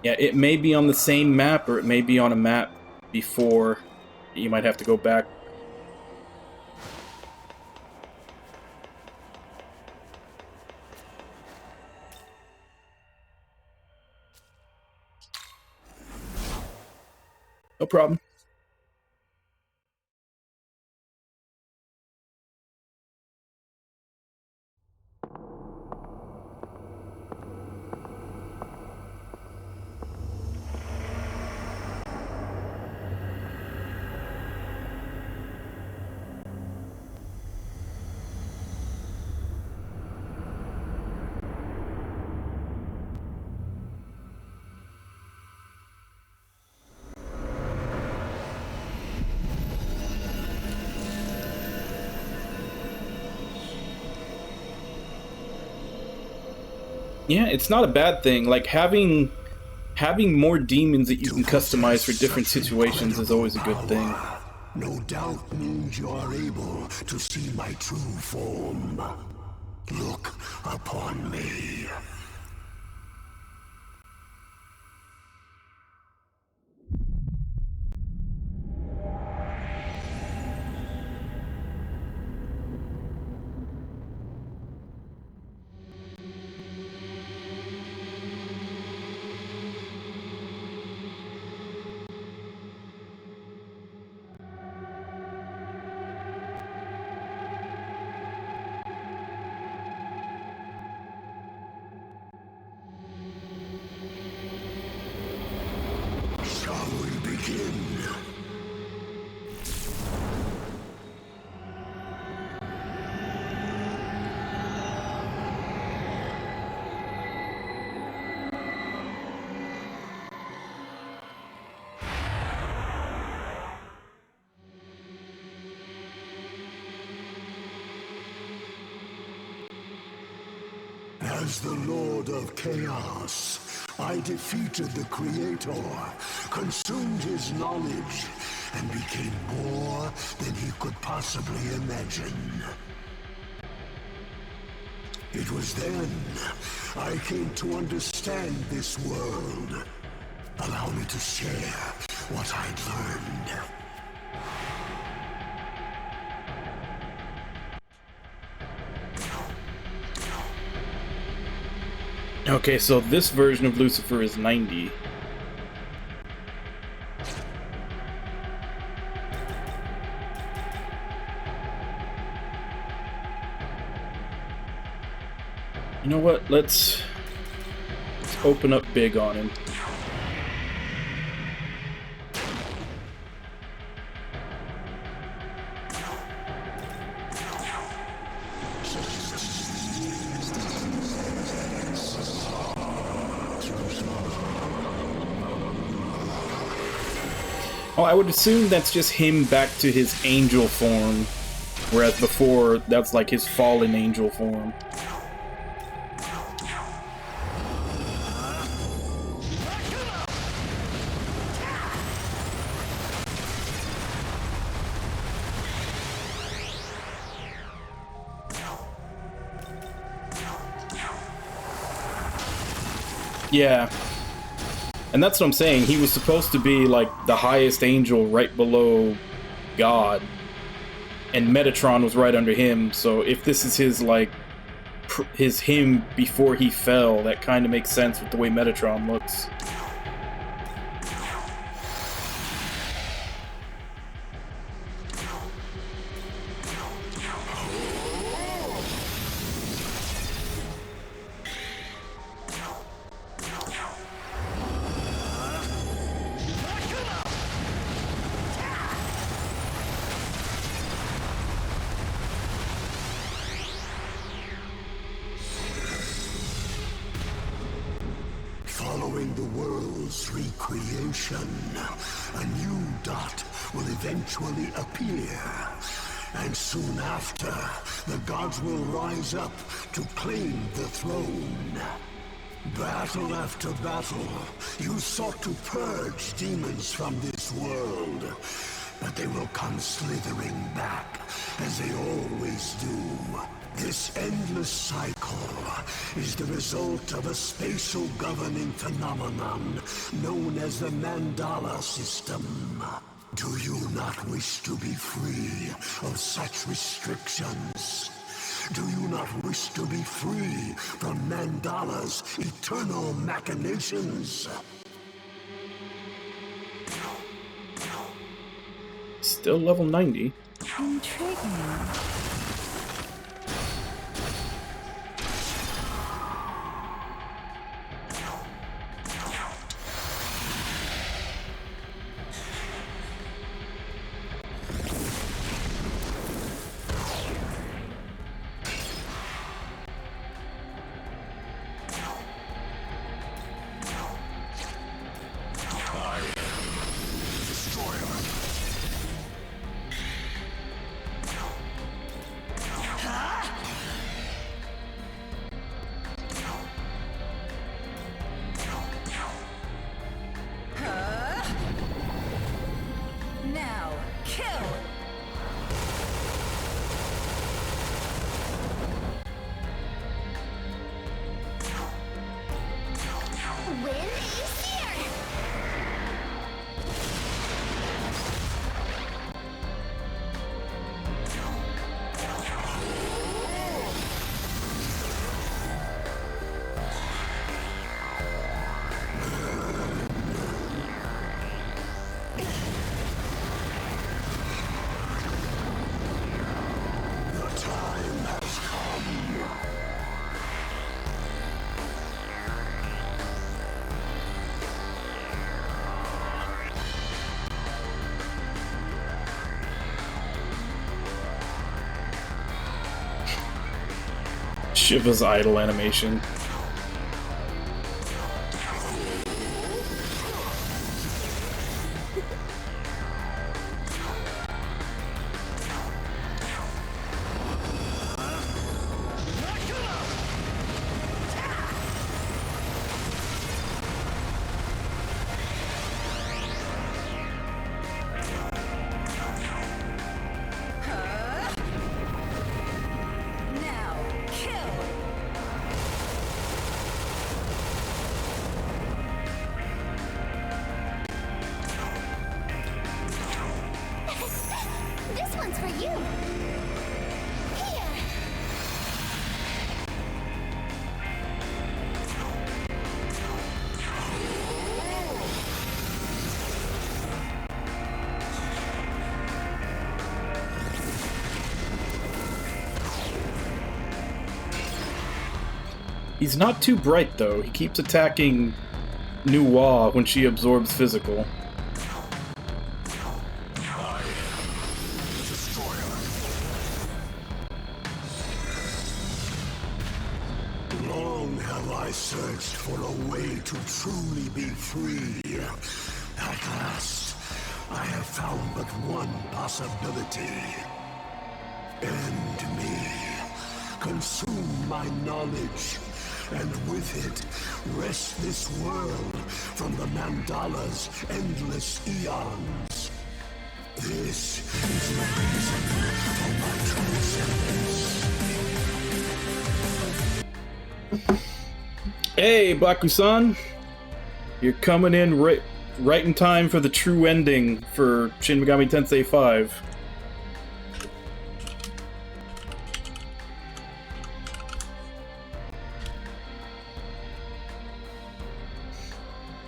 Speaker 2: Yeah, it may be on the same map, or it may be on a map before. You might have to go back. No problem. Yeah, it's not a bad thing. Like, having more demons that you can customize for different situations is always a good thing.
Speaker 4: No doubt means you are able to see my true form. Look upon me. Shall we begin? As the Lord of Chaos, I defeated the Creator, consumed his knowledge, and became more than he could possibly imagine. It was then I came to understand this world. Allow me to share what I'd learned.
Speaker 2: Okay, so this version of Lucifer is 90. You know what? Let's open up big on him. Oh, I would assume that's just him back to his angel form, whereas before that's like his fallen angel form. Yeah. And that's what I'm saying. He was supposed to be like the highest angel right below God. And Metatron was right under him. So if this is his like him before he fell, that kind of makes sense with the way Metatron looks.
Speaker 4: Following the world's recreation, a new dot will eventually appear. And soon after, the gods will rise up to claim the throne. Battle after battle, you sought to purge demons from this world. But they will come slithering back, as they always do. This endless cycle is the result of a spatial governing phenomenon known as the Mandala system. Do you not wish to be free of such restrictions? Do you not wish to be free from Mandala's eternal machinations?
Speaker 2: Still level 90.
Speaker 6: Intriguing.
Speaker 5: Now, kill!
Speaker 1: Win is here!
Speaker 4: The time has come.
Speaker 2: Shiva's idol animation. He's not too bright, though. He keeps attacking Nuwa when she absorbs physical.
Speaker 4: Long have I searched for a way to truly be free. At last, I have found but one possibility. End me. Consume my knowledge, and with it, wrest this world from the Mandala's endless eons. This is the reason for my transcendence.
Speaker 2: Hey, Baku-san! You're coming in right in time for the true ending for Shin Megami Tensei 5.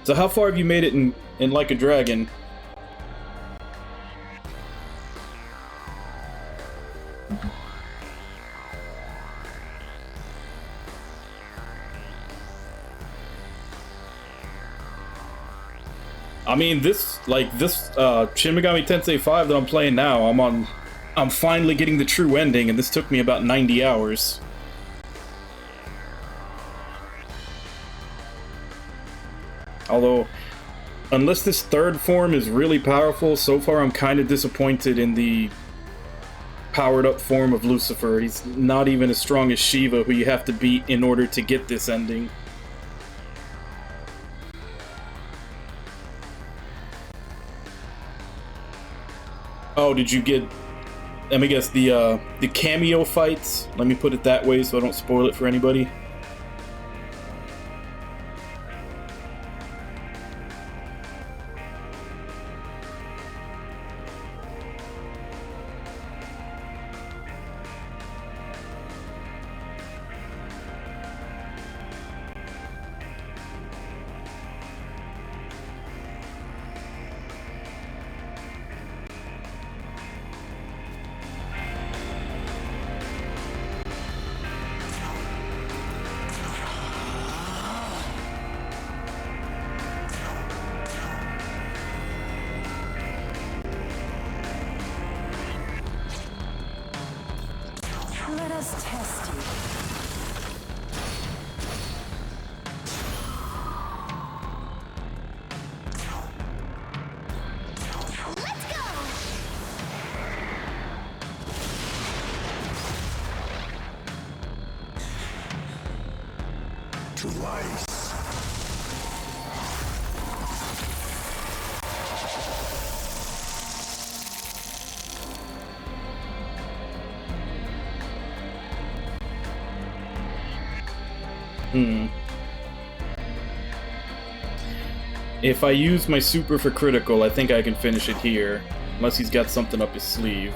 Speaker 2: So how far have you made it in Like a Dragon? I mean, this Shin Megami Tensei 5 that I'm playing now, I'm finally getting the true ending, and this took me about 90 hours. Although, unless this third form is really powerful, so far I'm kind of disappointed in the powered-up form of Lucifer. He's not even as strong as Shiva, who you have to beat in order to get this ending. Oh, did you get, let me guess, the cameo fights? Let me put it that way so I don't spoil it for anybody.
Speaker 6: Let us test you.
Speaker 1: Let's go!
Speaker 4: To ice.
Speaker 2: If I use my super for critical, I think I can finish it here. Unless he's got something up his sleeve.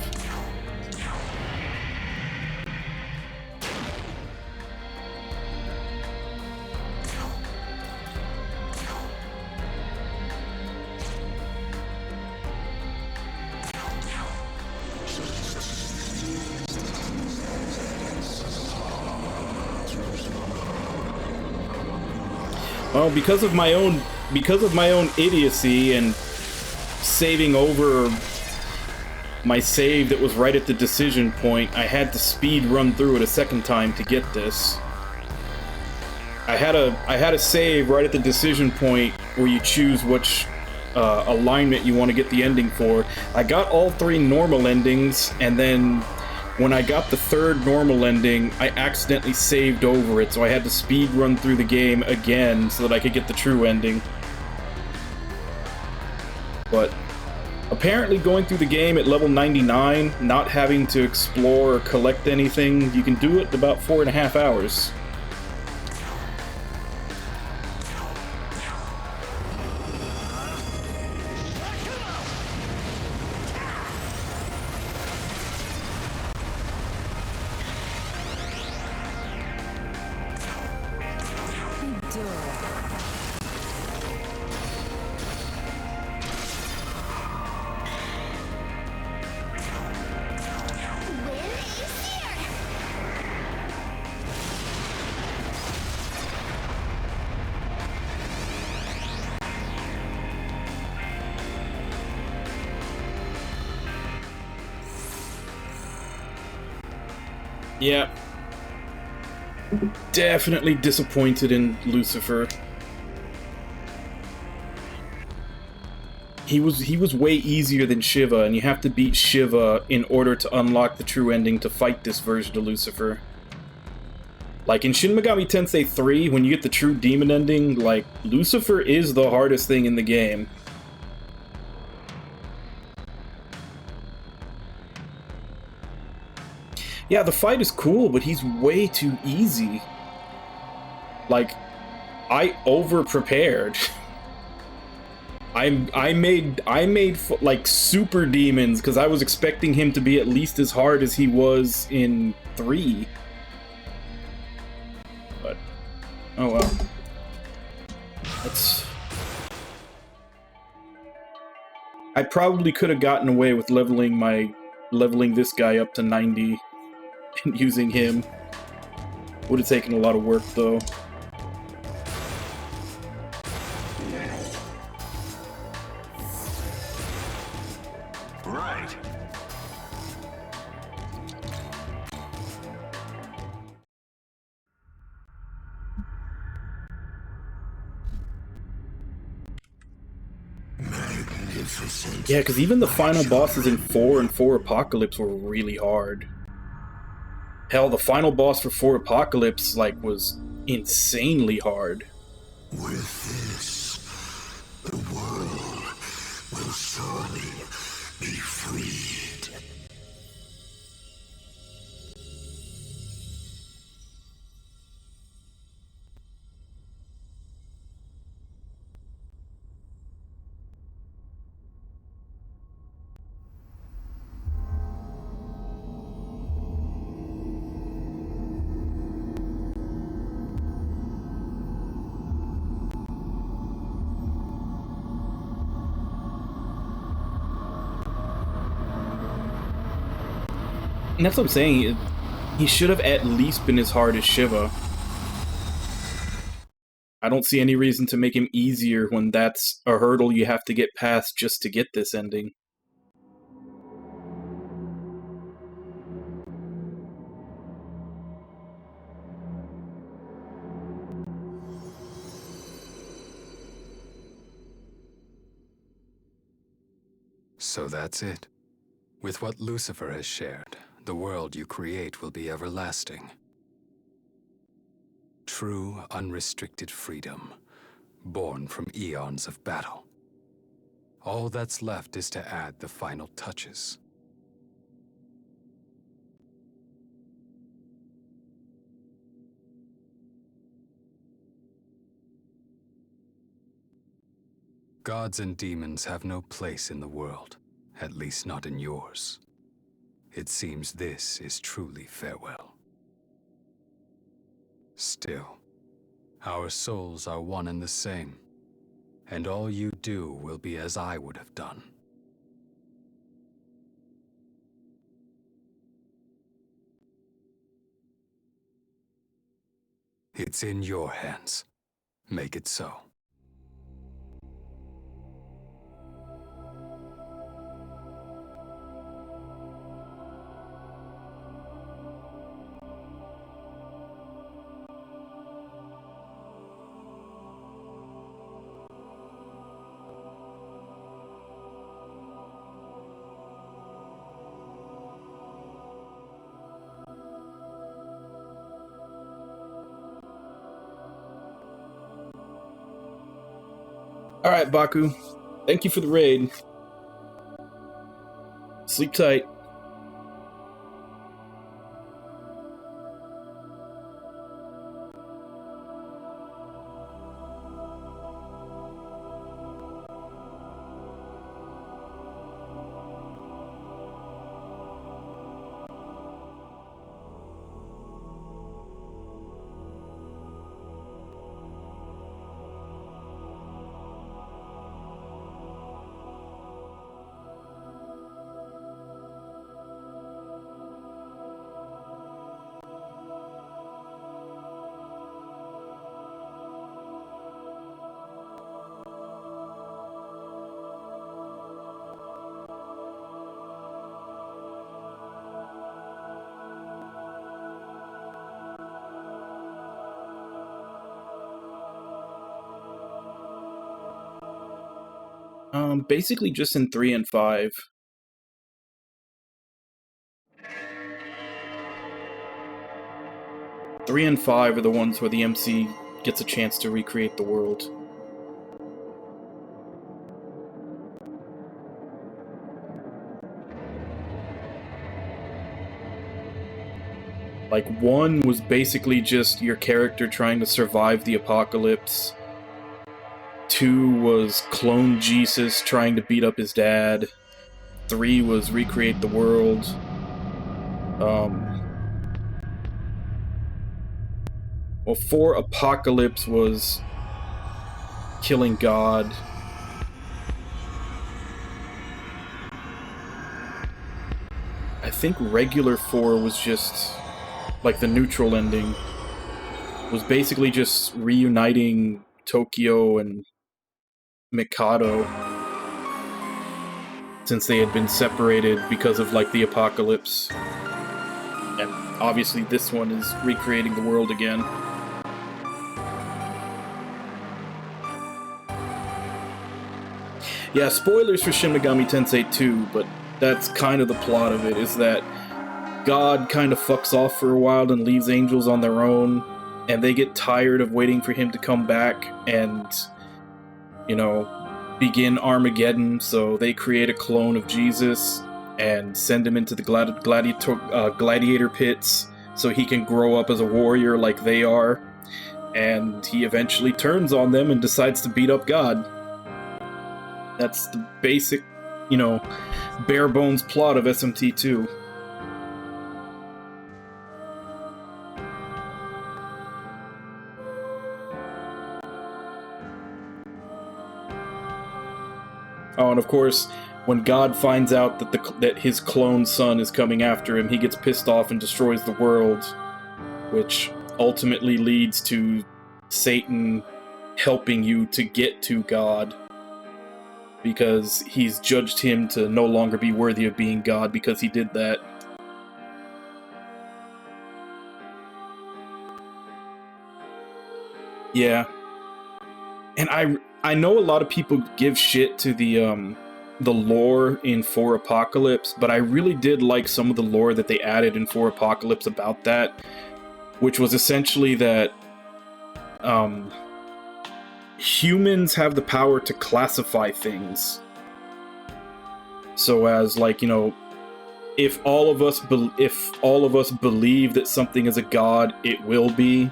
Speaker 2: Well, because of my own idiocy and saving over my save that was right at the decision point, I had to speed run through it a second time to get this. I had a save right at the decision point where you choose which alignment you want to get the ending for. I got all three normal endings, and then when I got the third normal ending, I accidentally saved over it, so I had to speed run through the game again so that I could get the true ending. But apparently going through the game at level 99, not having to explore or collect anything, you can do it in about 4.5 hours. Yeah. Definitely disappointed in Lucifer. He was way easier than Shiva, and you have to beat Shiva in order to unlock the true ending to fight this version of Lucifer. Like in Shin Megami Tensei 3, when you get the true demon ending, like, Lucifer is the hardest thing in the game. Yeah, the fight is cool, but he's way too easy. Like, I over-prepared. I made like super demons because I was expecting him to be at least as hard as he was in 3. But oh well. I probably could have gotten away with leveling this guy up to 90 and using him. Would have taken a lot of work though.
Speaker 4: Right. Magnificent.
Speaker 2: Yeah, because even the final bosses in 4 and 4 Apocalypse were really hard. Hell, the final boss for 4 Apocalypse, like, was insanely hard.
Speaker 4: With this, the world will surely be freed.
Speaker 2: And that's what I'm saying. He should have at least been as hard as Shiva. I don't see any reason to make him easier when that's a hurdle you have to get past just to get this ending.
Speaker 7: So that's it. With what Lucifer has shared, the world you create will be everlasting. True, unrestricted freedom, born from eons of battle. All that's left is to add the final touches. Gods and demons have no place in the world, at least not in yours. It seems this is truly farewell. Still, our souls are one and the same, and all you do will be as I would have done. It's in your hands. Make it so.
Speaker 2: Alright, Baku. Thank you for the raid. Sleep tight. Basically just in 3 and 5. Three and 5 are the ones where the MC gets a chance to recreate the world. Like, 1 was basically just your character trying to survive the apocalypse. 2 was clone Jesus trying to beat up his dad. 3 was recreate the world. Well, 4 Apocalypse was killing God. I think regular 4 was just, like, the neutral ending. Was basically just reuniting Tokyo and Mikado. Since they had been separated because of, like, the apocalypse. And obviously this one is recreating the world again. Yeah, spoilers for Shin Megami Tensei 2, but that's kind of the plot of it, is that God kind of fucks off for a while and leaves angels on their own, and they get tired of waiting for him to come back and, you know, begin Armageddon, so they create a clone of Jesus and send him into the gladiator pits so he can grow up as a warrior like they are, and he eventually turns on them and decides to beat up God. That's the basic, you know, bare bones plot of SMT2. Oh, and of course, when God finds out that his clone son is coming after him, he gets pissed off and destroys the world, which ultimately leads to Satan helping you to get to God, because he's judged him to no longer be worthy of being God because he did that. Yeah. And I know a lot of people give shit to the lore in 4 Apocalypse, but I really did like some of the lore that they added in 4 Apocalypse about that, which was essentially that humans have the power to classify things. So as, like, you know, if all of us believe that something is a god, it will be.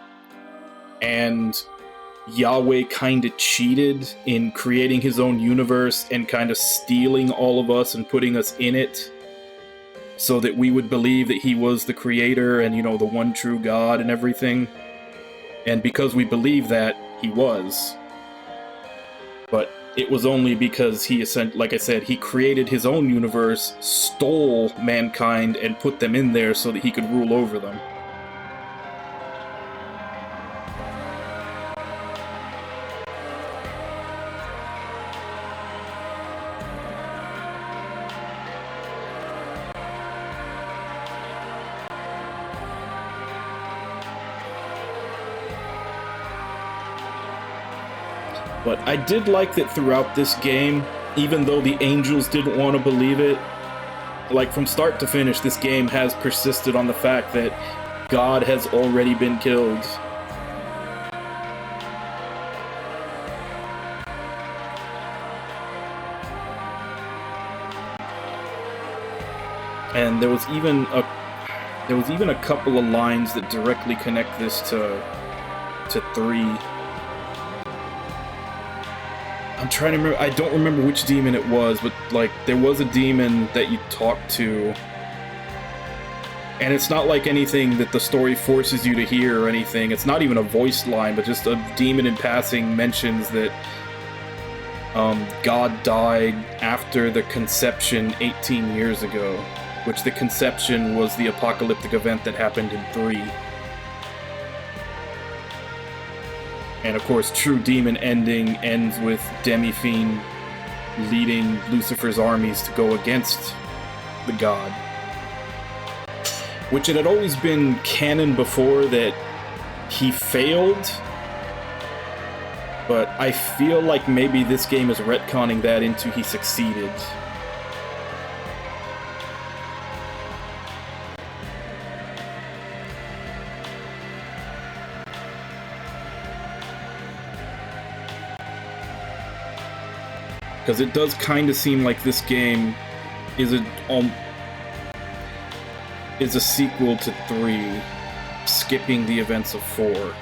Speaker 2: And Yahweh kind of cheated in creating his own universe and kind of stealing all of us and putting us in it so that we would believe that he was the creator and, you know, the one true God and everything. And because we believe that, he was. But it was only because he, like I said, he created his own universe, stole mankind, and put them in there so that he could rule over them. But I did like that throughout this game, even though the angels didn't want to believe it, like from start to finish, this game has persisted on the fact that God has already been killed. And there was even a couple of lines that directly connect this to 3. I'm trying to remember, I don't remember which demon it was, but, like, there was a demon that you talked to. And it's not like anything that the story forces you to hear or anything. It's not even a voiced line, but just a demon in passing mentions that God died after the conception 18 years ago, which the conception was the apocalyptic event that happened in 3. And of course, True Demon ending ends with Demi-Fiend leading Lucifer's armies to go against the god. Which it had always been canon before that he failed But I feel like maybe this game is retconning that into he succeeded. Because it does kind of seem like this game is a sequel to 3, skipping the events of 4.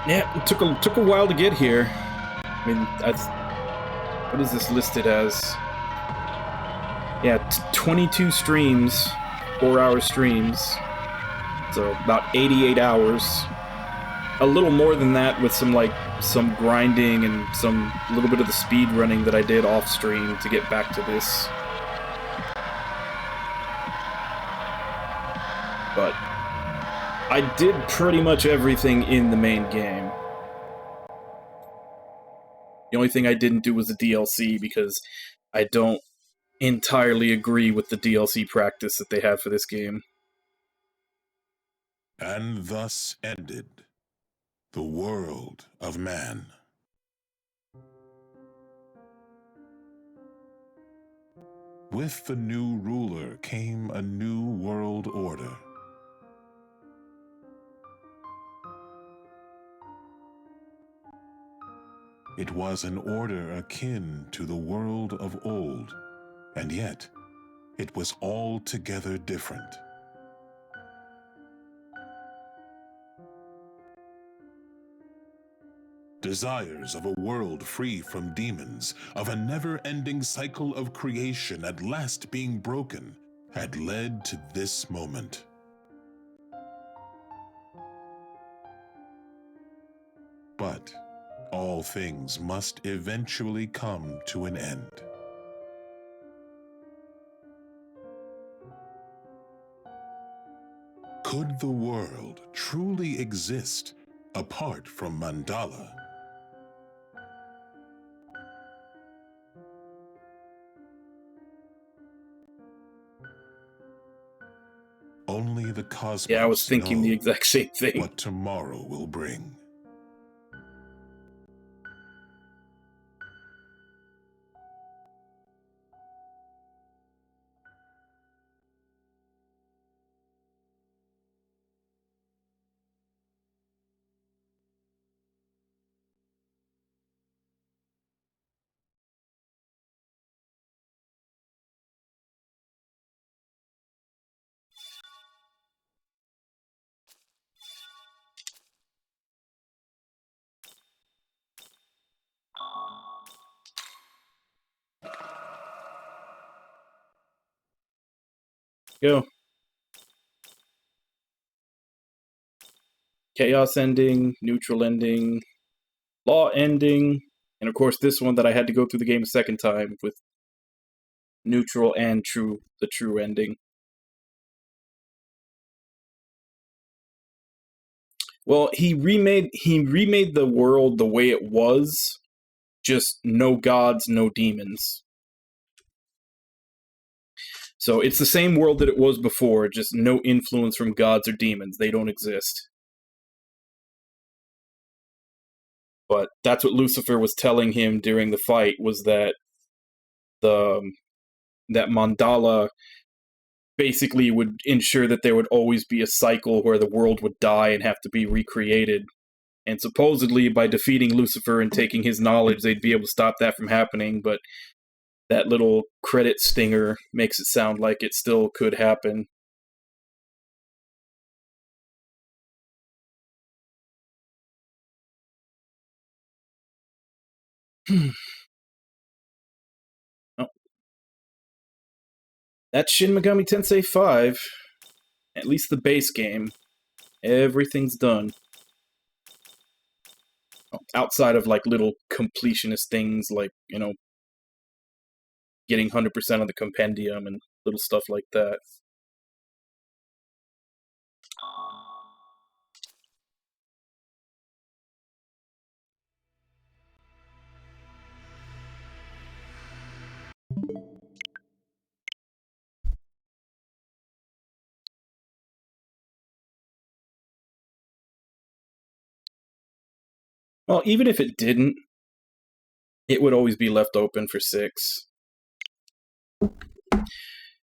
Speaker 2: Yeah, it took a while to get here. I mean, what is this listed as? Yeah, 22 streams, 4-hour streams. So about 88 hours. A little more than that with some grinding and some little bit of the speed running that I did off stream to get back to this. But I did pretty much everything in the main game. The only thing I didn't do was the DLC because I don't entirely agree with the DLC practice that they have for this game.
Speaker 10: And thus ended the world of man. With the new ruler came a new world order. It was an order akin to the world of old, and yet it was altogether different. Desires of a world free from demons, of a never-ending cycle of creation at last being broken, had led to this moment. But all things must eventually come to an end. Could the world truly exist apart from Mandala? Only the cosmos
Speaker 2: Yeah, I was thinking the
Speaker 10: know
Speaker 2: exact same thing.
Speaker 10: what tomorrow will bring.
Speaker 2: Go. Chaos ending, neutral ending, law ending, and of course this one that I had to go through the game a second time with neutral and the true ending. Well, he remade the world the way it was, just no gods, no demons. So it's the same world that it was before, just no influence from gods or demons. They don't exist. But that's what Lucifer was telling him during the fight, was that that mandala basically would ensure that there would always be a cycle where the world would die and have to be recreated. And supposedly, by defeating Lucifer and taking his knowledge, they'd be able to stop that from happening, but that little credit stinger makes it sound like it still could happen. Oh. That's Shin Megami Tensei 5. At least the base game. Everything's done. Outside of, like, little completionist things like, you know, getting 100% of the compendium and little stuff like that. Well, even if it didn't, it would always be left open for 6.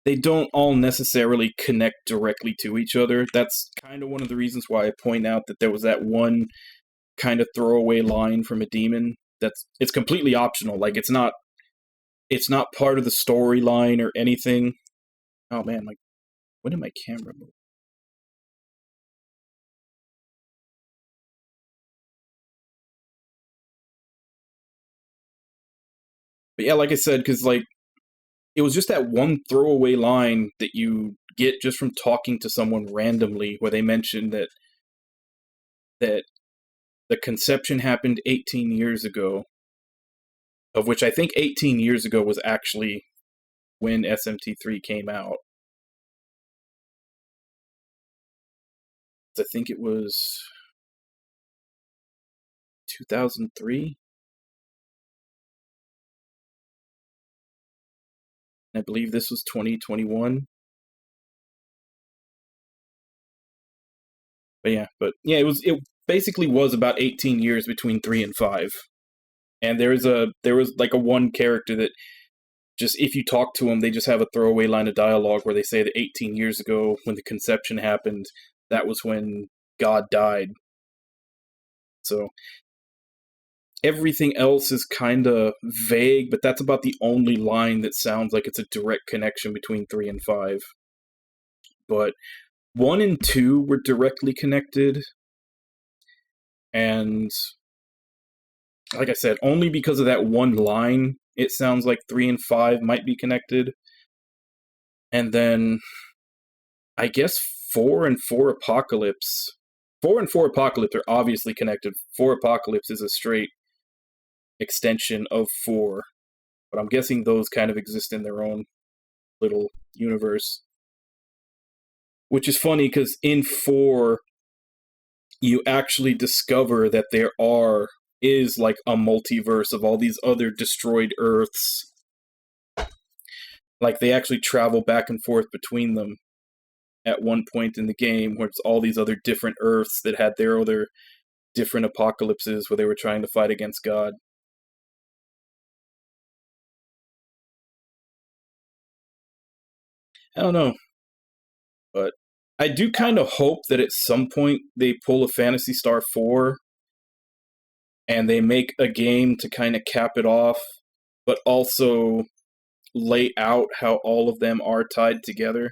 Speaker 2: They don't all necessarily connect directly to each other. That's kind of one of the reasons why I point out that there was that one kind of throwaway line from a demon it's completely optional. Like, it's not part of the storyline or anything. Oh man, like, when did my camera move? But yeah, like I said, because, like, it was just that one throwaway line that you get just from talking to someone randomly, where they mentioned that the conception happened 18 years ago, of which I think 18 years ago was actually when SMT3 came out. I think it was 2003. I believe this was 2021. But yeah, it basically was about 18 years between 3 and 5. And there was like a one character that just, if you talk to them, they just have a throwaway line of dialogue where they say that 18 years ago, when the conception happened, that was when God died. So everything else is kind of vague, but that's about the only line that sounds like it's a direct connection between 3 and 5. But 1 and 2 were directly connected, and like I said, only because of that one line, it sounds like 3 and 5 might be connected. And then, I guess 4 and 4 Apocalypse. 4 and 4 Apocalypse are obviously connected. 4 Apocalypse is a straight extension of 4. But I'm guessing those kind of exist in their own little universe. Which is funny, because in 4, you actually discover that there is like a multiverse of all these other destroyed Earths. Like, they actually travel back and forth between them at one point in the game, where it's all these other different Earths that had their other different apocalypses where they were trying to fight against God. I don't know. But I do kind of hope that at some point they pull a Phantasy Star 4 and they make a game to kind of cap it off, but also lay out how all of them are tied together.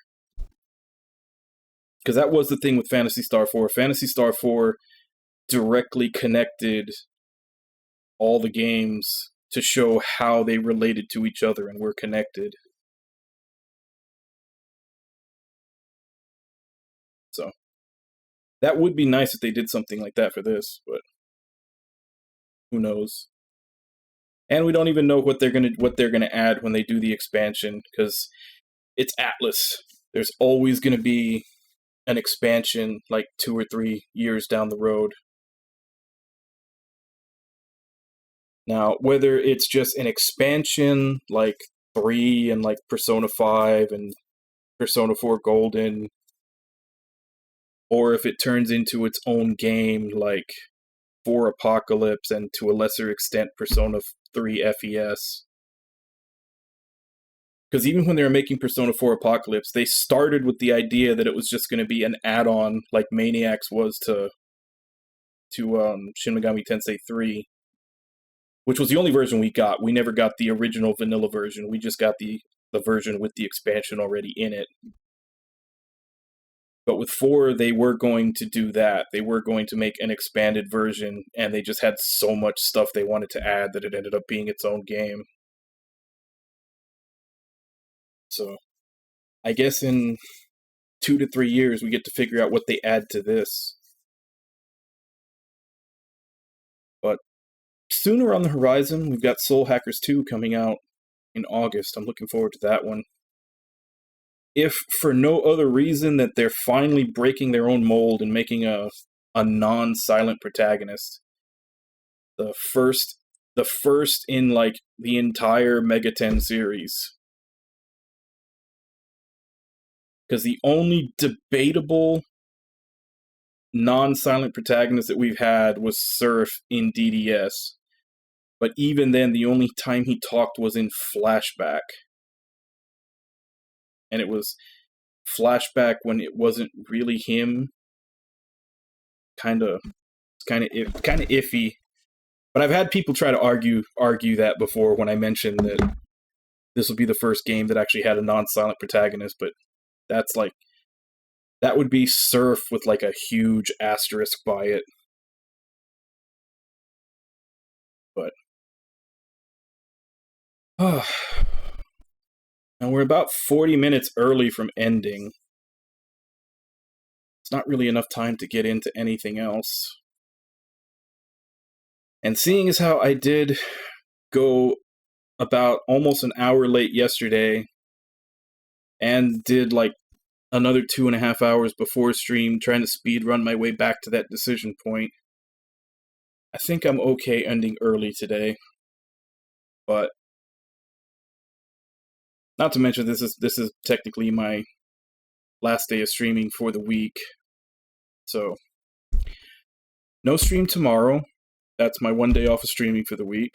Speaker 2: Because that was the thing with Phantasy Star 4. Phantasy Star 4 directly connected all the games to show how they related to each other and were connected. So that would be nice if they did something like that for this, but who knows? And we don't even know what they're gonna add when they do the expansion, because it's Atlas. There's always gonna be an expansion like 2 or 3 years down the road. Now, whether it's just an expansion like 3 and like Persona 5 and Persona 4 Golden, or if it turns into its own game like 4 Apocalypse and to a lesser extent Persona 3 FES. Because even when they were making Persona 4 Apocalypse, they started with the idea that it was just going to be an add-on like Maniacs was to Shin Megami Tensei 3, which was the only version we got. We never got the original vanilla version. We just got the version with the expansion already in it. But with 4, they were going to do that. They were going to make an expanded version, and they just had so much stuff they wanted to add that it ended up being its own game. So I guess in 2 to 3 years we get to figure out what they add to this. But sooner on the horizon, we've got Soul Hackers 2 coming out in August. I'm looking forward to that one. If for no other reason that they're finally breaking their own mold and making a non-silent protagonist. The first in like the entire Mega 10 series. Because the only debatable non-silent protagonist that we've had was Surf in DDS. But even then, the only time he talked was in flashback. And it was flashback when it wasn't really him. Kind of iffy. But I've had people try to argue that before when I mentioned that this will be the first game that actually had a non-silent protagonist, but that's like, that would be Surf with like a huge asterisk by it. But and we're about 40 minutes early from ending. It's not really enough time to get into anything else. And seeing as how I did go about almost an hour late yesterday, and did like another 2.5 hours before stream trying to speedrun my way back to that decision point, I think I'm okay ending early today. But not to mention this is technically my last day of streaming for the week. So no stream tomorrow. That's my one day off of streaming for the week.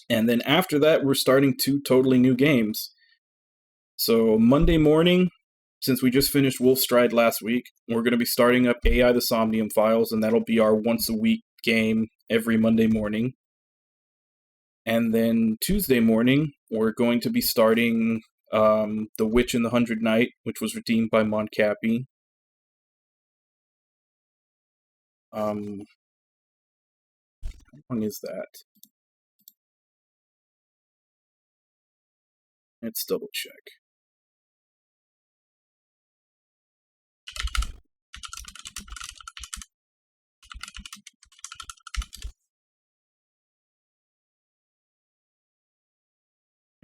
Speaker 2: And then after that, we're starting 2 totally new games. So Monday morning, since we just finished Wolfstride last week, we're going to be starting up AI the Somnium Files, and that'll be our once-a-week game every Monday morning. And then Tuesday morning, we're going to be starting The Witch and the Hundred Knight, which was redeemed by Moncappy. How long is that? Let's double check.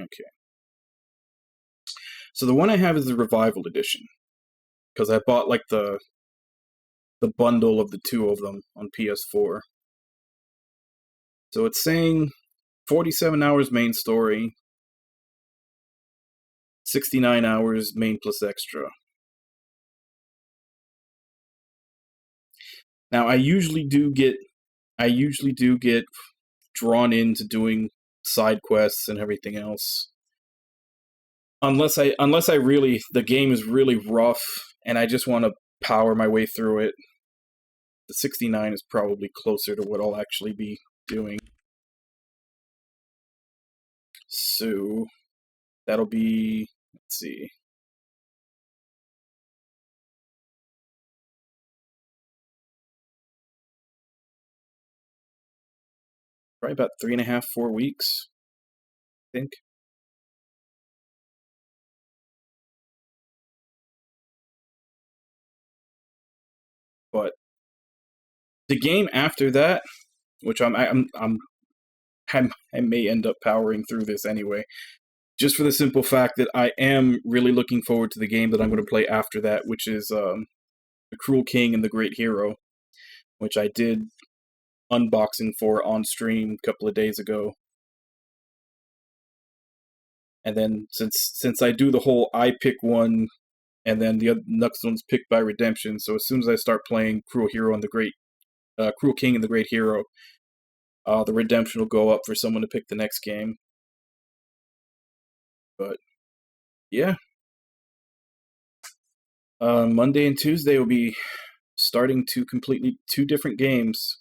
Speaker 2: Okay. So the one I have is the Revival Edition, because I bought like the bundle of the 2 of them on PS4. So it's saying 47 hours main story, 69 hours main plus extra. Now I usually do get drawn into doing side quests and everything else. Unless I really, the game is really rough and I just want to power my way through it. The 69 is probably closer to what I'll actually be doing. So that'll be, let's see. Probably about 3.5, 4 weeks, I think. But the game after that, which I may end up powering through this anyway, just for the simple fact that I am really looking forward to the game that I'm going to play after that, which is The Cruel King and the Great Hero, which I did unboxing for on stream a couple of days ago. And then since I do the whole I pick one, and then the other next one's picked by redemption, so as soon as I start playing Cruel King and the Great Hero, the redemption will go up for someone to pick the next game. But yeah, Monday and Tuesday will be starting 2 different games.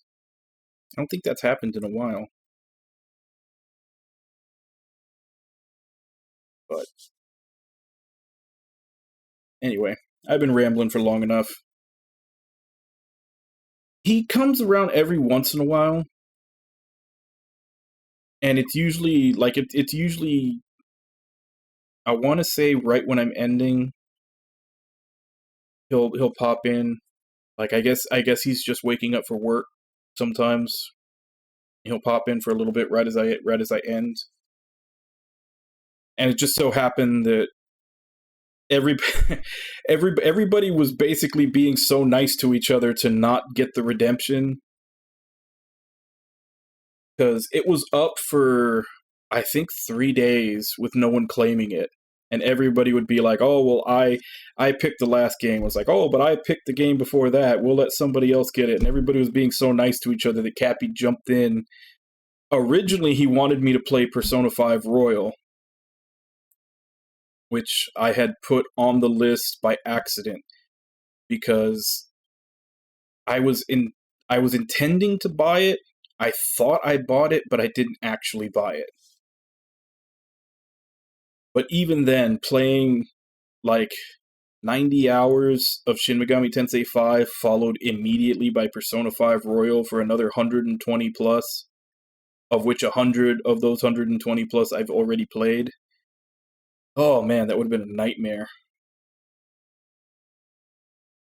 Speaker 2: I don't think that's happened in a while. But anyway, I've been rambling for long enough. He comes around every once in a while, and it's usually like it's usually I want to say right when I'm ending, he'll pop in. Like I guess he's just waking up for work. Sometimes he'll pop in for a little bit right as I end. And it just so happened that everybody was basically being so nice to each other to not get the redemption, because it was up for I think 3 days with no one claiming it, and everybody would be like, "Oh well, I picked the last game." It was like, "Oh, but I picked the game before that. We'll let somebody else get it." And everybody was being so nice to each other that Cappy jumped in. Originally, he wanted me to play Persona 5 Royal, which I had put on the list by accident because I was intending to buy it. I thought I bought it, but I didn't actually buy it. But even then, playing like 90 hours of Shin Megami Tensei 5 followed immediately by Persona 5 Royal for another 120 plus, of which 100 of those 120 plus I've already played. Oh man, that would have been a nightmare.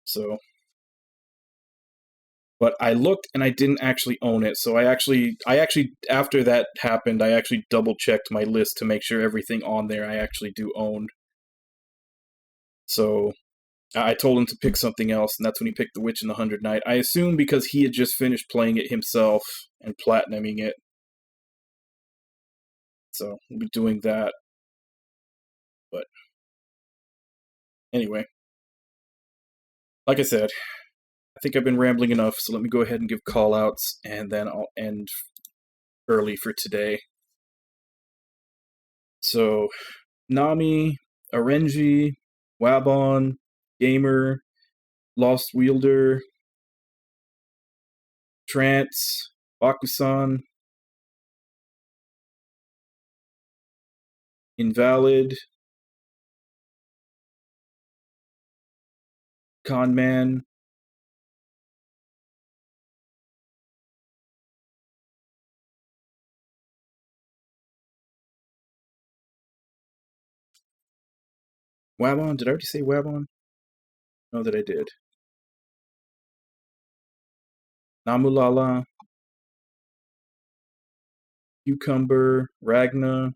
Speaker 2: So, but I looked and I didn't actually own it. So I actually after that happened, I actually double checked my list to make sure everything on there I actually do own. So I told him to pick something else, and that's when he picked The Witch and the 100 Knight. I assume because he had just finished playing it himself and platinuming it. So we'll be doing that. But anyway, like I said, I think I've been rambling enough, so let me go ahead and give call-outs, and then I'll end early for today. So, Nami, Arenji, Wabon, Gamer, Lost Wielder, Trance, Bakusan, Invalid, Conman, Wabon. Did I already say Wabon? No, that I did. Namulala, Cucumber, Ragna,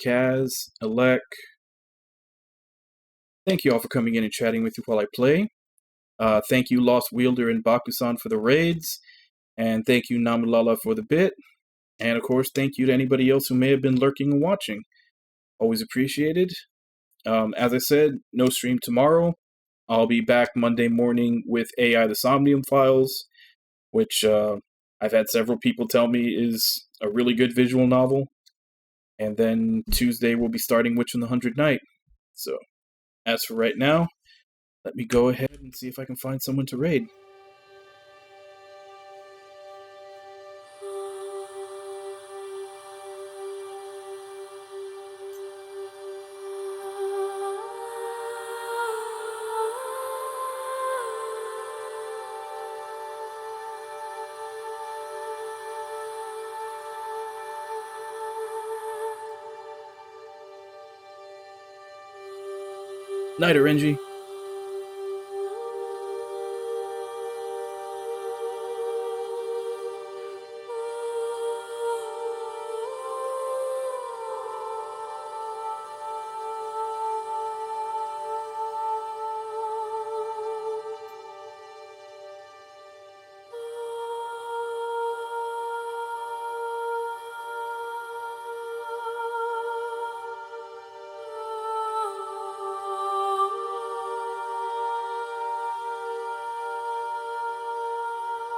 Speaker 2: Kaz, Elec. Thank you all for coming in and chatting with you while I play. Thank you, Lost Wielder and Bakusan, for the raids. And thank you, Namulala, for the bit. And of course, thank you to anybody else who may have been lurking and watching. Always appreciated. As I said, no stream tomorrow. I'll be back Monday morning with AI the Somnium Files, which I've had several people tell me is a really good visual novel. And then Tuesday we'll be starting Witch and the 100 Knight. So, as for right now, let me go ahead and see if I can find someone to raid. Night, Renji.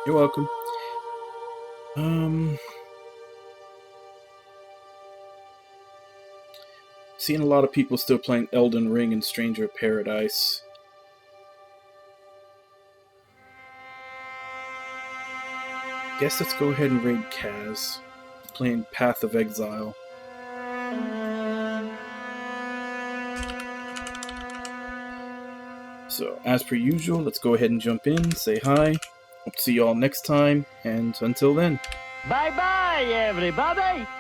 Speaker 2: You're welcome. Seeing a lot of people still playing Elden Ring and Stranger of Paradise. Guess let's go ahead and raid Kaz. Playing Path of Exile. So, as per usual, let's go ahead and jump in, say hi. Hope to see you all next time, and until then.
Speaker 13: Bye-bye, everybody!